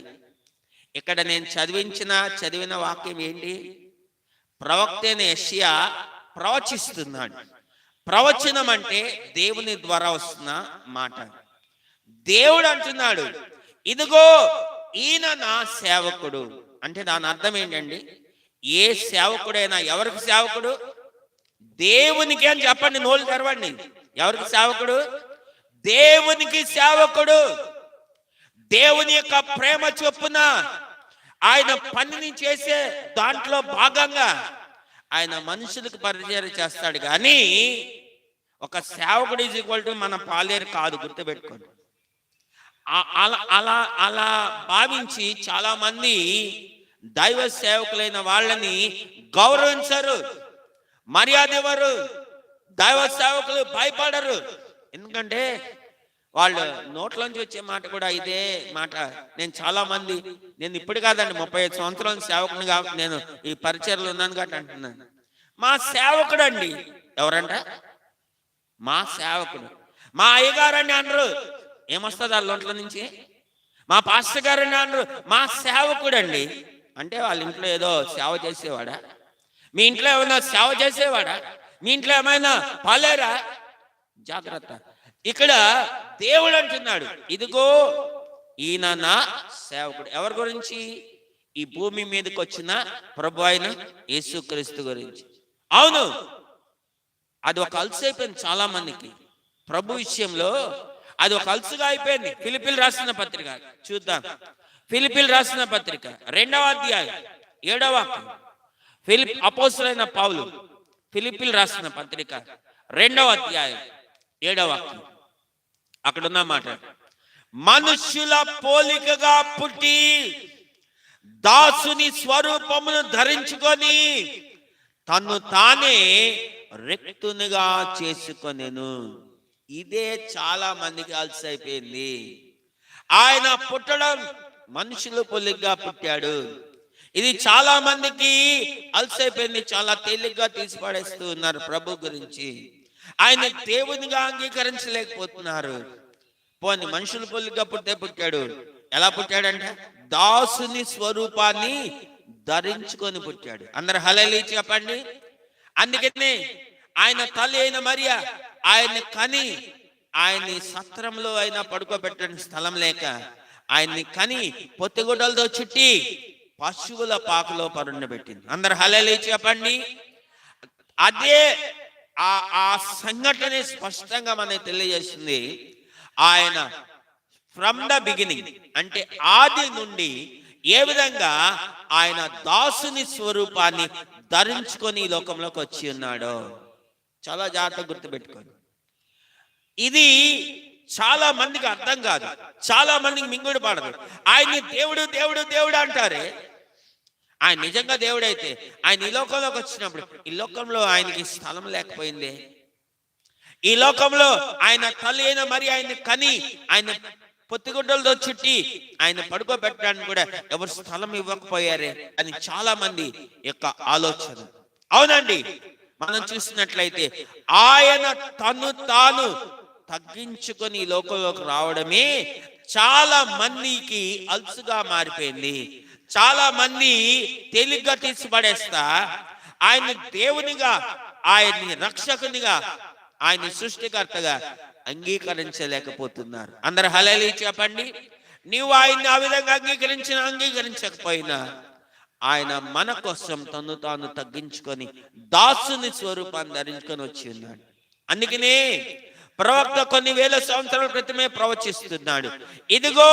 S1: ఇక్కడ నేను చదివిన వాక్యం ఏంటి? ప్రవక్త అయిన యెషయా ప్రవచిస్తున్నాడు. ప్రవచనం అంటే దేవుని ద్వారా వస్తున్న మాట. దేవుడు అంటున్నాడు, ఇదిగో ఈయన నా సేవకుడు. అంటే దాని అర్థం ఏంటండి? ఏ సేవకుడైనా ఎవరికి సేవకుడు? దేవునికి అని చెప్పండి, నోళ్ళు తెరవండి. ఎవరికి సేవకుడు? దేవునికి సేవకుడు. దేవుని యొక్క ప్రేమ చొప్పున ఆయన పనిని చేసే దాంట్లో భాగంగా ఆయన మనుషులకు పరిచయం చేస్తాడు. కానీ ఒక సేవకుడు ఈజ్ ఈక్వల్ టు మన పాలేరు కాదు, గుర్తుపెట్టుకోండి. అలా భావించి చాలా మంది దైవ సేవకులైన వాళ్ళని గౌరవించరు, మర్యాద ఇవ్వరు. దైవ సేవకులు భయపడరు. ఎందుకంటే వాళ్ళు నోట్లోంచి వచ్చే మాట కూడా ఇదే మాట. నేను ఇప్పుడు కాదండి, 35 సంవత్సరాల సేవకునిగా నేను ఈ పరిచయలో ఉన్నాను కాబట్టి అంటున్నాను. మా సేవకుడు అండి. ఎవరంట? మా సేవకుడు. మా అయ్యగారని అనరు. ఏమొస్తుంది వాళ్ళ ఒంట్లో నుంచి? మా పాస్టర్ గారని అనరు. మా సేవకుడు అండి. అంటే వాళ్ళ ఇంట్లో ఏదో సేవ చేసేవాడా? మీ ఇంట్లో ఏమైనా సేవ చేసేవాడా? మీ ఇంట్లో ఏమైనా పాలేరా? జాగ్రత్త. ఇక్కడ దేవుడు అంటున్నాడు, ఇదిగో ఈయన నా సేవకుడు. ఎవరి గురించి? ఈ భూమి మీదకి వచ్చిన ప్రభు అయిన యేసుక్రీస్తు గురించి. అవును, అది ఒక అలసు అయిపోయింది చాలా మందికి. ప్రభు విషయంలో అది ఒక అలసుగా అయిపోయింది. ఫిలిప్పీలు రాసిన పత్రిక చూద్దాం. ఫిలిప్పీలు రాసిన పత్రిక 2వ అధ్యాయం 7వ వాక్యం. అపోస్తలుడైన పౌలు ఫిలిప్పీలు రాసిన పత్రిక 2వ అధ్యాయం 7వ వాక్యం. అక్కడ ఉన్న మాట, మనుష్యుల పోలికగా పుట్టి దాసుని స్వరూపమును ధరించుకొని తన్ను తానే రిక్తునిగా చేసుకొనెను. ఇదే చాలా మందికి అలసైపోయింది. ఆయన పుట్టడం మనుషుల పోలికగా పుట్టాడు. ఇది చాలా మందికి అలసైపోయింది. చాలా తేలిగ్గా తీసి పడేస్తూ ఉన్నారు ప్రభు గురించి. ఆయన దేవునిగా అంగీకరించలేకపోతున్నారు. పోనీ మనుషుల పోలికగా పుట్టాడు. ఎలా పుట్టాడంటే దాసుని స్వరూపాన్ని ధరించుకొని పుట్టాడు. అందరు హల్లెలూయా చెప్పండి. అందుకనే ఆయన తల్లి అయిన మరియా ఆయన్ని కని, ఆయన్ని సత్రంలో అయినా పడుకోబెట్టని స్థలం లేక ఆయన్ని కని పొత్తిగుడ్డలతో చుట్టి పశువుల పాకలో పరుండబెట్టింది. అందరు హల్లెలూయా చెప్పండి. అదే ఆ సంఘటన స్పష్టంగా మనకి తెలియజేస్తుంది. ఆయన ఫ్రమ్ ద బిగినింగ్ అంటే ఆది నుండి ఏ విధంగా ఆయన దాసుని స్వరూపాన్ని ధరించుకొని ఈ లోకంలోకి వచ్చి ఉన్నాడో చాలా జాగ్రత్తగా గుర్తుపెట్టుకోండి. ఇది చాలా మందికి అర్థం కాదు, చాలా మందికి మింగుడు పడదు. ఆయన్ని దేవుడు దేవుడు దేవుడు అంటారే. ఆయన నిజంగా దేవుడైతే ఆయన ఈ లోకంలోకి వచ్చినప్పుడు ఈ లోకంలో ఆయనకి స్థలం లేకపోయిందే. ఈ లోకంలో ఆయన తల్లి అయిన మరి ఆయన్ని కని ఆయన పొత్తిగుడ్డలతో చుట్టి ఆయన పడుకోబెట్టడానికి కూడా ఎవరు స్థలం ఇవ్వకపోయారే అని చాలా మంది యొక్క ఆలోచన. అవునండి, మనం చూసినట్లయితే ఆయన తను తాను తగ్గించుకొని ఈ లోకంలోకి రావడమే చాలా మందికి అలసుగా మారిపోయింది. చాలా మంది తేలిగ్గా తీసి పడేస్తా ఆయన దేవునిగా, ఆయన్ని రక్షకునిగా, ఆయన సృష్టికర్తగా అంగీకరించలేకపోతున్నారు. అందరు హల్లెలూయా చెప్పండి. నీవు ఆయన్ని ఆ విధంగా అంగీకరించకపోయినా ఆయన మన కోసం తను తాను తగ్గించుకొని దాసుని స్వరూపాన్ని ధరించుకొని వచ్చి ఉన్నాడు. అందుకనే ప్రవక్త కొన్ని వేల సంవత్సరాల క్రితమే ప్రవచిస్తున్నాడు, ఇదిగో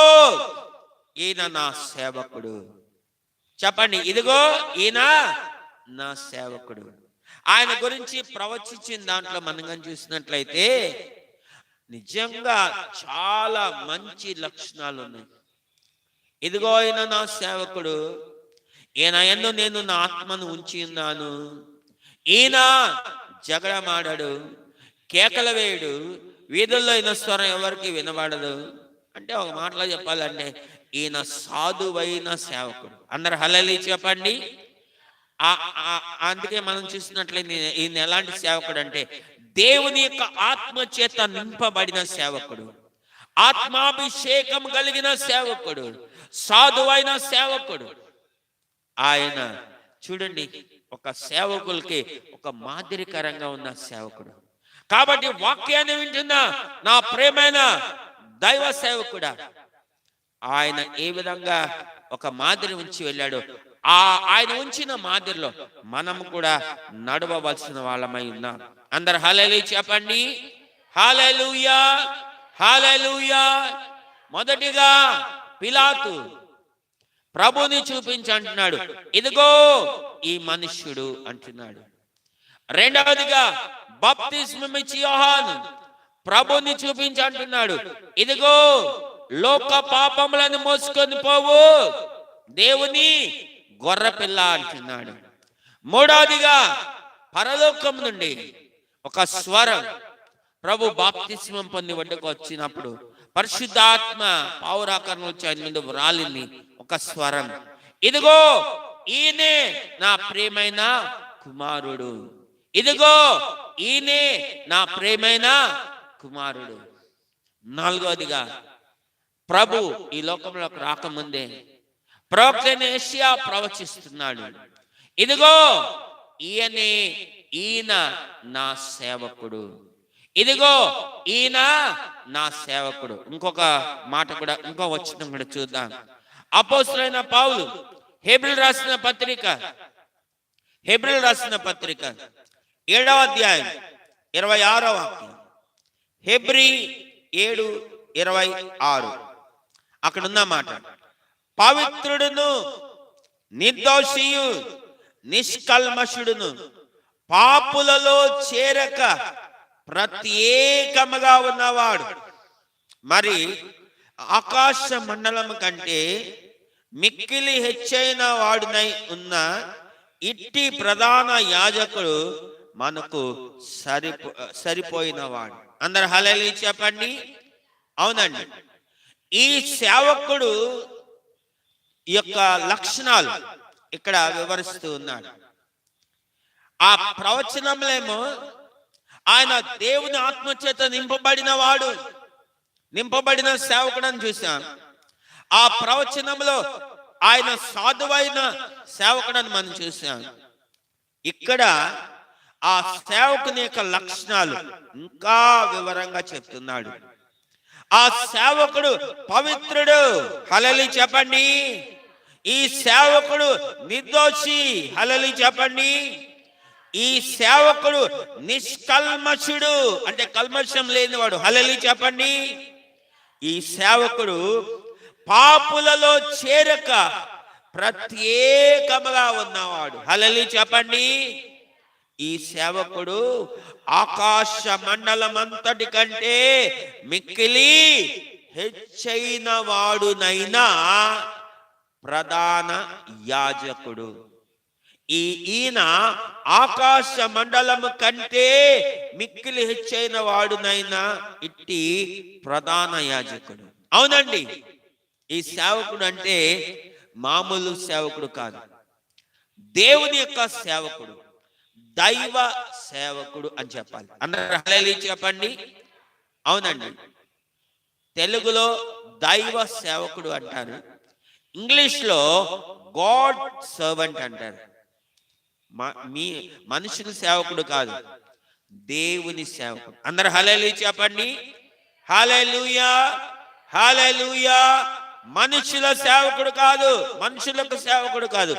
S1: ఈయన నా సేవకుడు. చెప్పండి, ఇదిగో ఈయన నా సేవకుడు. ఆయన గురించి ప్రవచించిన దాంట్లో మనం చూసినట్లయితే నిజంగా చాలా మంచి లక్షణాలు ఉన్నాయి. ఇదిగో ఆయన నా సేవకుడు, ఈయన యందు నేను నా ఆత్మను ఉంచి ఉన్నాను. ఈయన జగడమాడాడు, కేకలు వేయడు, వీధుల్లో ఈయన స్వరం ఎవరికి వినబడదు. అంటే ఒక మాటలో చెప్పాలంటే ఈయన సాధువైన సేవకుడు. అందరు హల్లెలూయా చెప్పండి. అందుకే మనం చూసినట్లయితే ఈయన ఎలాంటి సేవకుడు అంటే దేవుని యొక్క ఆత్మ చేత నింపబడిన సేవకుడు, ఆత్మాభిషేకం కలిగిన సేవకుడు, సాధువైన సేవకుడు. ఆయన చూడండి, ఒక సేవకులకి ఒక మాదిరికరంగా ఉన్న సేవకుడు. కాబట్టి వాక్యాన్ని వింటున్న నా ప్రియమైన దైవ సేవకుడా, ఆయన ఏ విధంగా ఒక మాదిరి ఉంచి వెళ్ళాడు, ఆయన ఉంచిన మాదిరిలో మనం కూడా నడవవలసిన వాళ్ళమై ఉన్నాం. అందరు హల్లెలూయా చెప్పండి. హల్లెలూయా, హల్లెలూయా. మొదటిగా పిలాతు ప్రభుని చూపించి అంటున్నాడు, ఇదిగో ఈ మనుష్యుడు అంటున్నాడు. రెండవదిగా బాప్తిస్మమిచ్చి యోహాను ప్రభుని చూపించి అంటున్నాడు, ఇదిగో లోక పాపములను మోసుకొని పోవు దేవుని గొర్రెపిల్ల అంటున్నాడు. మూడవదిగా పరలోకం నుండి ఒక స్వరం ప్రభు బాప్తిస్మం పొంది వద్దకు వచ్చినప్పుడు పరిశుద్ధాత్మ పావురాకరణ వచ్చి ఆయన మీద రాలింది ఒక స్వరం, ఇదిగో ఈయనే నా ప్రియమైన కుమారుడు, ఇదిగో ఈయనే నా ప్రియమైన కుమారుడు. నాలుగవదిగా ప్రభు ఈ లోకంలోకి రాకముందే ప్రవక్త యెషయా ప్రవచిస్తున్నాడు, ఇదిగో ఈయన నా సేవకుడు, ఇదిగో ఈయన నా సేవకుడు. ఇంకొక మాట కూడా, ఇంకో వచనం కూడా చూద్దాం. అపోస్తలుడైన పౌలు హెబ్రీయులకు రాసిన పత్రిక 7వ అధ్యాయం 26వ వాక్యం. హెబ్రీ 7:26 అక్కడ ఉన్న మాట, పవిత్రుడును నిర్దోషియు నిష్కల్మషుడును పాపులలో చేరక ప్రత్యేకముగా ఉన్నవాడు, మరి ఆకాశ మండలం కంటే మిక్కిలి హెచ్చైన వాడునై ఉన్న ఇట్టి ప్రధాన యాజకుడు మనకు సరిపోయినవాడు. అందరు హల్లెలూయా చెప్పండి. అవునండి, ఈ సేవకుడు యొక్క లక్షణాలు ఇక్కడ వివరిస్తూ ఉన్నాడు. ఆ ప్రవచనంలేమో ఆయన దేవుని ఆత్మచేత నింపబడిన సేవకుడు అని చూసాం. ఆ ప్రవచనంలో ఆయన సాధువైన సేవకుడని మనం చూసాం. ఇక్కడ ఆ సేవకుని యొక్క లక్షణాలు ఇంకా వివరంగా చెప్తున్నాడు. ఆ సేవకుడు పవిత్రుడు, హల్లెలూయా చెప్పండి. ఈ సేవకుడు నిర్దోషి, హల్లెలూయా చెప్పండి. ఈ సేవకుడు నిష్కల్మషుడు, అంటే కల్మషం లేనివాడు, హల్లెలూయా చెప్పండి. ఈ సేవకుడు పాపులలో చేరక ప్రత్యేకముగా ఉన్నవాడు, హల్లెలూయా చెప్పండి. ఈ సేవకుడు ఆకాశ మండలం అంతటి కంటే మిక్కిలి హెచ్చైన వాడునైనా ప్రధాన యాజకుడు. ఈయన ఆకాశ మండలము కంటే మిక్కిలి హెచ్చైన వాడునైనా ఇట్టి ప్రధాన యాజకుడు. అవునండి, ఈ సేవకుడు అంటే మామూలు సేవకుడు కాదు, దేవుని యొక్క సేవకుడు, దైవ సేవకుడు అని చెప్పాలి. అందరూ హల్లెలూయా చెప్పండి. అవునండి, తెలుగులో దైవ సేవకుడు అంటారు, ఇంగ్లీష్లో గాడ్ సర్వెంట్ అంటారు. మీ మనుషుల సేవకుడు కాదు, దేవుని సేవకుడు. అందరూ హల్లెలూయా చెప్పండి. హల్లెలూయా, హల్లెలూయా. మనుషుల సేవకుడు కాదు, మనుషులకు సేవకుడు కాదు,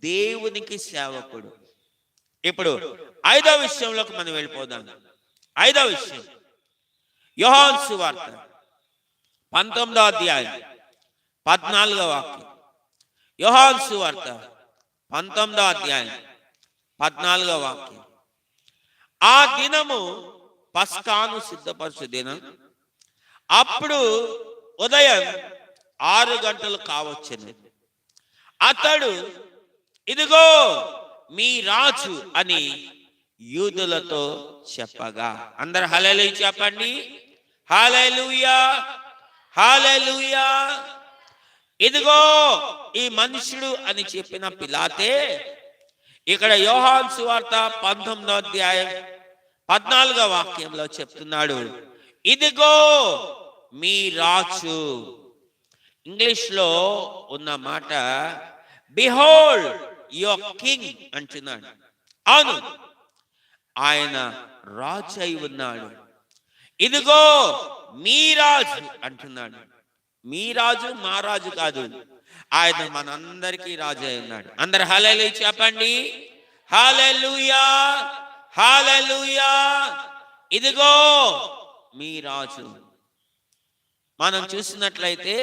S1: దేవునికి సేవకుడు. ఇప్పుడు 5వ విషయంలోకి మనం వెళ్ళిపోదాం. 5వ విషయం యోహాను సువార్త 19వ అధ్యాయం 14వ వాక్యం. యోహాను సువార్త 19వ అధ్యాయం 14వ వాక్యం. ఆ దినము పస్కాను సిద్ధపరచు దినం, అప్పుడు ఉదయం 6 గంటలు కావచ్చును. అతడు ఇదిగో మీ రాజు అని యూదులతో చెప్పగా. అందరు హల్లెలూయా చెప్పండి. హల్లెలూయా, హల్లెలూయా. ఇదిగో ఈ మనుషుడు అని చెప్పిన పిలాతే ఇక్కడ యోహాను సువార్త 19వ అధ్యాయం 14వ వాక్యంలో చెప్తున్నాడు, ఇదిగో మీ రాజు. ఇంగ్లీష్ లో ఉన్న మాట బిహోల్డ్ యువర్ కింగ్ అంటున్నాడు. అవును, ఆయన రాజు అయి ఉన్నాడు. ఇదిగో మీ రాజు అంటున్నాడు. మీ రాజు మా రాజు కాదు, ఆయన మనందరికీ రాజు అయి ఉన్నాడు. అందరు హల్లెలూయా చెప్పండి. హల్లెలూయా, హల్లెలూయా. ఇదిగో మీ రాజు. మనం చూసినట్లయితే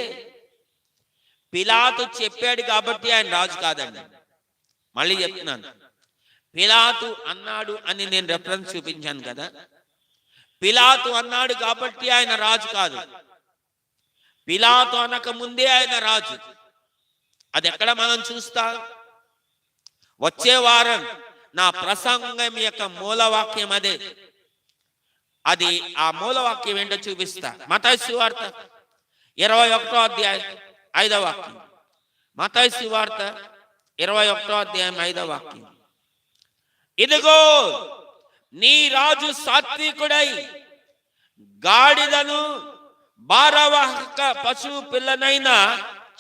S1: పిలాతు చెప్పాడు కాబట్టి ఆయన రాజు కాదండి. మళ్ళీ చెప్తున్నాను, పిలాతు అన్నాడు అని నేను రెఫరెన్స్ చూపించాను కదా. పిలాతు అన్నాడు కాబట్టి ఆయన రాజు కాదు. పిలాతు అనక ముందే ఆయన రాజు. అది ఎక్కడ మనం చూస్తాం? వచ్చే వారం నా ప్రసంగం యొక్క మూలవాక్యం అదే. అది ఆ మూలవాక్యం ఏంటో చూపిస్తా. మత్తయి సువార్త 21వ అధ్యాయం 5వ వాక్యం. మత్తయి సువార్త 21వ అధ్యాయం 5వ వాక్యం. ఇదిగో నీ రాజు సాత్వికుడై గాడిదను భారవాహక పశువు పిల్లనైన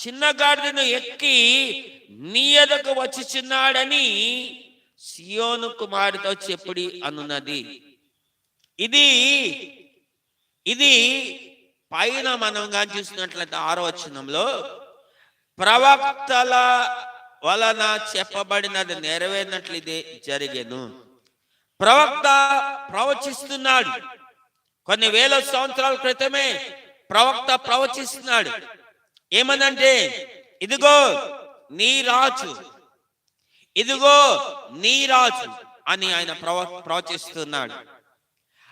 S1: చిన్న గాడిదను ఎక్కి నీ ఎదకు వచ్చుచున్నాడని సియోను కుమారుతో చెప్పుడి అనున్నది. ఇది ఇది పైన మనం కానీ చూసినట్లయితే 6వ వచనంలో ప్రవక్తల వలన చెప్పబడినది నెరవేరినట్లు ఇది జరిగెను. ప్రవక్త ప్రవచిస్తున్నాడు. కొన్ని వేల సంవత్సరాల క్రితమే ప్రవక్త ప్రవచిస్తున్నాడు. ఏమనంటే ఇదిగో నీ రాజు, ఇదిగో నీ రాజు అని ఆయన ప్రవచిస్తున్నాడు.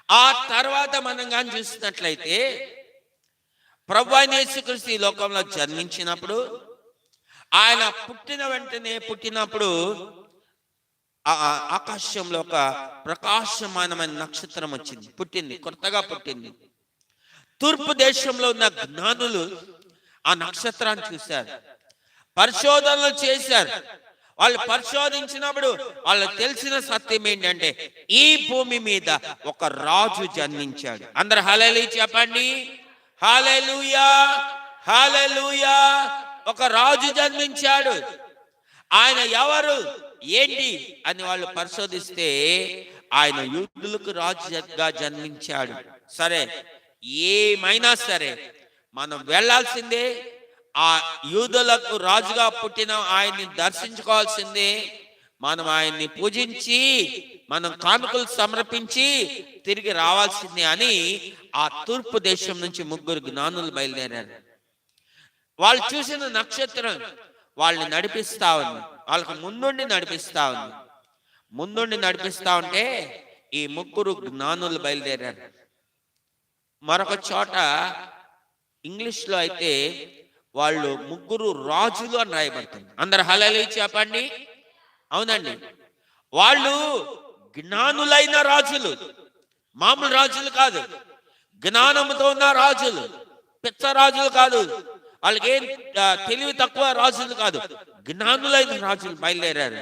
S1: ఆ తర్వాత మనం కానీ చూసినట్లయితే ప్రభువైన యేసుక్రీస్తు ఈ లోకంలో జన్మించినప్పుడు, ఆయన పుట్టిన వెంటనే పుట్టినప్పుడు ఆకాశంలో ఒక ప్రకాశమానమైన నక్షత్రం వచ్చింది, పుట్టింది, కొత్తగా పుట్టింది. తూర్పు దేశంలో ఉన్న జ్ఞానులు ఆ నక్షత్రాన్ని చూశారు, పరిశోధనలు చేశారు. వాళ్ళు పరిశోధించినప్పుడు వాళ్ళకి తెలిసిన సత్యం ఏంటంటే ఈ భూమి మీద ఒక రాజు జన్మించాడు. అందరు హల్లెలూయా చెప్పండి. హల్లెలూయా, హల్లెలూయా. ఒక రాజు జన్మించాడు. ఆయన ఎవరు ఏంటి అని వాళ్ళు పరిశోధిస్తే ఆయన యూదులకు రాజుగా జన్మించాడు. సరే, ఏమైనా సరే మనం వెళ్ళాల్సిందే. ఆ యూదులకు రాజుగా పుట్టిన ఆయన్ని దర్శించుకోవాల్సిందే. మనం ఆయన్ని పూజించి మనం కానుకలు సమర్పించి తిరిగి రావాల్సిందే అని ఆ తూర్పు దేశం నుంచి 3 జ్ఞానులు బయలుదేరారు. వాళ్ళు చూసిన నక్షత్రం వాళ్ళని నడిపిస్తా ఉంది. వాళ్ళకి ముందుండి నడిపిస్తా ఉంది. ముందుండి నడిపిస్తా ఉంటే ఈ 3 జ్ఞానులు బయలుదేరారు. మరొక చోట ఇంగ్లీష్ లో అయితే వాళ్ళు 3 రాజులు అని రాయబడుతుంది. అందరు హల్లెలూయా చెప్పండి. అవునండి, వాళ్ళు జ్ఞానులైన రాజులు, మామూలు రాజులు కాదు. జ్ఞానంతో ఉన్న రాజులు, పిచ్చ రాజులు కాదు. వాళ్ళకి ఏం తెలివి తక్కువ రాజులు కాదు, జ్ఞానులైన రాజులు బయలుదేరారు.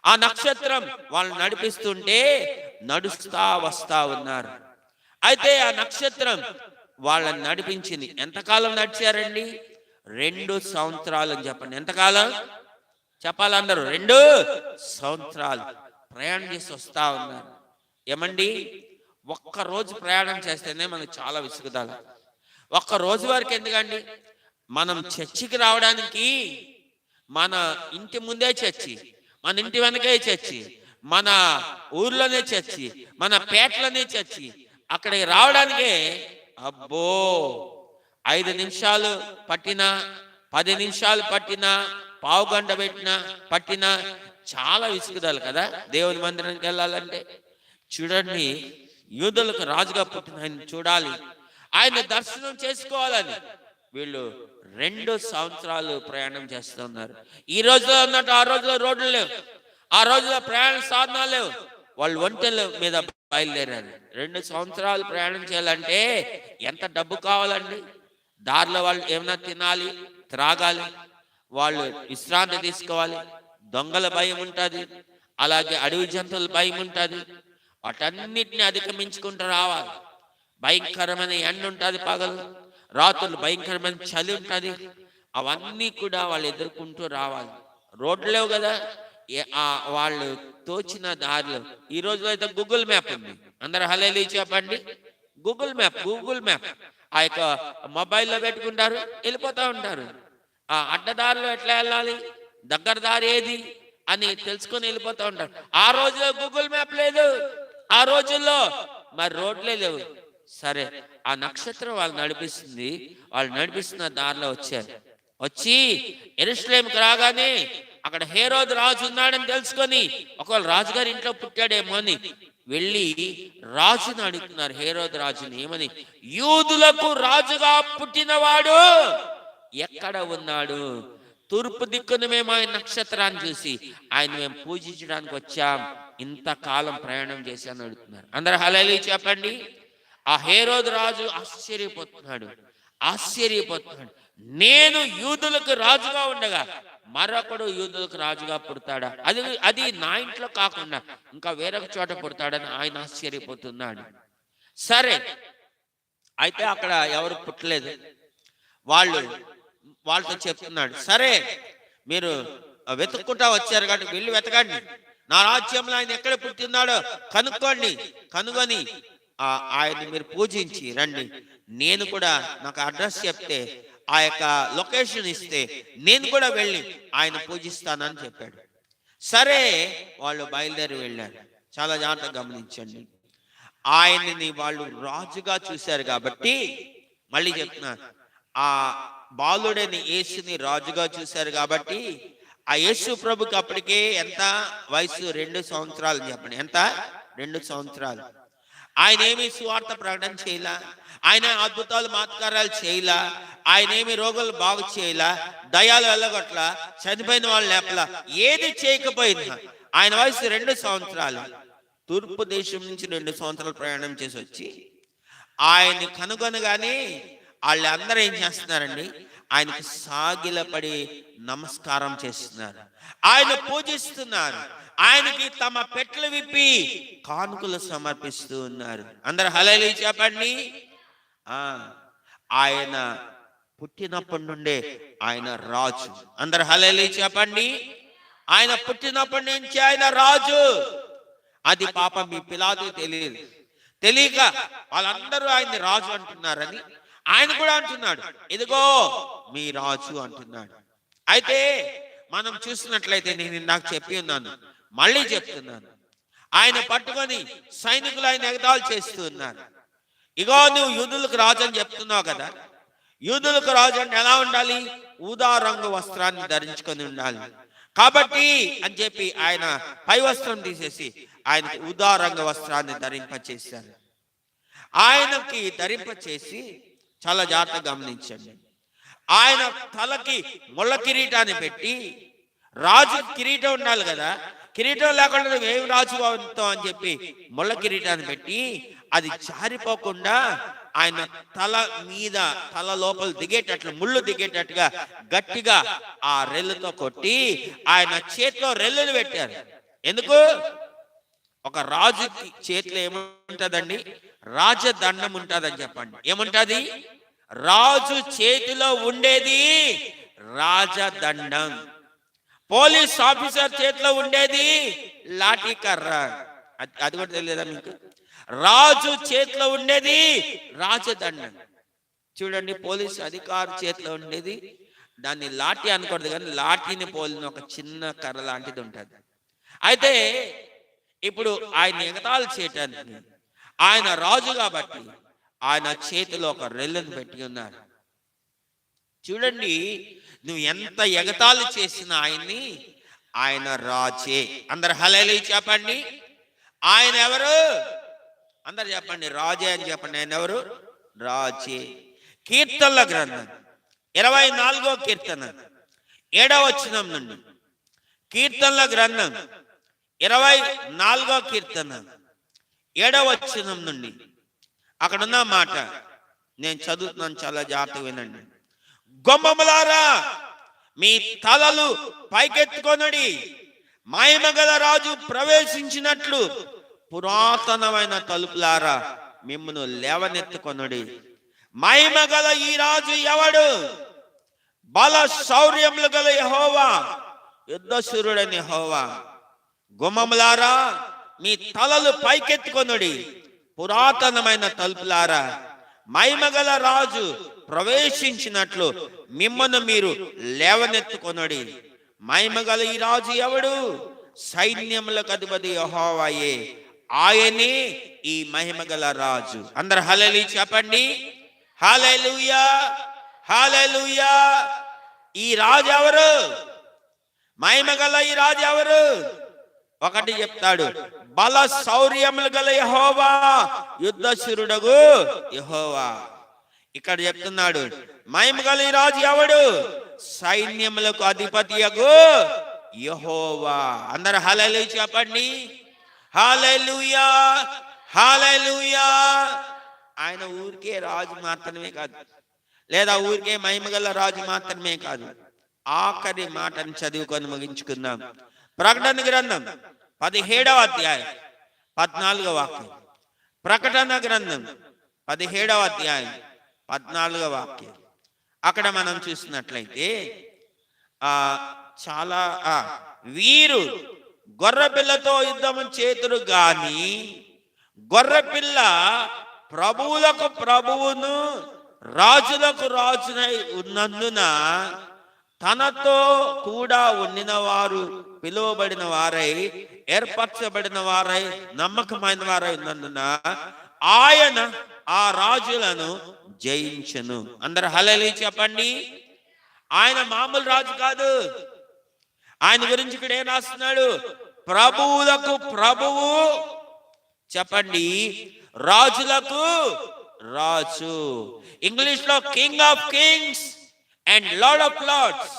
S1: ఆ నక్షత్రం వాళ్ళు నడిపిస్తుంటే నడుస్తా వస్తా ఉన్నారు. అయితే ఆ నక్షత్రం వాళ్ళని నడిపించింది. ఎంతకాలం నడిచారండి? 2 సంవత్సరాలు అని చెప్పండి. ఎంతకాలం చెప్పాలి అందరూ? 2 సంవత్సరాలు ప్రయాణం చేసి వస్తా ఉన్నారు. ఏమండి, ఒక్క రోజు ప్రయాణం చేస్తేనే మనకు చాలా విసుగుదల. ఒక్క రోజు వరకు ఎందుకండి? మనం చర్చికి రావడానికి మన ఇంటి ముందే చర్చి, మన ఇంటి వెనకే చర్చి, మన ఊర్లోనే చర్చి, మన పేటలోనే చర్చి. అక్కడికి రావడానికే అబ్బో 5 నిమిషాలు పట్టినా, 10 నిమిషాలు పట్టినా, పావు గంట పట్టినా చాలా విసుగుదల కదా దేవుని మందిరానికి వెళ్ళాలంటే. చూడండి, యూదులకు రాజుగా పుట్టిన ఆయన చూడాలి, ఆయన దర్శనం చేసుకోవాలని వీళ్ళు 2 సంవత్సరాలు ప్రయాణం చేస్తున్నారు. ఈ రోజులో ఉన్నట్టు ఆ రోజులో రోడ్లు లేవు, ఆ రోజులో ప్రయాణ సాధనాలు లేవు. వాళ్ళు ఒంటెల మీద బయలుదేరారు. 2 సంవత్సరాలు ప్రయాణం చేయాలంటే ఎంత డబ్బు కావాలండి? దారిలో వాళ్ళు ఏమైనా తినాలి, త్రాగాలి, వాళ్ళు విశ్రాంతి తీసుకోవాలి, దొంగల భయం ఉంటుంది, అలాగే అడవి జంతువుల భయం ఉంటుంది. వాటన్నిటిని అధిగమించుకుంటూ రావాలి. భయంకరమైన ఎండ ఉంటుంది, పగలు రాత్రులు భయంకరమైన చలి ఉంటుంది. అవన్నీ కూడా వాళ్ళు ఎదుర్కొంటూ రావాలి. రోడ్లు లేవు కదా, వాళ్ళు తోచిన దారిలో. ఈ రోజులో అయితే గూగుల్ మ్యాప్ ఉంది. అందరు హల్లెలూయా చెప్పండి. గూగుల్ మ్యాప్ ఆ యొక్క మొబైల్లో పెట్టుకుంటారు, వెళ్ళిపోతూ ఉంటారు. ఆ అడ్డదారిలో ఎట్లా వెళ్ళాలి, దగ్గర దారి ఏది అని తెలుసుకొని వెళ్ళిపోతూ ఉంటారు. ఆ రోజులో గూగుల్ మ్యాప్ లేదు, ఆ రోజుల్లో మరి రోడ్లే లేవు. సరే, ఆ నక్షత్రం వాళ్ళు నడిపిస్తుంది. వాళ్ళు నడిపిస్తున్న దారిలో వచ్చి యెరూషలేముకి రాగానే అక్కడ హేరోదు రాజు ఉన్నాడని తెలుసుకొని, ఒకవేళ రాజుగారి ఇంట్లో పుట్టాడేమో అని వెళ్ళి రాజుని అడుగుతున్నారు. హేరోదు రాజుని ఏమని? యూదులకు రాజుగా పుట్టినవాడు ఎక్కడ ఉన్నాడు? తూర్పు దిక్కున మేము ఆయన నక్షత్రాన్ని చూసి ఆయన మేము పూజించడానికి వచ్చాం, ఇంతకాలం ప్రయాణం చేశాను అడుగుతున్నారు. అందరు హల్లెలూయా చెప్పండి. ఆ హేరోదు రాజు ఆశ్చర్యపోతున్నాడు. నేను యూదులకు రాజుగా ఉండగా మరొకడు యూదులకు రాజుగా పుడతాడా? అది నా ఇంట్లో కాకుండా ఇంకా వేరొక చోట పుడతాడని ఆయన ఆశ్చర్యపోతున్నాడు. సరే, అయితే అక్కడ ఎవరు పుట్టలేదు. వాళ్ళతో చెప్తున్నాడు, సరే మీరు వెతుక్కుంటా వచ్చారు కాబట్టి వెళ్ళి వెతకండి, నా రాజ్యంలో ఆయన ఎక్కడ పుట్టినాడో కనుగొని ఆయన్ని మీరు పూజించి రండి. నేను కూడా నాకు అడ్రస్ చెప్తే, ఆ యొక్క లొకేషన్ ఇస్తే నేను కూడా వెళ్ళి ఆయన పూజిస్తానని చెప్పాడు. సరే, వాళ్ళు బయలుదేరి వెళ్ళారు. చాలా జాగ్రత్తగా గమనించండి. ఆయన్ని వాళ్ళు రాజుగా చూశారు కాబట్టి, మళ్ళీ చెప్తున్నారు, ఆ బాలుడని యేసుని రాజుగా చూశారు కాబట్టి, ఆ యేసు ప్రభుకి అప్పటికే ఎంత వయసు? 2 సంవత్సరాలు. చెప్పండి, ఎంత? 2 సంవత్సరాలు. ఆయన ఏమి సువార్త ప్రకటన చేయలా, ఆయన అద్భుతాలు మాత్కారాలు చేయలా, ఆయన ఏమి రోగులు బాగు చేయలా, దయాలు వెళ్ళగొట్లా, చనిపోయిన వాళ్ళు లేపలా, ఏది చేయకపోయినా ఆయన వయసు 2 సంవత్సరాలు. తూర్పు దేశం నుంచి 2 సంవత్సరాలు ప్రయాణం చేసి వచ్చి ఆయన్ని కనుగొనగానే వాళ్ళందరూ ఏం చేస్తున్నారండి? ఆయనకు సాగిలపడి నమస్కారం చేస్తున్నారు, ఆయన పూజిస్తున్నారు, ఆయనకి తమ పెట్లు విప్పి కానుకలు సమర్పిస్తూ ఉన్నారు. అందరు హల్లెలూయా చెప్పండి. ఆయన పుట్టినప్పటి నుండే ఆయన రాజు. అందరు హల్లెలూయా చెప్పండి. ఆయన పుట్టినప్పటి నుంచి ఆయన రాజు. అది పాపం మీ పిలాతు తెలియక వాళ్ళందరూ ఆయన్ని రాజు అంటున్నారని ఆయన కూడా అంటున్నాడు, ఇదిగో మీ రాజు అంటున్నాడు. అయితే మనం చూసినట్లయితే, నేను నాకు చెప్పి ఉన్నాను, మళ్ళీ చెప్తున్నాను, ఆయన పట్టుకొని సైనికులు ఆయన ఎగతాళి చేస్తూ ఉన్నారు. ఇగో నువ్వు యూదులకు రాజు అని చెప్తున్నావు కదా, యూదులకు రాజు అంటే ఎలా ఉండాలి? ఊదా రంగు వస్త్రాన్ని ధరించుకొని ఉండాలి కాబట్టి అని చెప్పి ఆయన పై వస్త్రం తీసేసి ఆయనకి ఊదా రంగు వస్త్రాన్ని ధరింపచేశారు. ఆయనకి ధరింపచేసి, చాలా జాగ్రత్తగా గమనించండి, ఆయన తలకి ముళ్ళ కిరీటాన్ని పెట్టి, రాజు కిరీటం ఉండాలి కదా, కిరీటం లేకుండా నువ్వేం రాజు అవుతావు అని చెప్పి ముళ్ళ కిరీటాన్ని పెట్టి, అది జారిపోకుండా ఆయన తల లోపల దిగేటట్లు, ముళ్ళు దిగేటట్టుగా గట్టిగా ఆ రెల్లుతో కొట్టి ఆయన చేతిలో రెల్లులు పెట్టారు. ఎందుకు? ఒక రాజు చేతిలో ఏముంటదండి? రాజదండం ఉంటదని చెప్పండి. ఏముంటది? రాజు చేతిలో ఉండేది రాజదండం. పోలీస్ ఆఫీసర్ చేతిలో ఉండేది లాఠీ కర్ర. అది కూడా తెలియదా మీకు? రాజు చేతిలో ఉండేది రాజదండం. చూడండి, పోలీస్ అధికారి చేతిలో ఉండేది, దాన్ని లాఠీ అనకూడదు కానీ లాఠీని పోలిన ఒక చిన్న కర్ర లాంటిది ఉంటుంది. అయితే ఇప్పుడు ఆయన ఎగతాళి చేయటానికి, ఆయన రాజు కాబట్టి ఆయన చేతిలో ఒక రెల్లును పెట్టి ఉన్నారు. చూడండి, నువ్వు ఎంత ఎగతాళి చేసిన ఆయన్ని, ఆయన రాజే. అందరు హల్లెలూయా చెప్పండి. ఆయన ఎవరు? అందరు చెప్పండి, రాజే అని చెప్పండి. ఆయన ఎవరు? రాజే. కీర్తనల గ్రంథం 24వ కీర్తన 7వ వచనం నుండి, కీర్తనల గ్రంథం 24వ కీర్తన 7వ వచనం నుండి అక్కడున్న మాట నేను చదువుతున్నాను, చాలా జాగ్రత్తగా వినండి. గొమ్మములారా మీ తలలు పైకెత్తుకొనుడి, మహిమగల రాజు ప్రవేశించినట్లు పురాతనమైన తలుపులారా మిమ్మును లేవనెత్తుకొనుడి. మహిమగల ఈ రాజు ఎవడు? బల శౌర్యములు గల యెహోవా, యుద్ధశూరుడైన యెహోవా. గుమ్మములారా మీ తలలు పైకెత్తుకొనుడి, పురాతనమైన తలుపులారా మహిమగల రాజు ప్రవేశించినట్లు మిమ్మను మీరు లేవనెత్తుకొనుడి. మహిమగల ఈ రాజు ఎవడు? సైన్యములకు అధిపతి యెహోవాయే, ఆయనే ఈ మహిమగల రాజు. అందరు హల్లెలూయా చెప్పండి. హల్లెలూయా, హల్లెలూయా. ఈ రాజు ఎవరు? మహిమగల ఈ రాజు ఎవరు? ఒకటి చెప్తాడు, బల శౌర్యములు గల యెహోవా, యుద్ధశూరుడగు యెహోవా. ఇక్కడ చెప్తున్నాడు మహిమగల ఈ రాజు ఎవడు? సైన్యములకు అధిపతియగు యెహోవా. అందరు హల్లెలూయా చెప్పండి. హల్లెలూయా, హల్లెలూయా. ఆయన ఊరికే రాజు మాత్రమే కాదు, లేదా ఊరికే మహిమగల రాజు మాత్రమే కాదు. ఆఖరి మాటను చదువుకొని ముగించుకుందాం. ప్రకటన గ్రంథం 17వ అధ్యాయం 14వ వాక్యం. ప్రకటన గ్రంథం 17వ అధ్యాయం 14వ వాక్యం. అక్కడ మనం చూసినట్లయితే చాలా వీరు గొర్రెపిల్లతో యుద్ధము చేతురు గాని గొర్రెపిల్ల ప్రభువులకు ప్రభువును రాజులకు రాజునై ఉన్నందున తనతో కూడా ఉండిన వారు, పిలువబడిన వారై, ఏర్పరచబడిన వారై, నమ్మకమైన వారై ఉన్నందున ఆయన ఆ రాజులను జయించెను. అందరు హల్లెలూయా చెప్పండి. ఆయన మామూలు రాజు కాదు. ఆయన గురించి ఇక్కడ ఏం రాస్తున్నాడు? ప్రభువులకు ప్రభువు, చెప్పండి, రాజులకు రాజు. ఇంగ్లీష్ లో king of kings and lord of lords.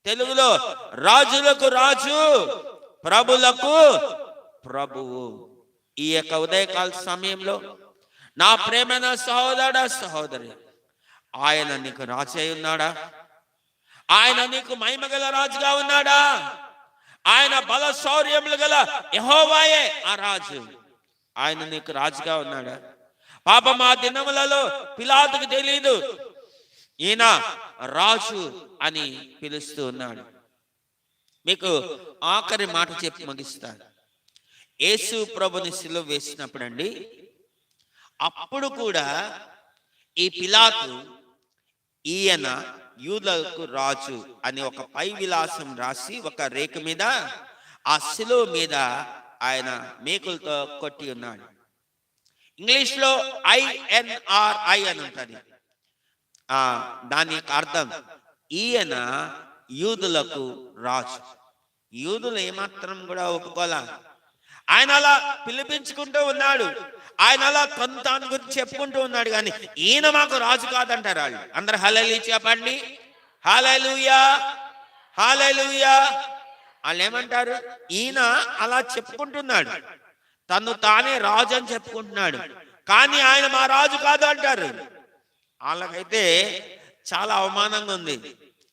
S1: తెలుగులో రాజులకు రాజు, ప్రభులకు ప్రభువు. ఈ యొక్క ఉదయకాల సమయంలో నా ప్రేమైన సహోదరుడా, సహోదరి, ఆయన నీకు రాజు అయి ఉన్నాడా? ఆయన నీకు మహిమగల రాజుగా ఉన్నాడా? ఆయన బల శౌర్యములు గల యెహోవాయే ఆ రాజు. ఆయన నీకు రాజుగా ఉన్నాడా? పాపం ఆ దినములలో పిలాతుకు తెలియదు ఈయన రాజు అని పిలుస్తూ ఉన్నాడు. మీకు ఆఖరి మాట చెప్పి ముగిస్తాను. యేసు ప్రభుని సిలువ వేసినప్పుడు అండి, అప్పుడు కూడా ఈ పిలాతు ఈయన యూదులకు రాజు అని ఒక పై విలాసం రాసి ఒక రేఖ మీద, ఆ సిలువ మీద ఆయన మేకులతో కొట్టి ఉన్నాడు. ఇంగ్లీష్ లో INRI అని ఉంటుంది. దాని అర్థం ఈయన యూదులకు రాజు. యూదులు ఏమాత్రం కూడా ఒప్పుకోలే. ఆయన అలా పిలిపించుకుంటూ ఉన్నాడు, ఆయన అలా తాను గురించి చెప్పుకుంటూ ఉన్నాడు, కానీ ఈయన మాకు రాజు కాదంటారు వాళ్ళు. అందరు హల్లెలూయా చెప్పండి. హల్లెలూయా, హల్లెలూయా. వాళ్ళు ఏమంటారు? ఈయన అలా చెప్పుకుంటున్నాడు, తను తానే రాజు అని చెప్పుకుంటున్నాడు, కానీ ఆయన మా రాజు కాదు అంటారు. వాళ్ళకైతే చాలా అవమానంగా ఉంది.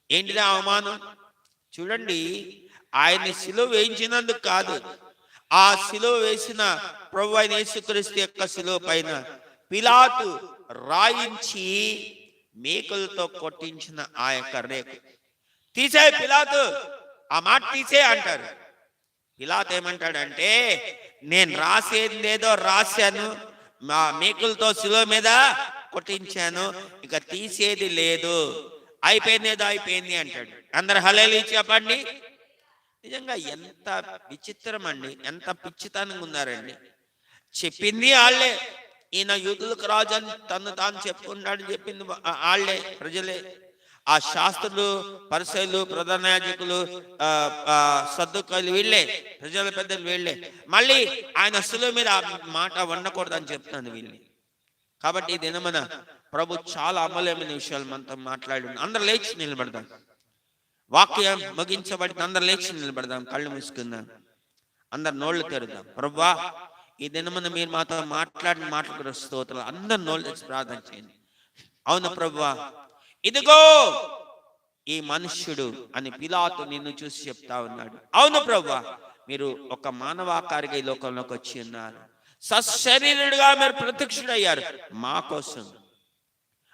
S1: ఏంటిది అవమానం? చూడండి, ఆయన్ని సిలువ వేయించినందుకు కాదు, ఆ సిలువ వేసిన ప్రభువైన యేసుక్రీస్తు యొక్క సిలువ పైన పిలాతు రాయించి మేకులతో కొట్టించిన ఆ యొక్క రేఖ తీసే, పిలాతు ఆ మాట తీసే అంటారు. పిలాతు ఏమంటాడంటే, నేను రాసేదేదో రాశాను, మా మేకులతో సిలువ మీద కొట్టించాను, ఇక తీసేది లేదు, అయిపోయిందేదో అయిపోయింది అంటాడు. అందరు హల్లెలూయా చెప్పండి. నిజంగా ఎంత విచిత్రం అండి, ఎంత పిచ్చితనంగా ఉన్నారండి. చెప్పింది వాళ్ళే, ఈయన యూదులకు రాజు అని తను తాను చెప్పుకున్నాడని చెప్పింది వాళ్ళే, ప్రజలే. ఆ శాస్త్రులు, పరిసయ్యులు, ప్రధాన యాజకులు, సద్దుకాయులు వీళ్ళే, ప్రజల పెద్దలు వీళ్ళే. మళ్ళీ ఆయన సిలువ మీద మాట వండకూడదని చెప్తాను వీళ్ళని. కాబట్టి ఈ దినమున ప్రభు చాలా అమూల్యమైన విషయాలు మనతో మాట్లాడి. అందరు లేచి నిలబడదాం. వాక్యం ముగించబడి అందరు లేచి నిలబడదాం. కళ్ళు మూసుకుందాం. అందరు నోళ్ళు తెరుద్దాం. ప్రభువా, ఈ దినమున మీరు మాతో మాట్లాడిన మాటలు స్తోత్రాలు. అందరు నోళ్ళు తెచ్చి ప్రార్థన చేయండి. అవును ప్రభువా, ఇదిగో ఈ మనుష్యుడు అని పిలాతు నిన్ను చూసి చెప్తా ఉన్నాడు. అవును ప్రభువా, మీరు ఒక మానవాకారిగా ఈ లోకంలోకి వచ్చి ఉన్నారు. సశరీరుడుగా మీరు ప్రత్యక్షుడయ్యారు మా కోసం.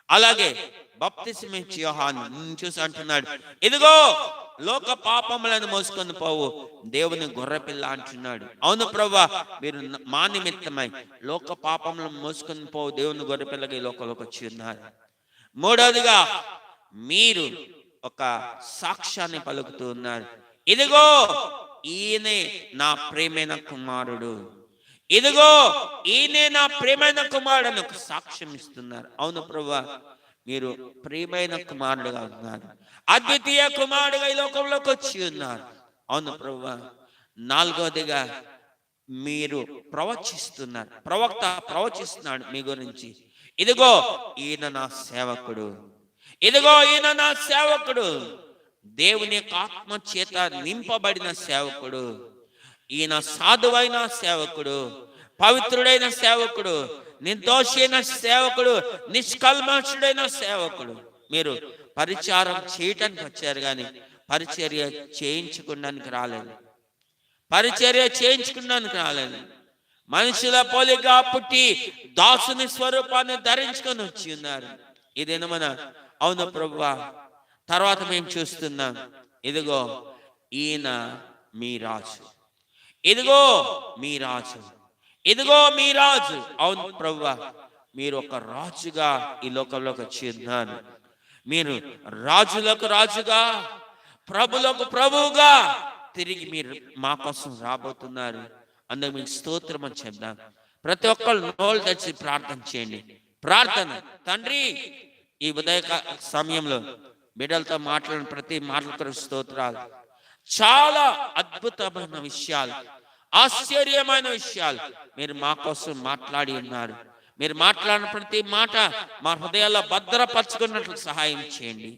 S1: అలాగే బాప్తిస్మిచ్చే యోహాను నిన్ను చూసి అంటున్నాడు, ఇదిగో లోక పాపములను మోసుకొని పోవు దేవుని గొర్రెపిల్ల అంటున్నాడు. అవును ప్రభువా, మీరు మా నిమిత్తమై లోక పాపములను మోసుకొని పోవు దేవుని గొర్రెపిల్లగా ఈ లోకంలోకి వచ్చి ఉన్నారు. మూడవదిగా మీరు ఒక సాక్ష్యాన్ని పలుకుతూ ఉన్నారు. ఇదిగో ఈయనే నా ప్రియమైన కుమారుడు, ఇదిగో ఈయనే నా ప్రియమైన కుమారుడు అని ఒక సాక్ష్యం ఇస్తున్నారు. అవును ప్రభువా, మీరు ప్రియమైన కుమారుడుగా ఉన్నారు. అద్వితీయ కుమారుడుగా ఈ లోకంలోకి వచ్చి ఉన్నారు. అవును ప్రభువా. నాలుగవదిగా మీరు ప్రవచిస్తున్నారు. ప్రవక్త ప్రవచిస్తున్నాడు మీ గురించి. ఇదిగో ఈయన నా సేవకుడు, ఇదిగో ఈయన నా సేవకుడు, దేవుని యొక్క ఆత్మ చేత నింపబడిన సేవకుడు, ఈయన సాధువైన సేవకుడు, పవిత్రుడైన సేవకుడు, నిర్దోషైన సేవకుడు, నిష్కల్మషుడైన సేవకుడు. మీరు పరిచారం చేయటానికి వచ్చారు కానీ పరిచర్య చేయించుకోవడానికి రాలేదు. పరిచర్య చేయించుకోవడానికి రాలేదు. మనుషుల పోలిగా పుట్టి దాసుని స్వరూపాన్ని ధరించుకొని వచ్చి ఉన్నారు. ఇదేనా మన అవును ప్రభువా. తర్వాత మేము చూస్తున్నాం, ఇదిగో ఈయన మీ రాజు, ఇదిగో మీ రాజు, ఇదిగో మీ రాజు. అవును ప్రభువా, మీరు ఒక రాజుగా ఈ లోకంలోకి వచ్చి ఉన్నారు. మీరు రాజులకు రాజుగా, ప్రభులకు ప్రభువుగా తిరిగి మీరు మా కోసం రాబోతున్నారు. అందుకు మీకు స్తోత్రం అని చెప్దాం. ప్రతి ఒక్కరు నోళ్ళు తెచ్చి ప్రార్థన చేయండి. ప్రార్థన. తండ్రి, ఈ ఉదయ సమయంలో బిడ్డలతో మాట్లాడిన ప్రతి మాటలకు స్తోత్రాలు. చాలా అద్భుతమైన విషయాలు, ఆశ్చర్యమైన విషయాలు మీరు మా కోసం మాట్లాడి ఉన్నారు. మీరు మాట్లాడిన ప్రతి మాట మా హృదయాల్లో భద్రపరచుకున్నట్లు సహాయం చేయండి.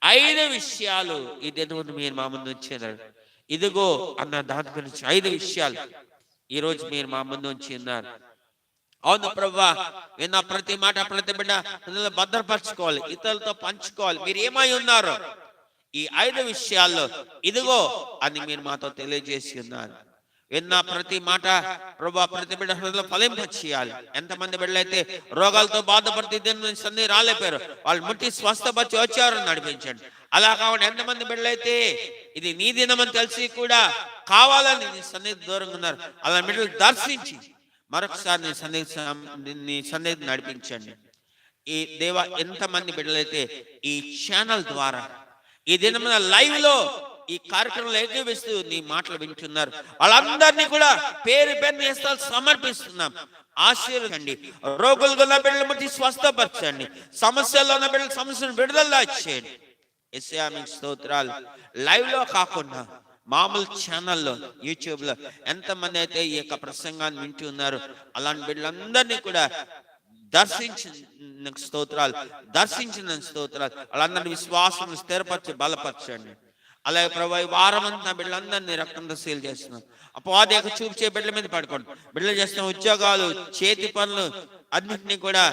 S1: 5 విషయాలు ఈ దినమున మీరు మా ముందు ఉంచారు. ఇదిగో అన్న దాని గురించి 5 విషయాలు ఈరోజు మీరు మా ముందు ఉంచి ఉన్నారు. అవును ప్రభువా, విన్న ప్రతి మాట ప్రతి బిడ్డ భద్రపరచుకోవాలి, ఇతరులతో పంచుకోవాలి. మీరు ఏమై ఉన్నారో ఈ 5 విషయాల్లో ఇదిగో అని మీరు మాతో తెలియజేసి ఉన్నారు. విన్న ప్రతి మాట ప్రభువా ప్రతి బిడ్డ హృదయంలో ఫలింప చేయాలి. ఎంతమంది బిడ్డలైతే రోగాలతో బాధపడితే సన్ని రాలేపారు, వాళ్ళు ముట్టి స్వస్థపరిచి వచ్చారని నడిపించండి. అలా కావాలి. ఎంతమంది బిడ్డలైతే ఇది నీ దినమని తెలిసి కూడా కావాలని నీ సన్నిధి దూరంగా ఉన్నారు, అలా బిడ్డలు దర్శించి మరొకసారి నీ సన్నిధి నడిపించండి. ఈ దేవ ఎంతమంది బిడ్డలైతే ఈ ఛానల్ ద్వారా ఈ దినమున లైవ్ లో ఈ కార్యక్రమంలో ఏకీవిస్తూ నీ మాటలు వింటున్నారు, వాళ్ళందరినీ కూడా పేరు పేరు సమర్పిస్తున్నాం. ఆశీర్వదించండి. రోగులుగా ఉన్న బిడ్డలు ముట్టి స్వస్థపరచండి. సమస్యల్లో ఉన్న బిడ్డల సమస్యను విడుదల చేయండి. యేసయ్యా మీకు స్తోత్రాలు. లైవ్ లో కాకుండా మామూలు ఛానల్లో యూట్యూబ్ లో ఎంతమంది అయితే ఈ యొక్క ప్రసంగాన్ని వింటూ ఉన్నారు, అలాంటి బిడ్డలందరినీ కూడా దర్శించిన స్తోత్రాలు, దర్శించిన స్తోత్రాలు. వాళ్ళందరినీ విశ్వాసం స్థిరపరచి బలపరచండి. అలాగే ప్రభు ఈ వారమంతా బిడ్డలందరినీ రక్తంతో సీల్ చేస్తున్నాం. అపవాది యొక్క చూపు బిడ్డల మీద పడుకోండి. బిడ్డలు చేస్తున్న ఉద్యోగాలు, చేతి పనులు అన్నింటినీ కూడా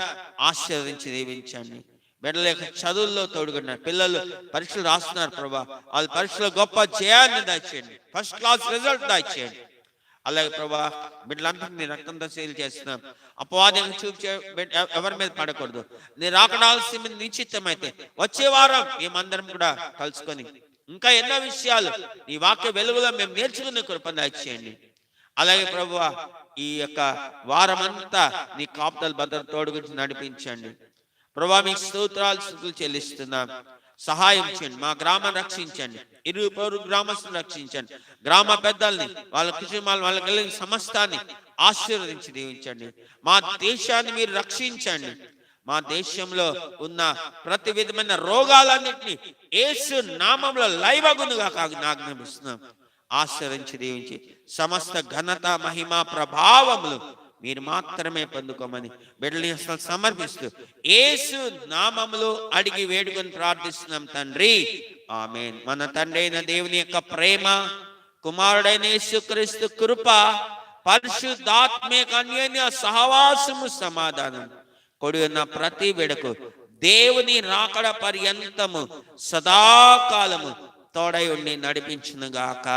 S1: ఆశీర్వదించి దీవించండి. బిడ్డల యొక్క చదువుల్లో తోడుకున్నారు. పిల్లలు పరీక్షలు రాస్తున్నారు ప్రభా, వాళ్ళ పరీక్షలో గొప్ప జయాన్ని దాచేయండి, ఫస్ట్ క్లాస్ రిజల్ట్ దాచేయండి. అలాగే ప్రభా బిడ్డలందరినీ రక్తంతో సీల్ చేస్తున్నాం. అపవాది చూపు ఎవరి మీద పడకూడదు. నీ రాకడాల్సి నిశ్చితమైతే వచ్చే వారం మేమందరం కూడా కలుసుకొని ఇంకా ఎన్నో విషయాలు నీ వాక్య వెలుగులో మేము నేర్చుకునే కృప దయచేయండి. అలాగే ప్రభువా ఈ యొక్క వారమంతా నీ కాపుదల భద్రత తోడుగురించి నడిపించండి. ప్రభువా మీకు స్తోత్రాలు స్తుతులు చెల్లిస్తున్నాం. సహాయం చేయండి. మా గ్రామాన్ని రక్షించండి. ఇరు పొరుగు గ్రామస్తులను రక్షించండి. గ్రామ పెద్దల్ని, వాళ్ళ కుటుంబాలను, వాళ్ళ కలిగిన సమస్తాన్ని ఆశీర్వదించి దీవించండి. మా దేశాన్ని మీరు రక్షించండి. మా దేశంలో ఉన్న ప్రతి విధమైన రోగాలన్నింటినీ యేసు నామములో లైవగునుగా ఆజ్ఞాపిస్తున్నాం. ఆశీర్వదించి దీవించి సమస్త ఘనత మహిమ ప్రభావములు మీరు మాత్రమే పొందుకోమని బిడ్డలు సమర్పిస్తూ యేసు నామములో అడిగి వేడుకొని ప్రార్థిస్తున్నాం తండ్రి, ఆమేన్. మన తండ్రి అయిన దేవుని యొక్క ప్రేమ, కుమారుడైన యేసుక్రీస్తు కృప, పరిశుద్ధాత్మిక అన్యోన్య సహవాసము, సమాధానం కొడి ఉన్న ప్రతి బిడకు దేవుని రాకడ పర్యంతము సదాకాలము తోడై ఉండి నడిపించునుగాక.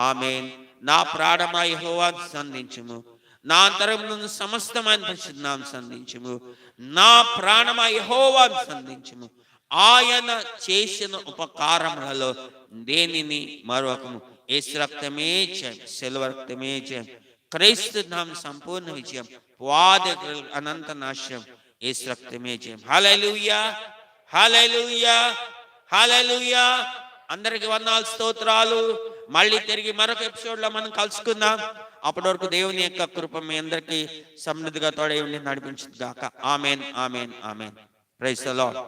S1: ఆమేన్. నా ప్రాణమా యెహోవాను సంధించుము, నా అంతరమును సమస్తమైన పరిశుద్ధనామమును సంధించుము. నా ప్రాణమా యెహోవాను సంధించుము, ఆయన చేసిన ఉపకారములలో దేనిని మరొకము. యేసు రక్తమే జయం, శిలువ రక్తమే జయం, క్రీస్తు నామం సంపూర్ణ విజయం, వాది అనంత నాశనం, యేసు రక్తమే జయం. హల్లెలూయా, హల్లెలూయా, హల్లెలూయా. అందరికి వందనాలు, స్తోత్రాలు. మళ్ళీ తిరిగి మరొక ఎపిసోడ్ లో మనం కలుసుకుందాం. అప్పటి వరకు దేవుని యొక్క కృప మీ అందరికీ సమృద్ధిగా తోడై ఉండి నడిపించుగాక. Amen, amen, amen. Praise the lord,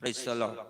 S1: praise the lord.